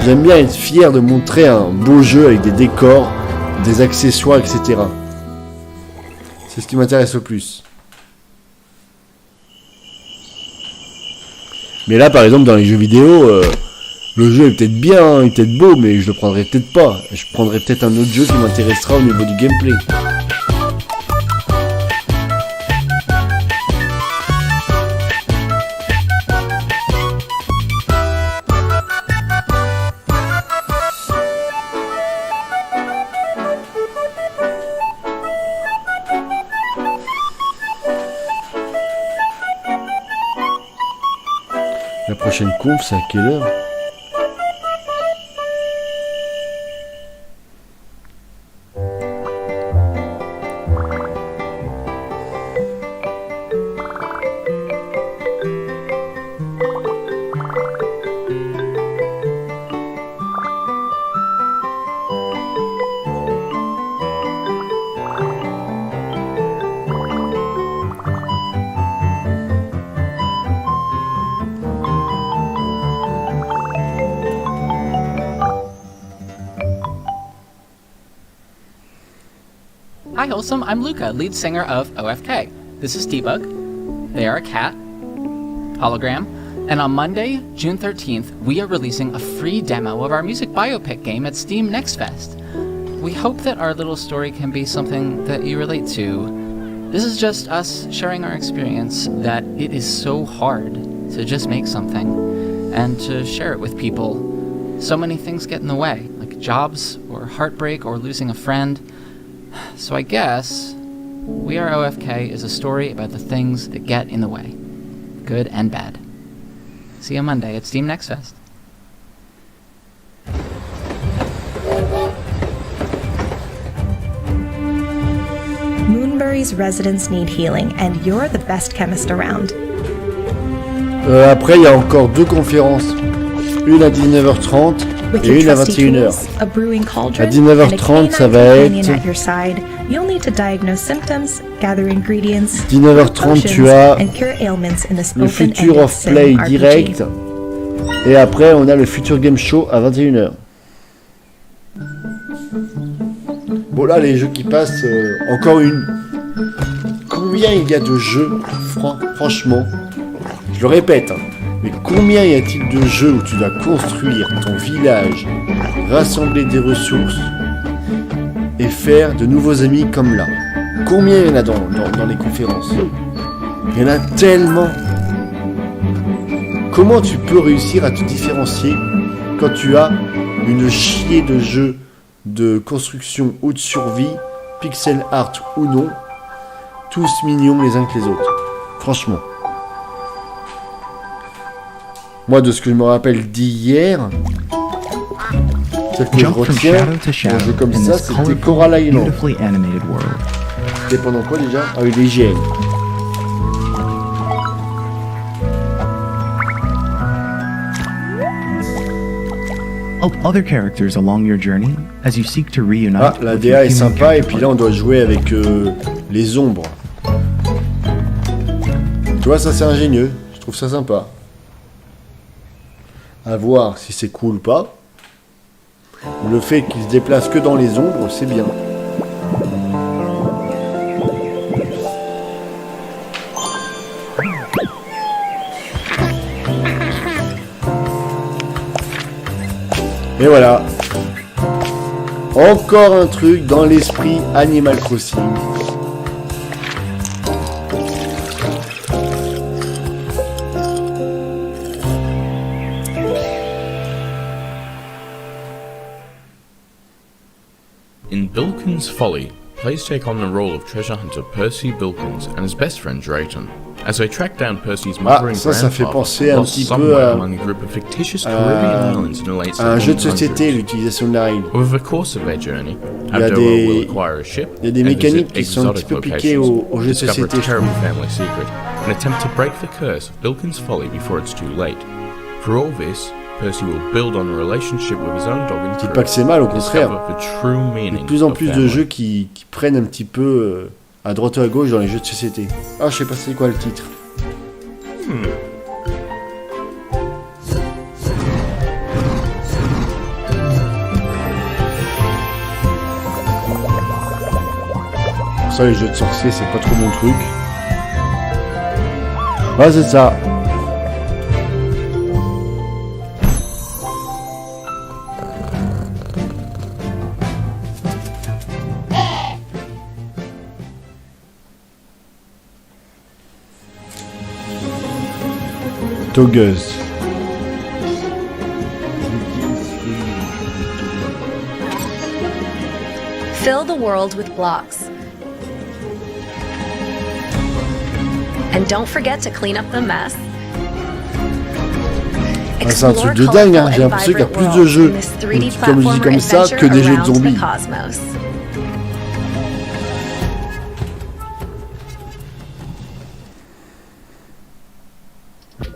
J'aime bien être fier de montrer un beau jeu avec des décors, des accessoires, etc. C'est ce qui m'intéresse le plus. Mais là, par exemple, dans les jeux vidéo, le jeu est peut-être bien, il est peut-être beau, mais je le prendrai peut-être pas. Je prendrai peut-être un autre jeu qui m'intéressera au niveau du gameplay. La prochaine conf, c'est à quelle heure? Hi Wholesome, I'm Luca, lead singer of OFK. This is Debug. They are a cat. Hologram. And on Monday, June 13th, we are releasing a free demo of our music biopic game at Steam Next Fest. We hope that our little story can be something that you relate to. This is just us sharing our experience that it is so hard to just make something and to share it with people. So many things get in the way, like jobs or heartbreak or losing a friend. So I guess We Are OFK is a story about the things that get in the way, good and bad. See you Monday at Steam Next Fest. Moonbury's residents need healing, and you're the best chemist around. Après, il y a encore deux conférences. Une à 19h30 et une à 21h. À 19h30, ça va être... 19h30, tu as le Future of Play direct. Et après, on a le Future Game Show à 21h. Bon, là, les jeux qui passent, encore une. Combien il y a de jeux, franchement, je le répète, hein, mais combien y a-t-il de jeux où tu dois construire ton village, rassembler des ressources et faire de nouveaux amis comme là? Combien il y en a dans les conférences? Il y en a tellement. Comment tu peux réussir à te différencier quand tu as une chier de jeux de construction ou de survie, pixel art ou non, tous mignons les uns que les autres. Franchement. Moi, de ce que je me rappelle d'hier, celle que je retiens, un jeu comme ça, c'était Coral Island. C'était pendant quoi déjà? Ah oui, les GN. Other characters along your journey as you seek to reunite. Ah, la DA est sympa et puis là on doit jouer avec les ombres. Tu vois, ça c'est ingénieux, je trouve ça sympa. À voir si c'est cool ou pas. Le fait qu'il se déplace que dans les ombres, c'est bien. Et voilà. Encore un truc dans l'esprit Animal Crossing. In Bilkins' Folly, players take on the role of treasure hunter Percy Bilkins and his best friend Drayton. As they track down Percy's mother and grandfather, lost somewhere among a group of fictitious Caribbean islands in the late 1700s. Un jeu de société, l'utilisation de la règle. Over the course of their journey, Abdullah will acquire a ship il y a des mécaniques qui sont un petit peu piquées au jeu de société. Discover a terrible family secret and attempt to break the curse of Bilkins' Folly before it's too late. For all this, Percy will build on a relationship with his own dog and dis pas que c'est mal, au contraire. Il y a de plus en plus de jeux qui prennent un petit peu à droite ou à gauche dans les jeux de société. Ah, je sais pas c'est quoi le titre. Ça, les jeux de sorciers, c'est pas trop mon truc. Ouais, c'est ça. Togueuse. Fill the world with blocks. And don't forget to clean up the mess. Ah, c'est un truc de dingue, hein. J'ai l'impression qu'il y a plus de jeux comme je dis comme ça que des jeux de zombies.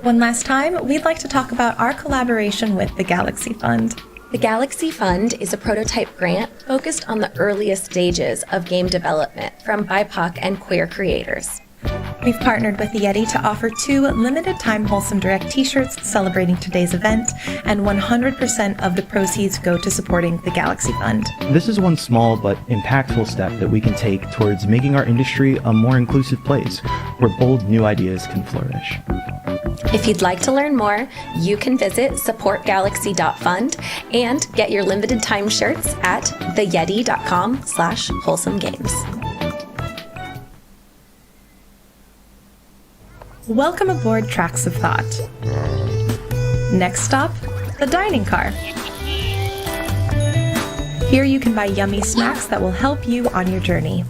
One last time, we'd like to talk about our collaboration with the Galaxy Fund. The Galaxy Fund is a prototype grant focused on the earliest stages of game development from BIPOC and queer creators. We've partnered with the Yeti to offer 2 limited-time Wholesome Direct t-shirts celebrating today's event, and 100% of the proceeds go to supporting the Galaxy Fund. This is one small but impactful step that we can take towards making our industry a more inclusive place, where bold new ideas can flourish. If you'd like to learn more, you can visit supportgalaxy.fund and get your limited-time shirts at theyeti.com/wholesomegames. Welcome aboard Tracks of Thought. Next stop, the dining car. Here you can buy yummy snacks that will help you on your journey.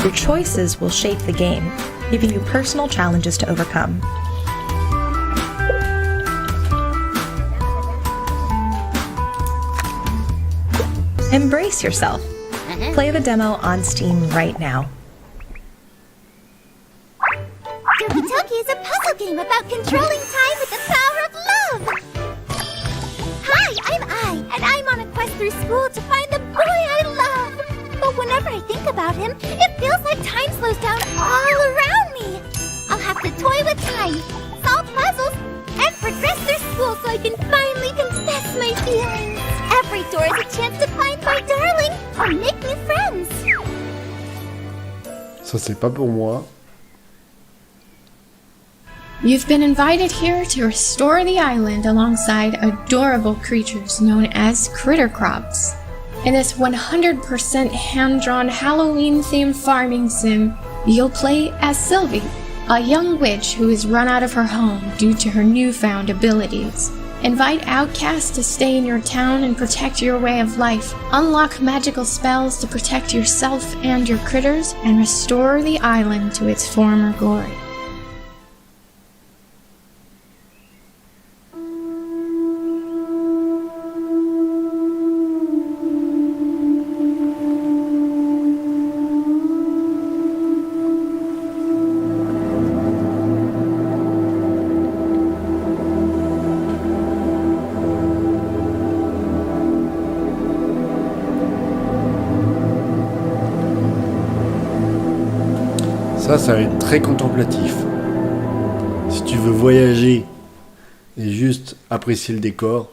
Your choices will shape the game, giving you personal challenges to overcome. Embrace yourself. Play the demo on Steam right now. Toki is a puzzle game about controlling time with the power of love! Hi, I'm Ai, and I'm on a quest through school to find the boy I love! But whenever I think about him, it feels like time slows down all around me! I'll have to toy with time, solve puzzles, and progress through school so I can finally confess my feelings! Every door is a chance to find my darling, or make new friends! Ça, c'est pas pour moi. You've been invited here to restore the island alongside adorable creatures known as critter crops. In this 100% hand-drawn Halloween-themed farming sim, you'll play as Sylvie, a young witch who is run out of her home due to her newfound abilities. Invite outcasts to stay in your town and protect your way of life. Unlock magical spells to protect yourself and your critters, and restore the island to its former glory. Ça va être très contemplatif. Si tu veux voyager et juste apprécier le décor,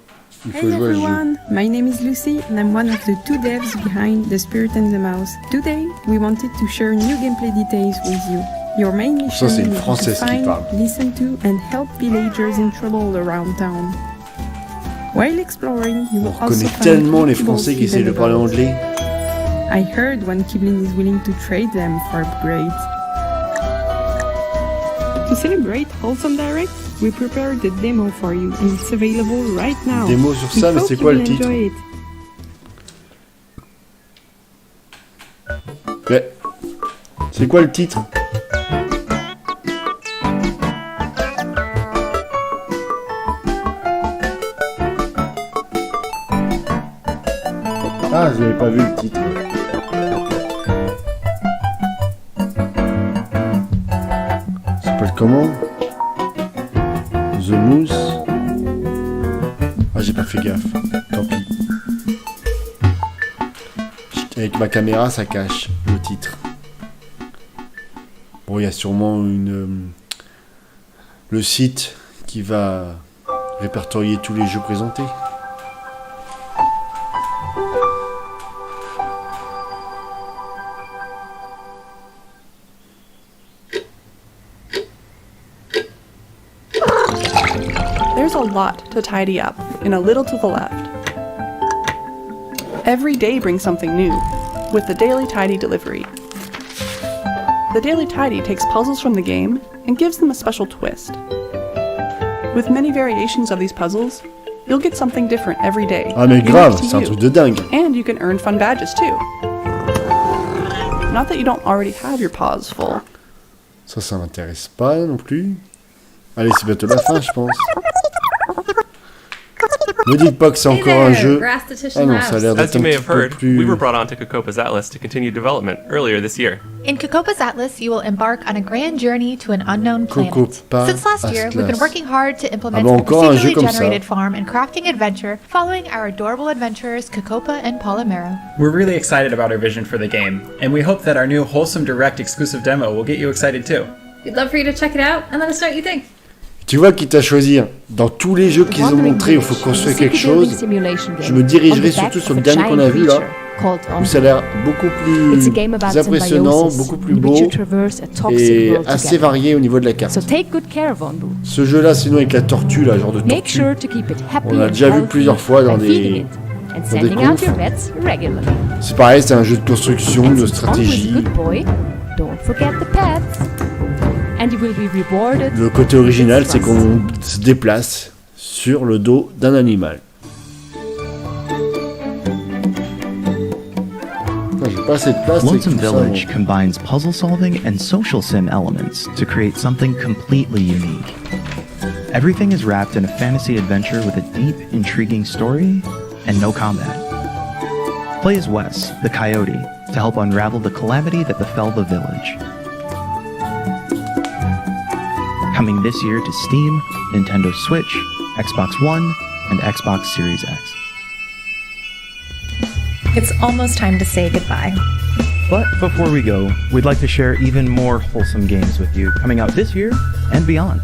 il faut jouer au jeu. My name is Lucy and I'm one of the two devs behind The Spirit and the Mouse. Today, we wanted to share new gameplay details with you. Your main mission is to find, listen to and help villagers in trouble around town. While exploring, you will also find tellement les Français qui essaient de parler anglais. I heard one Kibling is willing to trade them for upgrades. To celebrate Wholesome Direct, we prepared the demo for you and it's available right now. Démo sur ça, mais c'est quoi le titre? Ouais. C'est quoi le titre? Ah, je n'avais pas vu le titre. Comment? The Moose. Ah, j'ai pas fait gaffe. Tant pis. Avec ma caméra, ça cache le titre. Bon, il y a sûrement le site qui va répertorier tous les jeux présentés. There's a lot to tidy up in a little to the left. Every day brings something new with the Daily Tidy delivery. The Daily Tidy takes puzzles from the game and gives them a special twist. With many variations of these puzzles, you'll get something different every day. Ah mais grave, c'est un truc de dingue. And you can earn fun badges too. Not that you don't already have your paws full. Ça m'intéresse pas non plus. Allez, c'est bientôt la fin, je pense. Ne dites pas que c'est encore un jeu. Ah non, ça a l'air d'être un petit peu plus... We were brought onto Kokopa's Atlas to continue development earlier this year. In Kokopa's Atlas, you will embark on a grand journey to an unknown planet. Since last year, we've been working hard to implement a procedurally generated farm and crafting adventure following our adorable adventurers Kokopa and Polymero. We're really excited about our vision for the game, and we hope that our new Wholesome Direct exclusive demo will get you excited too. We'd love for you to check it out and let us know what you think. Tu vois quitte à choisir, dans tous les jeux qu'ils ont montrés où il faut construire quelque chose, je me dirigerai surtout sur le dernier qu'on a vu là, où ça a l'air beaucoup plus impressionnant, beaucoup plus beau et assez varié au niveau de la carte. Ce jeu là, sinon avec la tortue là, genre de tortue, on l'a déjà vu plusieurs fois dans des confs. C'est pareil, c'est un jeu de construction, de stratégie. Le côté original, c'est qu'on se déplace sur le dos d'un animal. J'ai pas assez de place. Wholesome Village combines puzzle solving and social sim elements to create something completely unique. Everything is wrapped in a fantasy adventure with a deep, intriguing story and no combat. Play as Wes, the coyote, to help unravel the calamity that befell the village. Coming this year to Steam, Nintendo Switch, Xbox One, and Xbox Series X. It's almost time to say goodbye. But before we go, we'd like to share even more wholesome games with you coming out this year and beyond.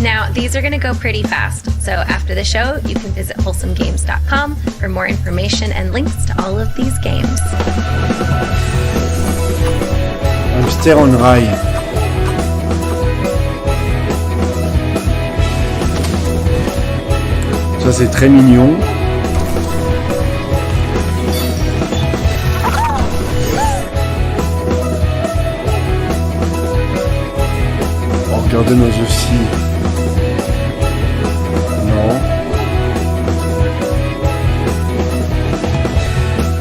Now, these are going to go pretty fast, so after the show, you can visit wholesomegames.com for more information and links to all of these games. Hamster on rail. Ça c'est très mignon. Garden of the Sea. Non.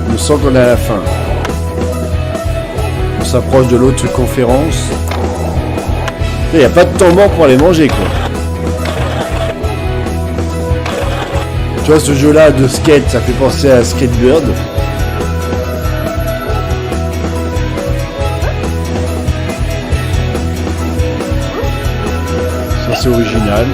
Je me sens qu'on est à la fin. On s'approche de l'autre conférence. Il n'y a pas de temps mort pour aller manger, quoi. Tu vois, ce jeu-là de skate, ça fait penser à Skatebird. Ça, c'est original.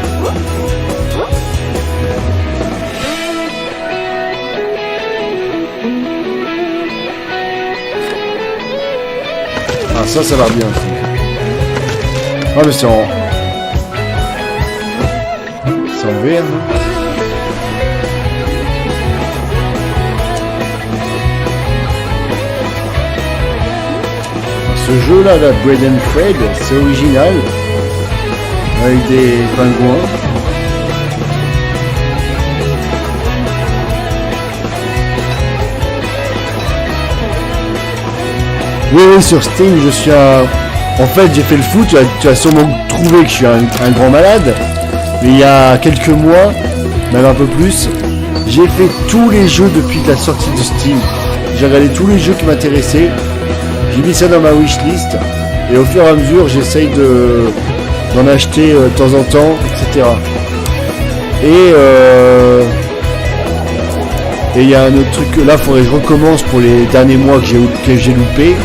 Ah, ça a l'air bien. Ah, mais c'est en VR, non? Ce jeu-là, la Bread and Fred, c'est original. Avec des pingouins. Oui, sur Steam, je suis un... En fait, j'ai fait le foot, tu as sûrement trouvé que je suis un grand malade. Mais il y a quelques mois, même un peu plus, j'ai fait tous les jeux depuis la sortie de Steam. J'ai regardé tous les jeux qui m'intéressaient. J'ai mis ça dans ma wishlist. Et au fur et à mesure, j'essaye d'en acheter de temps en temps, etc. Et il y a un autre truc, là, il faudrait que je recommence pour les derniers mois que j'ai loupé.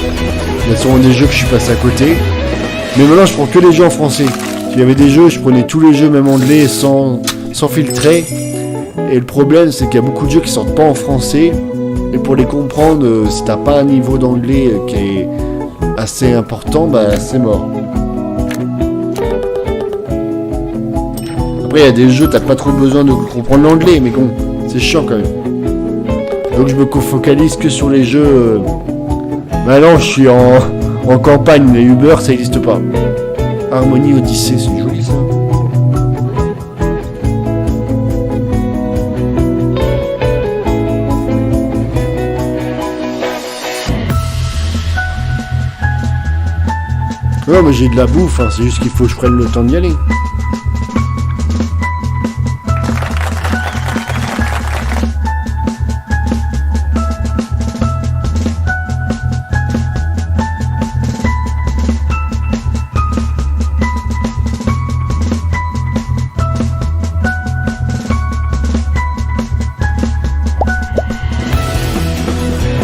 Il y a sûrement des jeux que je suis passé à côté. Mais maintenant, je prends que les jeux en français. Il y avait des jeux, je prenais tous les jeux, même anglais, sans filtrer. Et le problème, c'est qu'il y a beaucoup de jeux qui sortent pas en français. Et pour les comprendre, si t'as pas un niveau d'anglais qui est assez important, bah c'est mort. Après, il y a des jeux, t'as pas trop besoin de comprendre l'anglais, mais bon, c'est chiant quand même. Donc je me focalise que sur les jeux. Maintenant, je suis en campagne, mais Uber, ça n'existe pas. Harmony Odyssey, c'est joli ça. Ouais, mais j'ai de la bouffe, hein. C'est juste qu'il faut que je prenne le temps d'y aller.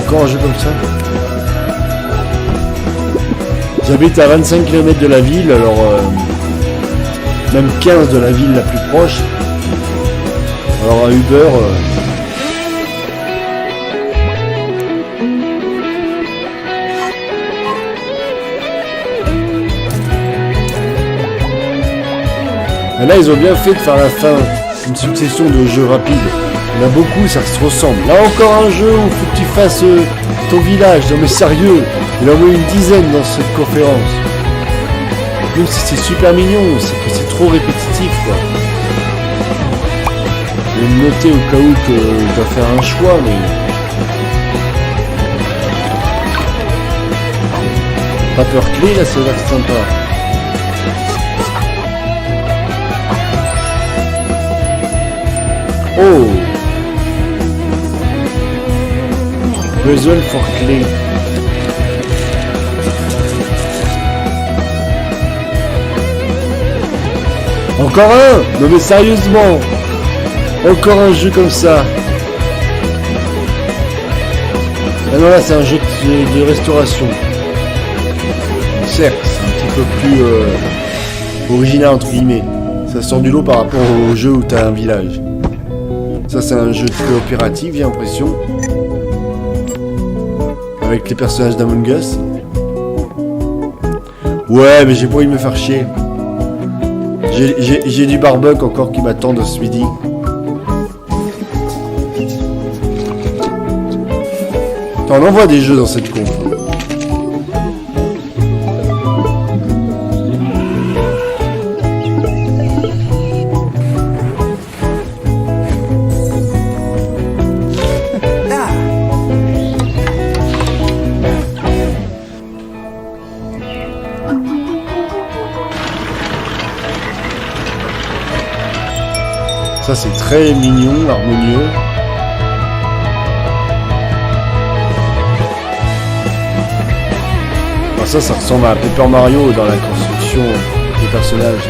Encore un jeu comme ça. J'habite à 25 km de la ville, alors même 15 de la ville la plus proche. Alors à Uber, là ils ont bien fait de faire à la fin une succession de jeux rapides. Il y en a beaucoup, ça se ressemble. Là encore un jeu où il faut que tu fasses ton village. Non mais sérieux, il a au moins une dizaine dans cette conférence. Même si c'est super mignon, c'est que c'est trop répétitif quoi. Je vais me noter au cas où que je dois faire un choix, mais... Pas peur clé là, ça va être sympa. Oh! Puzzle for Clay. Encore un? Non mais sérieusement, encore un jeu comme ça. Ah non là c'est un jeu de restauration. Certes, c'est un petit peu plus original entre guillemets. Ça sort du lot par rapport au jeu où t'as un village. Ça c'est un jeu coopératif, j'ai l'impression. Avec les personnages d'Among Us. Ouais, mais j'ai pas envie de me faire chier. J'ai du barbecue encore qui m'attend ce midi. Attends, on envoie des jeux dans cette conf. Ça c'est très mignon, harmonieux. Alors ça ressemble à Paper Mario dans la construction des personnages.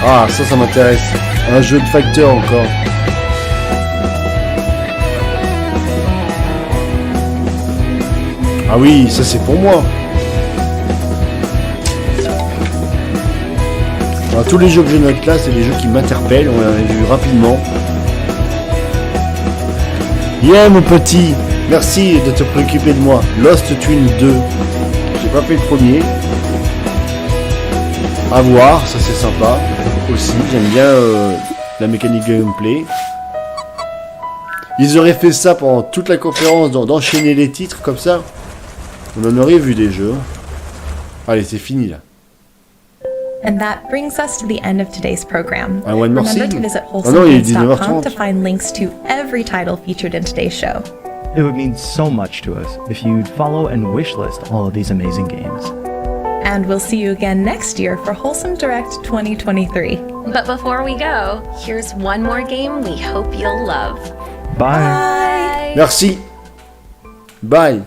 Ah, ça m'intéresse. Un jeu de facteur encore. Ah oui, ça c'est pour moi. Alors, tous les jeux que je note là, c'est des jeux qui m'interpellent. On l'a vu rapidement. Yeah mon petit, merci de te préoccuper de moi. Lost Twin 2. J'ai pas fait le premier. À voir, ça c'est sympa. Aussi, j'aime bien la mécanique gameplay. Ils auraient fait ça pendant toute la conférence, d'enchaîner les titres comme ça. On en aurait vu des jeux. Allez, c'est fini là. And that brings us to the end of today's program. One more Remember to scene? visit Oh non, il est wholesomegames.com 19h30. to find links to every title featured in today's show. It would mean so much to us if you'd follow and wishlist all of these amazing games. And we'll see you again next year for Wholesome Direct 2023. But before we go, here's one more game we hope you'll love. Bye. Merci. Bye.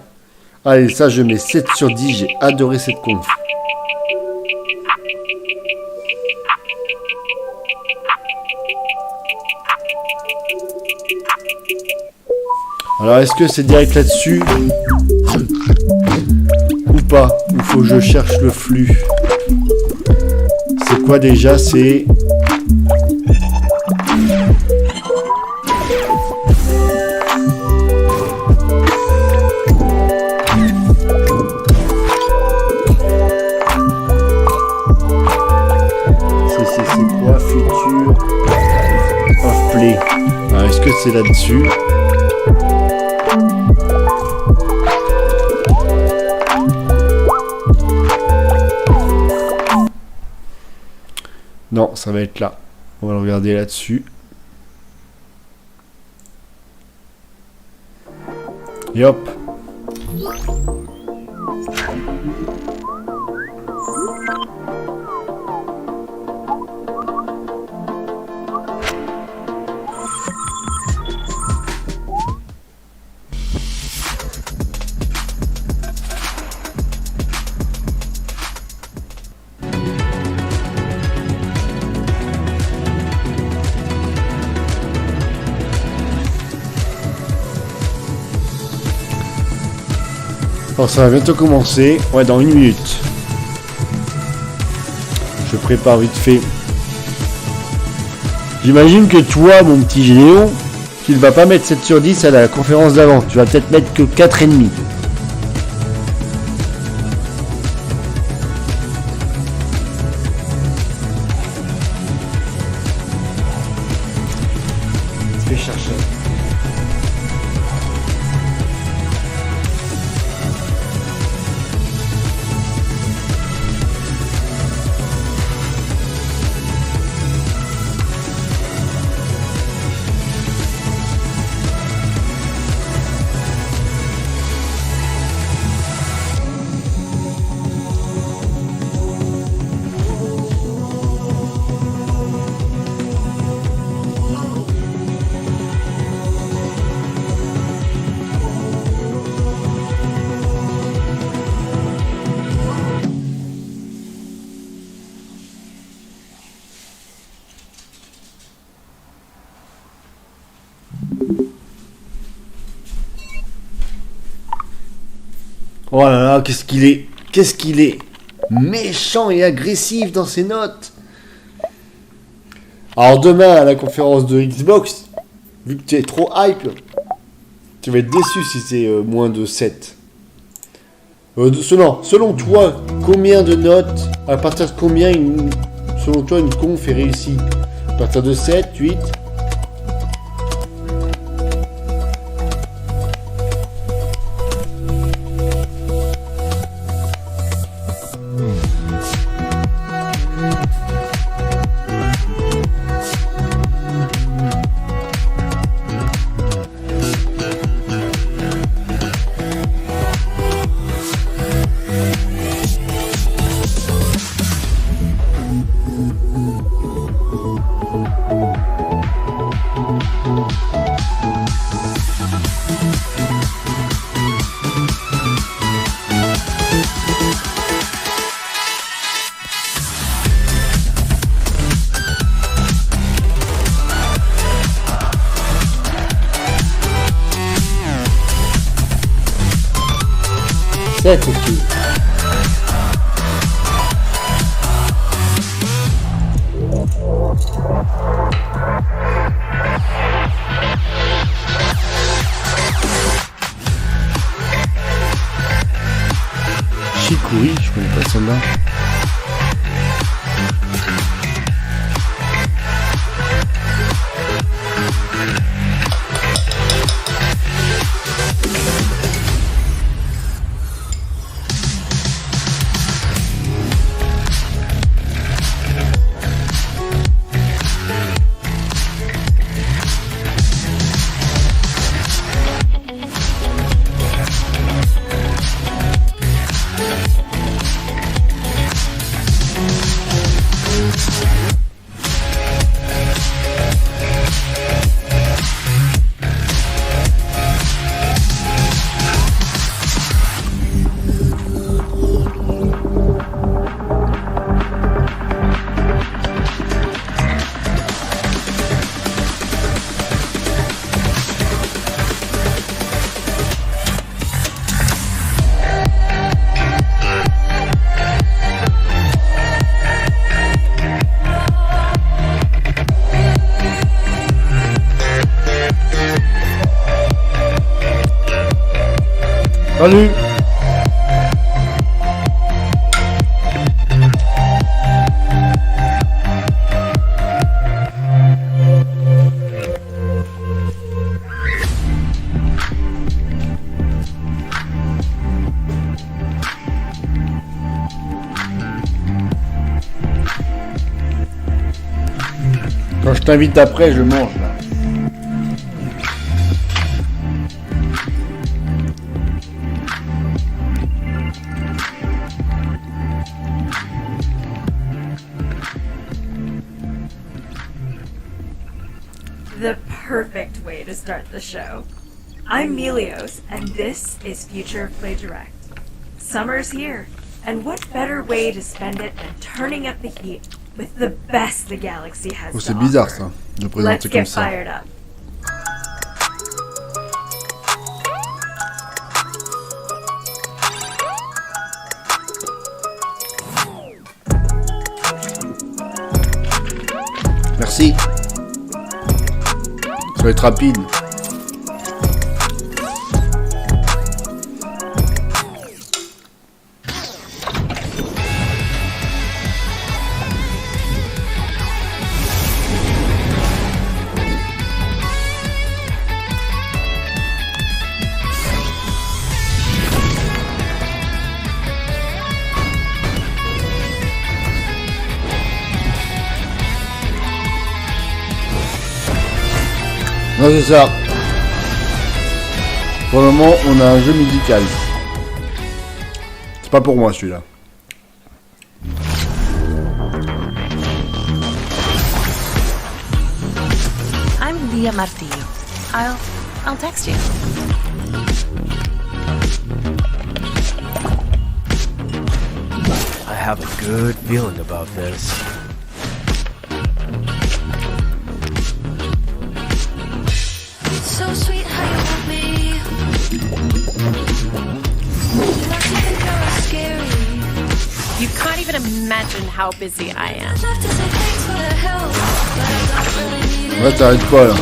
Allez, ça je mets 7 sur 10, j'ai adoré cette conf. Alors est-ce que c'est direct là-dessus ou pas? Il faut que je cherche le flux. C'est quoi déjà? C'est... C'est quoi? Future of Play. Alors est-ce que c'est là-dessus? Non, ça va être là. On va le regarder là-dessus. Et hop. Alors ça va bientôt commencer, ouais dans 1 minute. Je prépare vite fait. J'imagine que toi mon petit Généon, tu ne vas pas mettre 7 sur 10 à la conférence d'avant, tu vas peut-être mettre que 4,5. Je vais chercher. Oh là là, qu'est-ce qu'il est méchant et agressif dans ses notes. Alors demain à la conférence de Xbox, vu que tu es trop hype, tu vas être déçu si c'est moins de 7. Selon toi, combien de notes, à partir de combien, selon toi, une conf est réussie? À partir de 7, 8? C'est tout. Chicouri, je connais pas celle-là. Salut. Quand je t'invite après, je mange là. The perfect way to start the show. I'm Melios, and this is Future Play Direct. Summer's here, and what better way to spend it than turning up the heat with the best the galaxy has to offer. C'est bizarre ça, de présenter comme ça. Let's get fired up. Merci. Ça va être rapide. Non, c'est ça. Pour le moment, on a un jeu musical. C'est pas pour moi celui-là. I'm Lia Martillo. I'll text you. I have a good feeling about this. So sweet how you want me. Not even you're scary. You can't even imagine how busy I am. I'd love to say thanks for the help, but I don't really need it. Ouais, t'arrêtes pas là.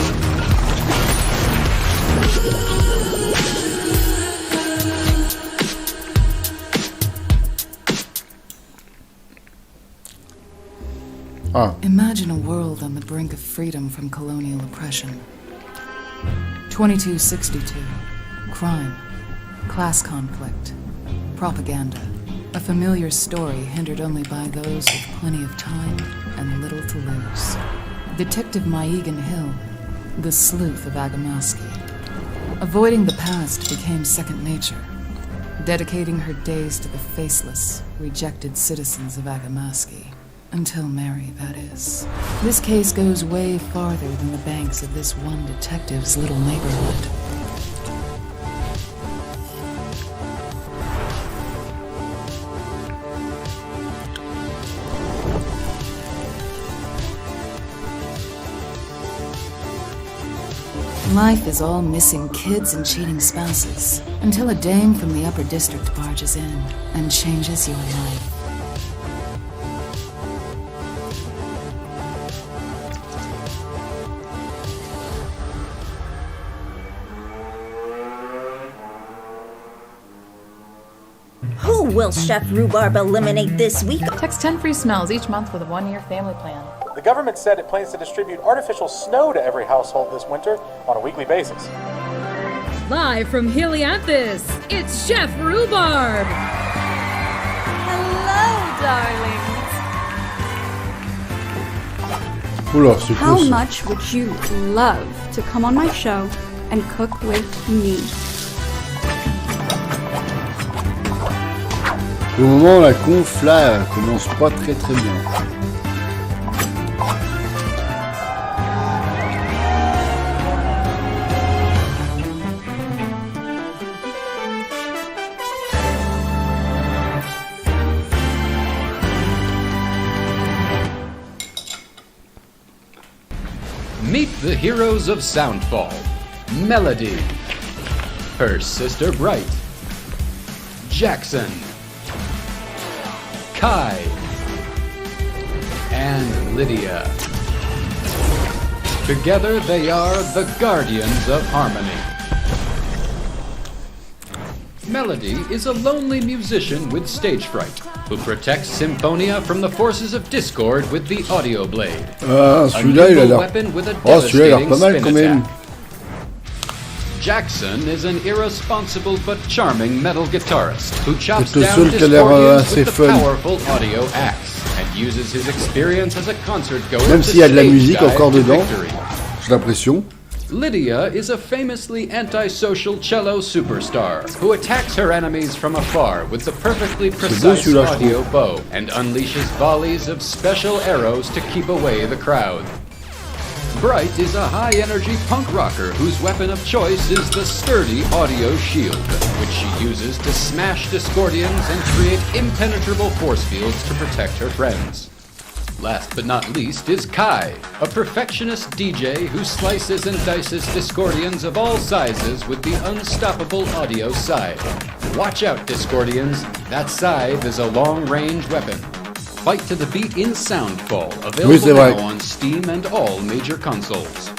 Ah. Imagine a world on the brink of freedom from colonial oppression. 2262. Crime. Class conflict. Propaganda. A familiar story hindered only by those with plenty of time and little to lose. Detective Maegan Hill, the sleuth of Agamaski. Avoiding the past became second nature, dedicating her days to the faceless, rejected citizens of Agamaski. Until Mary, that is. This case goes way farther than the banks of this one detective's little neighborhood. life is all missing kids and cheating spouses, until a dame from the upper district barges in and changes your life. Who will Chef Rhubarb eliminate this week? Text 10 free smells each month with a 1-year family plan. The government said it plans to distribute artificial snow to every household this winter on a weekly basis. Live from Helianthus, it's Chef Rhubarb! Hello, darlings! Oula, c'est How cool, ça. much would you love to come on my show and cook with me? Au moment, la conf là commence pas très bien. Meet the heroes of Soundfall. Melody. Her sister Bright. Jackson. Kai. And Lydia. Together they are the Guardians of Harmony. Melody is a lonely musician with stage fright, who protects Symphonia from the forces of discord with the audio blade. Celui-là, il a l'air... Oh, celui-là, il a l'air pas mal quand même. Jackson is an irresponsible but charming metal guitarist who chops C'est le down seul qui a l'air discordians assez with the fun. powerful audio axe and uses his experience as a concert goer Même to s'il y a de la stage musique dive encore to dedans, victory. j'ai l'impression. Lydia is a famously antisocial cello superstar who attacks her enemies from afar with the perfectly precise audio bow and unleashes volleys of special arrows to keep away the crowd. Bright is a high-energy punk rocker whose weapon of choice is the sturdy audio shield, which she uses to smash discordians and create impenetrable force fields to protect her friends. Last but not least is Kai, a perfectionist DJ who slices and dices discordians of all sizes with the unstoppable audio scythe. Watch out, discordians, that scythe is a long-range weapon. Fight to the beat in Soundfall, available now on Steam and all major consoles.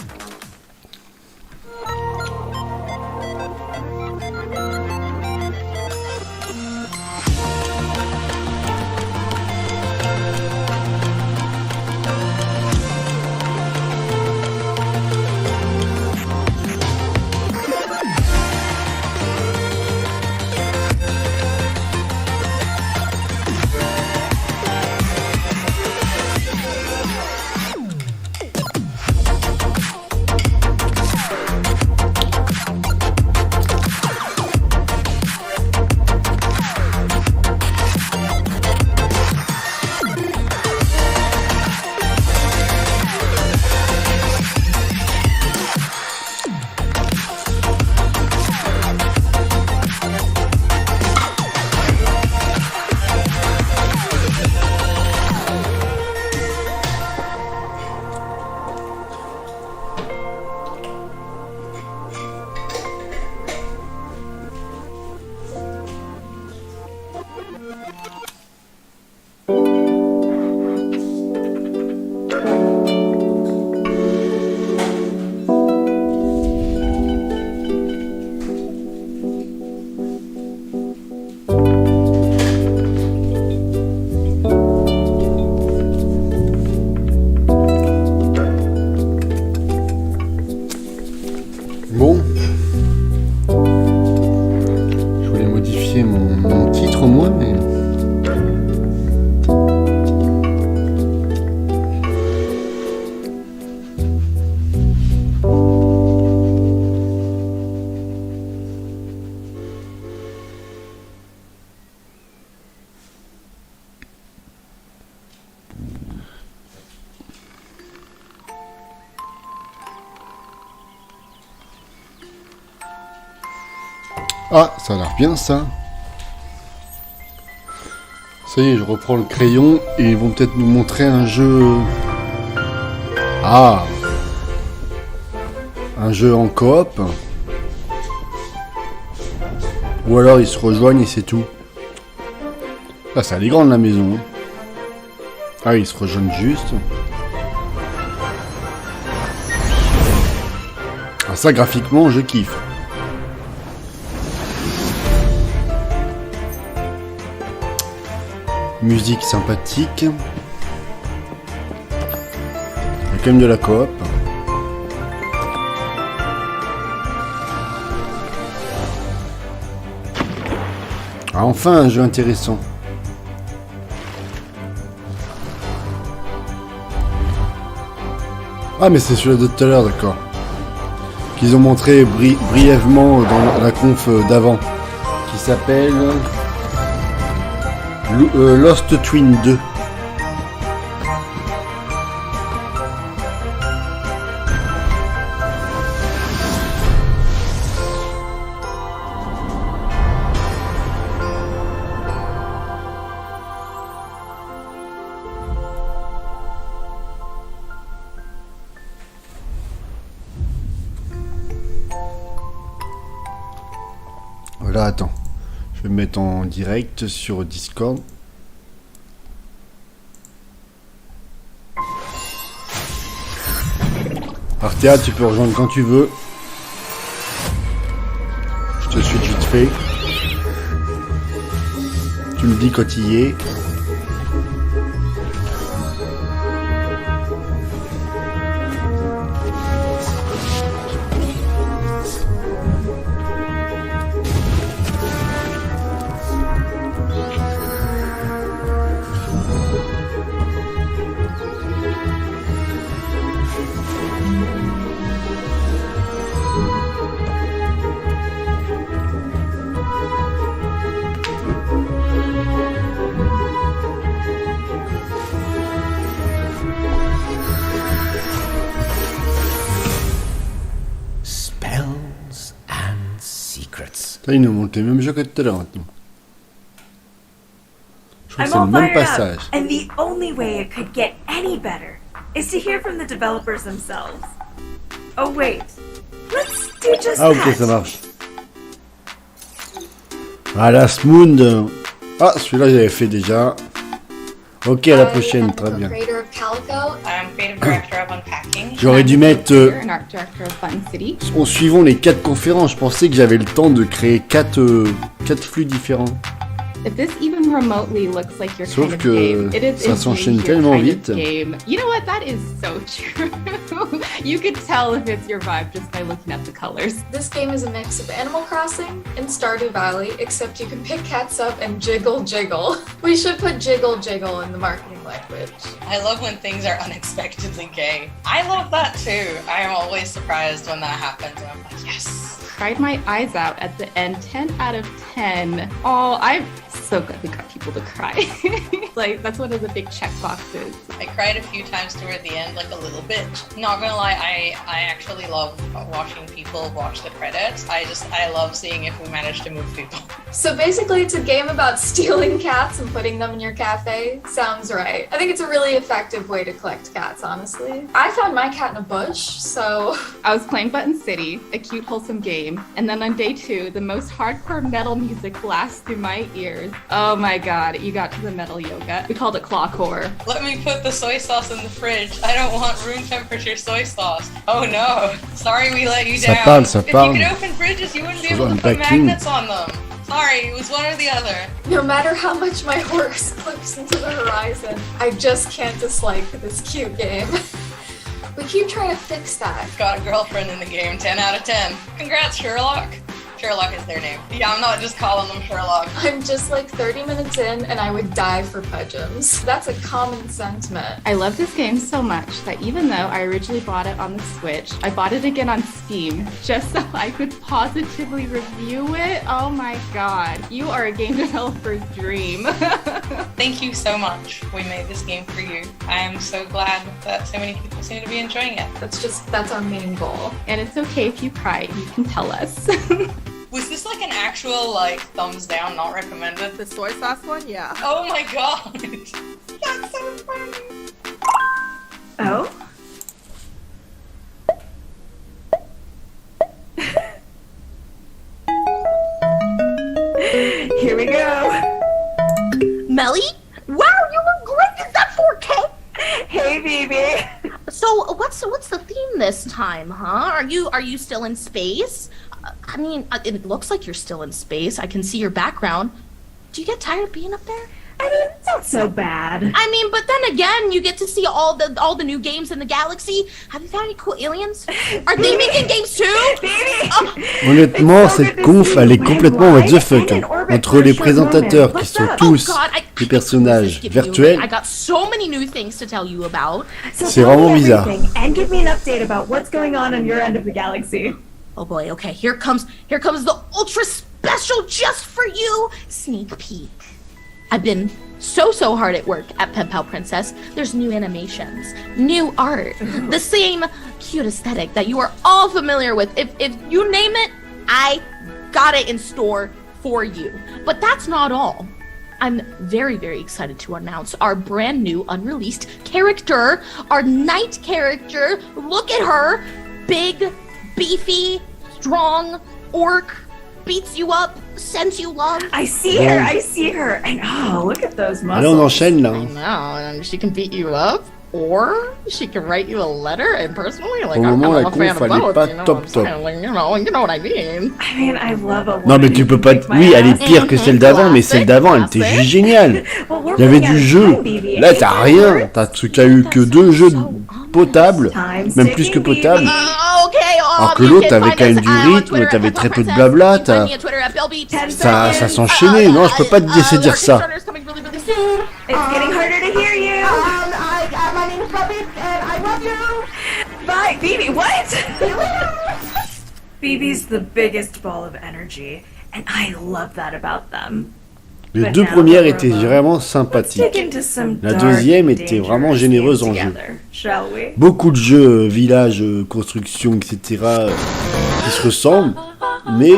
Bon. Je voulais modifier mon titre moi, mais... Ah, ça a l'air bien ça. Ça y est, je reprends le crayon et ils vont peut-être nous montrer un jeu. Ah. un jeu en coop. Ou alors ils se rejoignent et c'est tout. Ah, ça, elle est grande la maison. Hein. Ah, ils se rejoignent juste. Ah, ça, graphiquement, je kiffe. Musique sympathique. Il y a quand même de la coop. Ah, enfin un jeu intéressant. Ah, mais c'est celui-là de tout à l'heure, d'accord. Qu'ils ont montré brièvement dans la conf d'avant. Qui s'appelle Lost Twin 2. Voilà, attends. Je vais me mettre en direct sur Discord. Artea, tu peux rejoindre quand tu veux. Je te suis vite fait. Tu me dis quand il y est. Là, il nous montre les mêmes jeux que tout à l'heure maintenant. Je crois que c'est le même passage. And the only way it could get any better is to hear from the developers themselves. Oh wait, let's do just Ah, ok, ça marche. Ah, Last Moon. Ah, celui-là j'avais fait déjà. Ok, à la prochaine, très bien. J'aurais dû mettre en suivant les 4 conférences. Je pensais que j'avais le temps de créer 4 flux différents. If this even remotely looks like your Sauf kind of que game, it is ça indeed s'enchaîne your tellement kind of vite. game. You know what? That is so true. You could tell if it's your vibe just by looking at the colors. This game is a mix of Animal Crossing and Stardew Valley, except you can pick cats up and jiggle jiggle. We should put jiggle jiggle in the marketing language. I love when things are unexpectedly gay. I love that too. I am always surprised when that happens and I'm like, yes. Cried my eyes out at the end, 10 out of 10. Oh, I'm so glad we got people to cry. Like, that's one of the big check boxes. I cried a few times toward the end, like a little bit. Not gonna lie, I actually love watching people watch the credits. I love seeing if we manage to move people. So basically it's a game about stealing cats and putting them in your cafe. Sounds right. I think it's a really effective way to collect cats, honestly. I found my cat in a bush, so... I was playing Button City, a cute, wholesome game, and then on day 2, the most hardcore metal music blasts through my ears. Oh my god, you got to the metal yoga. We called it clawcore. Let me put the soy sauce in the fridge. I don't want room temperature soy sauce. Oh no. Sorry we let you down. Ça If parle. you could open fridges, you wouldn't be able to put magnets on them. Sorry, it was one or the other. No matter how much my horse clips into the horizon, I just can't dislike this cute game. We keep trying to fix that. Got a girlfriend in the game, 10 out of 10. Congrats, Sherlock. Sherlock is their name. Yeah, I'm not just calling them Sherlock. I'm just like 30 minutes in and I would die for Pudgems. That's a common sentiment. I love this game so much that even though I originally bought it on the Switch, I bought it again on Steam just so I could positively review it. Oh my god, you are a game developer's dream. Thank you so much. We made this game for you. I am so glad that so many people seem to be enjoying it. That's our main goal. And it's okay if you cry, you can tell us. Was this like an actual like thumbs down, not recommended? The soy sauce one? Yeah. Oh my god! That's so funny! Oh? Hi, Phoebe. So, what's the theme this time, huh? Are you still in space? I mean, it looks like you're still in space. I can see your background. Do you get tired of being up there? I mean, it's not so bad. I mean, but then again, you get to see all the new games in the galaxy. Have you found any cool aliens? Are they making games too? Honnêtement, cette conf, elle est complètement what the fuck. Entre les présentateurs qui sont tous des personnages virtuels, I got so many new things to tell you about. c'est vraiment bizarre. And give me an update about what's going on your end of the galaxy. Oh boy, okay, here comes the ultra special just for you sneak peek. I've been so hard at work at Pen Pal Princess. There's new animations, new art, the same cute aesthetic that you are all familiar with. If you name it, I got it in store for you. But that's not all. I'm very excited to announce our brand new unreleased character, our knight character. Look at her, big, beefy, strong, orc, beats you up, sends you love. I see her. And oh, look at those muscles. Allez, on enchaîne là. I know, and she can beat you up, or she can write you a letter and personally, like, Au I'm moment, kind la of a fan conf, of elle est both, pas you know top what I'm saying? Like, you know what I mean. I mean, I love a Non mais tu peux pas... Oui, elle est pire que celle d'avant, mais celle d'avant, elle était juste géniale. Il y avait du jeu. Là, t'as rien. T'as eu que 2 jeux potables, même plus que potables. Alors que l'autre, t'avais quand même du rythme, t'avais très peu de blabla, ça s'enchaînait. Non, je peux pas te laisser dire ça. It's getting harder to hear you. My name is Puppet, and I love you. Bye, Phoebe. What? Phoebe's the biggest ball of energy, and I love that about them. Les 2 premières étaient vraiment sympathiques. La deuxième était vraiment généreuse en jeu. Beaucoup de jeux, villages, construction, etc. qui se ressemblent, mais...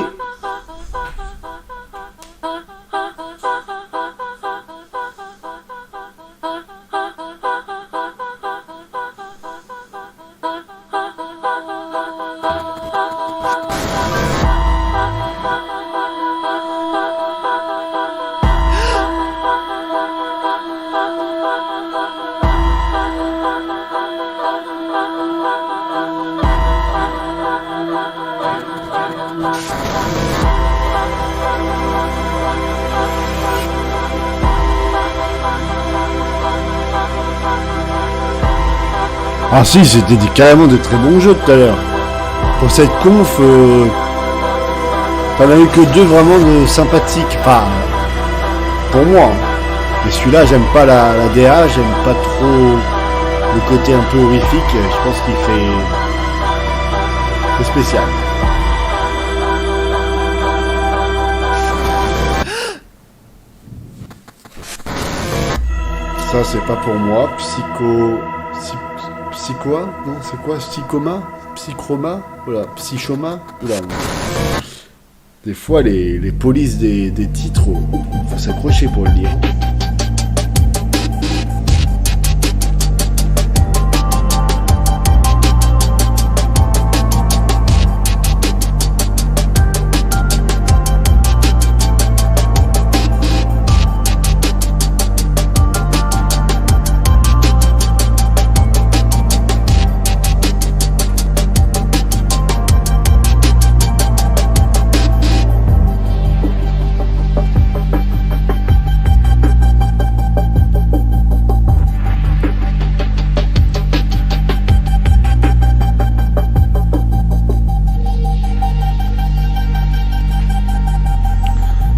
Ah si, c'était carrément de très bons jeux tout à l'heure. Pour cette conf, t'en as eu que 2 vraiment sympathiques. Enfin, pour moi. Mais celui-là, j'aime pas la DA, j'aime pas trop le côté un peu horrifique. Je pense qu'il fait... C'est spécial. Ça, c'est pas pour moi. Psychoa? Non, c'est quoi? Psychoma? Psychroma? Voilà, Psychoma? Voilà. Des fois, les polices des titres, faut s'accrocher pour le dire.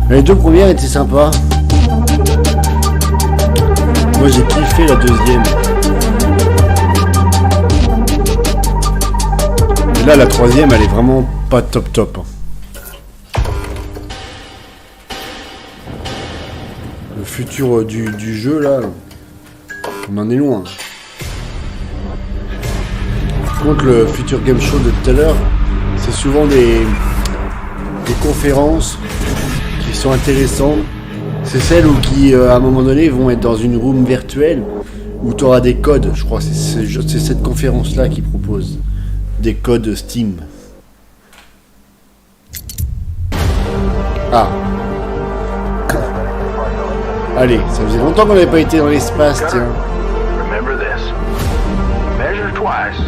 Les 2 premières étaient sympas. Moi j'ai kiffé la deuxième. Et là la troisième elle est vraiment pas top. Le futur du jeu là, on en est loin. Par contre le Future Game Show de tout à l'heure, c'est souvent des conférences qui sont intéressantes. C'est celles où qui à un moment donné vont être dans une room virtuelle où tu auras des codes. Je crois que c'est cette conférence là qui propose des codes Steam. Ah. Allez, ça faisait longtemps qu'on n'avait pas été dans l'espace, tiens. twice,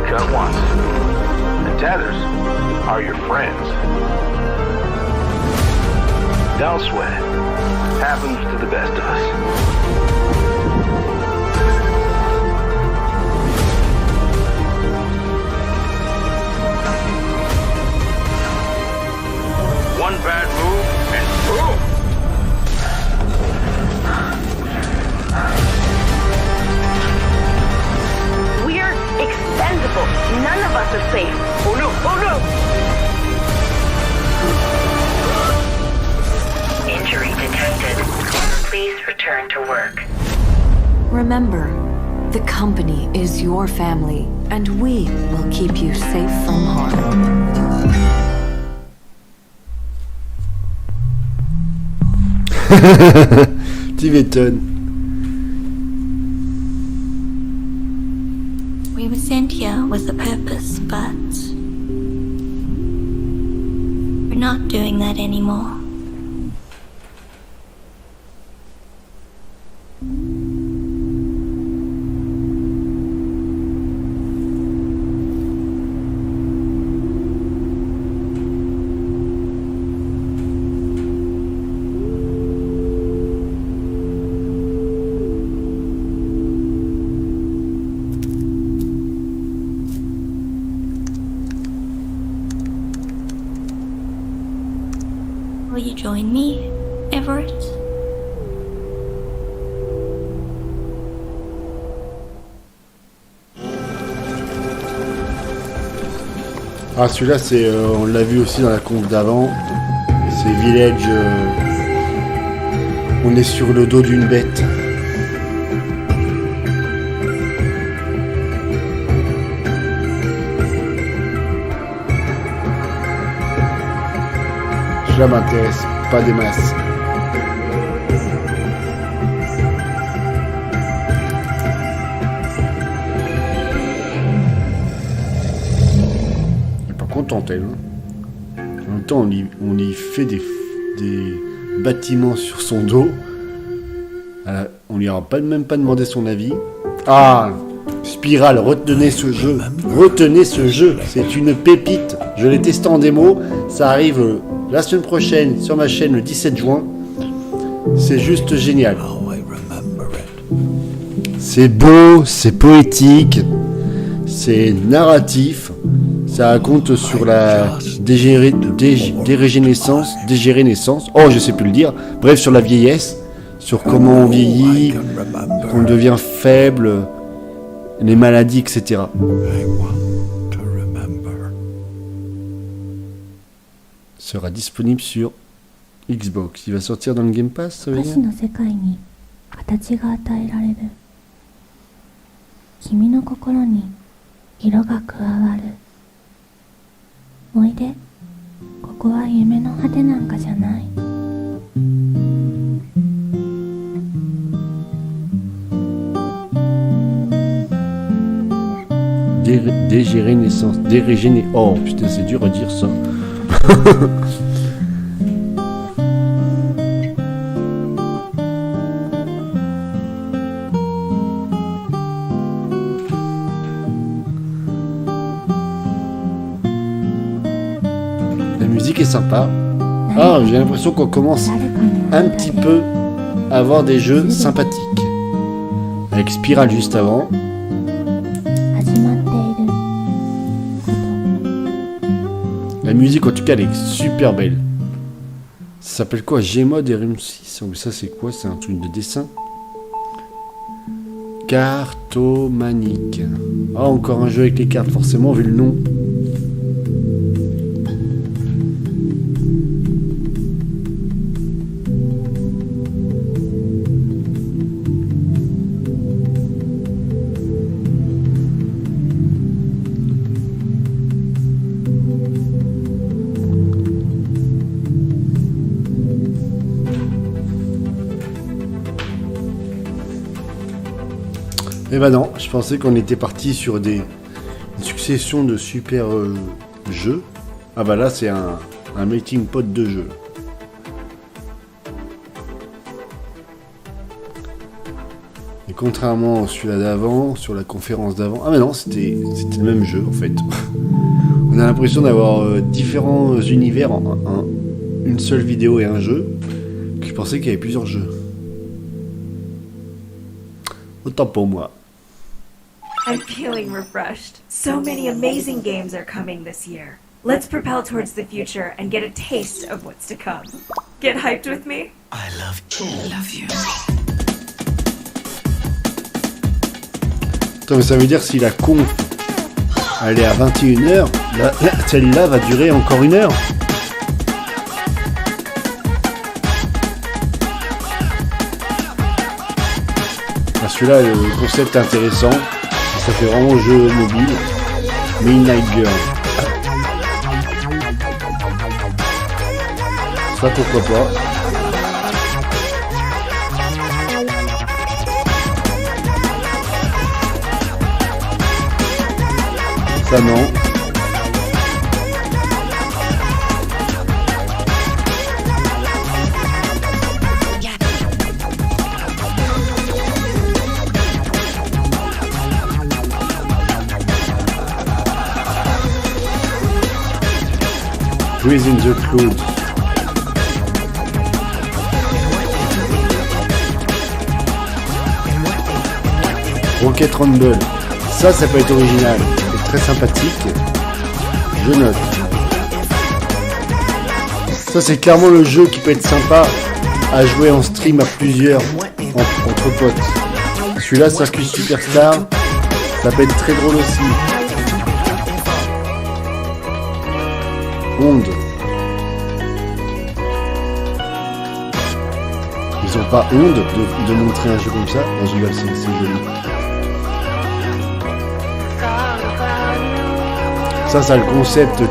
cut once. The tethers are your friends. Don't sweat it. Happens to the best of us. One bad move and boom! We're expendable. None of us are safe. Oh no, oh no! Injury detected. Please return to work. Remember, the company is your family, and we will keep you safe from harm. Tu m'étonnes. We were sent here with a purpose, but we're not doing that anymore. Will you join me, Everett? Ah, celui-là, c'est, on l'a vu aussi dans la conf d'avant. C'est Village. On est sur le dos d'une bête. Ça m'intéresse pas des masses. Elle est pas contente, elle. Hein. En même temps, on y fait des bâtiments sur son dos. On lui a même pas demandé son avis. Ah, Spiral, retenez ce jeu. Retenez ce jeu. C'est une pépite. Je l'ai testé en démo. Ça arrive la semaine prochaine sur ma chaîne le 17 juin. C'est juste génial. C'est beau, c'est poétique, c'est narratif. Ça raconte sur la dégénérescence. Oh, je sais plus le dire. Bref, sur la vieillesse, sur comment on vieillit, qu'on devient faible, les maladies, etc. Sera disponible sur Xbox. Il va sortir dans le Game Pass, ça veut dire? 形が与えられる。君の心に色が加わる。おいで。ここは夢の果てなんかじゃない。Oh putain, c'est dur à dire ça. La musique est sympa. Ah, j'ai l'impression qu'on commence un petit peu à avoir des jeux sympathiques. Avec Spiral juste avant. La musique, en tout cas, elle est super belle. Ça s'appelle quoi? Gmod RM6? Ça, c'est quoi? C'est un truc de dessin. Cartomanique. Ah, encore un jeu avec les cartes, forcément, vu le nom. Eh ben non, je pensais qu'on était parti sur une succession de super jeux. Ah bah là c'est un melting pot de jeux. contrairement à celui-là d'avant, sur la conférence d'avant... Ah mais non, c'était le même jeu en fait. On a l'impression d'avoir différents univers en une seule vidéo et un jeu. Que je pensais qu'il y avait plusieurs jeux. Autant pour moi. I'm feeling refreshed. So many amazing games are coming this year. Let's propel towards the future and get a taste of what's to come. Get hyped with me? I love you. I love you. Attends, mais ça veut dire si la conf elle est à 21h, celle-là va durer encore 1 heure. Celui-là, le concept est intéressant. Ça fait vraiment jeu mobile. Midnight Girl. Ça, pourquoi pas. Ça, non. Breathe in the clouds. Rocket Rumble. Ça peut être original. C'est très sympathique. Je note. Ça, c'est clairement le jeu qui peut être sympa à jouer en stream à plusieurs, entre potes. Celui-là, Circuit Superstar, ça peut être très drôle aussi. Onde. Ils ont pas honte de montrer un jeu comme ça. Non, je rigole, c'est joli. Ça a le concept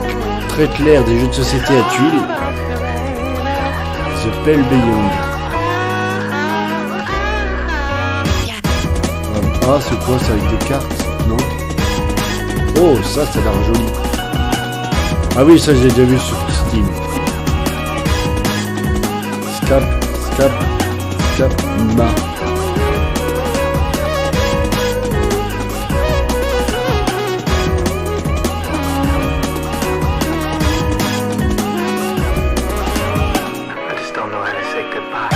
très clair des jeux de société à tuiles. The Pale Beyond. Ah, c'est quoi ça avec des cartes? Non. Oh, ça a l'air joli. Ah oui, ça j'ai déjà vu sur Steam. Scap, ma. I just don't know how to say goodbye.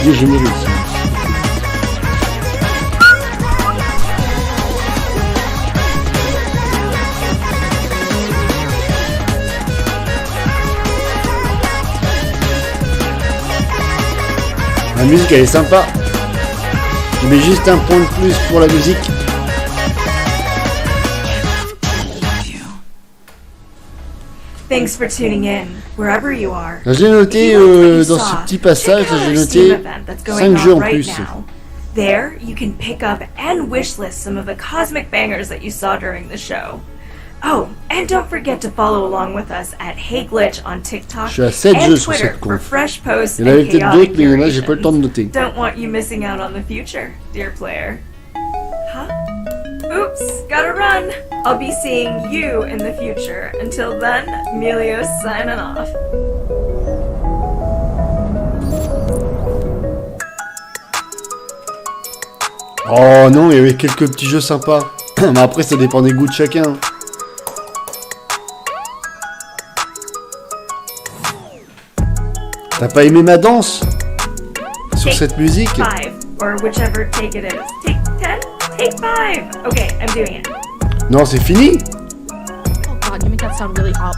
Dégénéré ici. La musique elle est sympa. Je mets juste un point de plus pour la musique. Thanks for tuning in, wherever you are. J'ai noté dans ce petit passage, j'ai noté 5 jeux en plus. There, you can pick up and wishlist some of the cosmic bangers that you saw during the show. Oh, and don't forget to follow along with us at HeyGlitch on TikTok Je suis à 7 and jeux sur Twitter cette for conf. fresh posts Il y en avait and peut-être chaotic d'autres, mais il y en a, j'ai pas le temps de noter. Don't want you missing out on the future, dear player. Huh? Oops, gotta run. I'll be seeing you in the future. Until then, Emilio's signing off. Oh non, il y avait quelques petits jeux sympas. Mais après, ça dépend des goûts de chacun. T'as pas aimé ma danse sur cette musique? Take 5, or whichever take it is. Take 10? Take 5! Okay, I'm doing it. Non, c'est fini. Oh god, you make that sound really Donc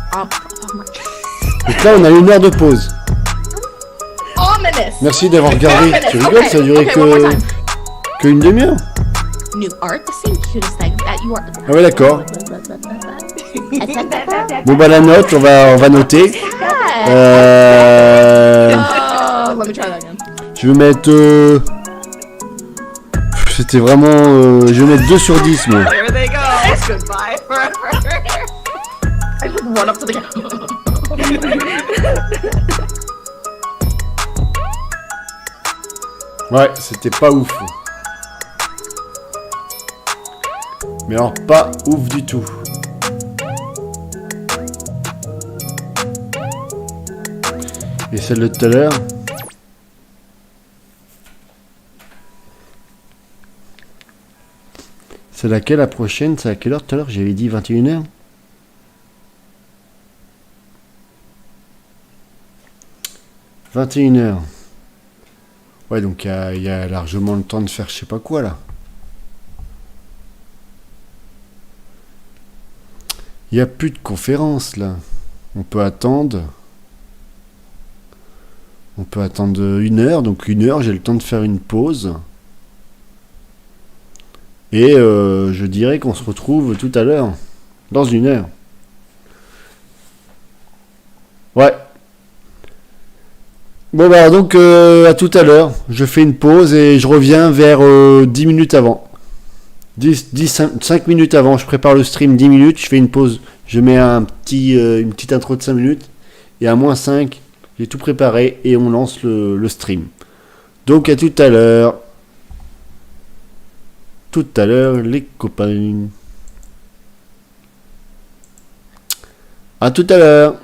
là, on a 1 heure de pause. Ominous. Merci d'avoir regardé. Tu rigoles, ça a duré que une demi-heure. New art, the same cutest thing that you are. Ah ouais, d'accord. Bon bah la note, on va noter. Let me try that again. Je vais mettre... C'était vraiment... je vais mettre 2 sur 10 moi. Here they go. It's goodbye forever. I just run up to the Ouais, c'était pas ouf. Mais alors pas ouf du tout. Et celle de tout à l'heure. C'est laquelle la prochaine? C'est à quelle heure tout à l'heure? J'avais dit 21h. « 21h. Ouais, donc il y a largement le temps de faire je sais pas quoi là. Il n'y a plus de conférence là. On peut attendre. On peut attendre 1 heure. Donc 1 heure, j'ai le temps de faire une pause. Et je dirais qu'on se retrouve tout à l'heure. Dans 1 heure. Ouais. Bon bah donc à tout à l'heure. Je fais une pause et je reviens vers 10 minutes avant. 5 minutes avant. Je prépare le stream 10 minutes. Je fais une pause. Je mets une petite intro de 5 minutes. Et à moins 5, j'ai tout préparé et on lance le stream. Donc à tout à l'heure. Tout à l'heure les copains. À tout à l'heure.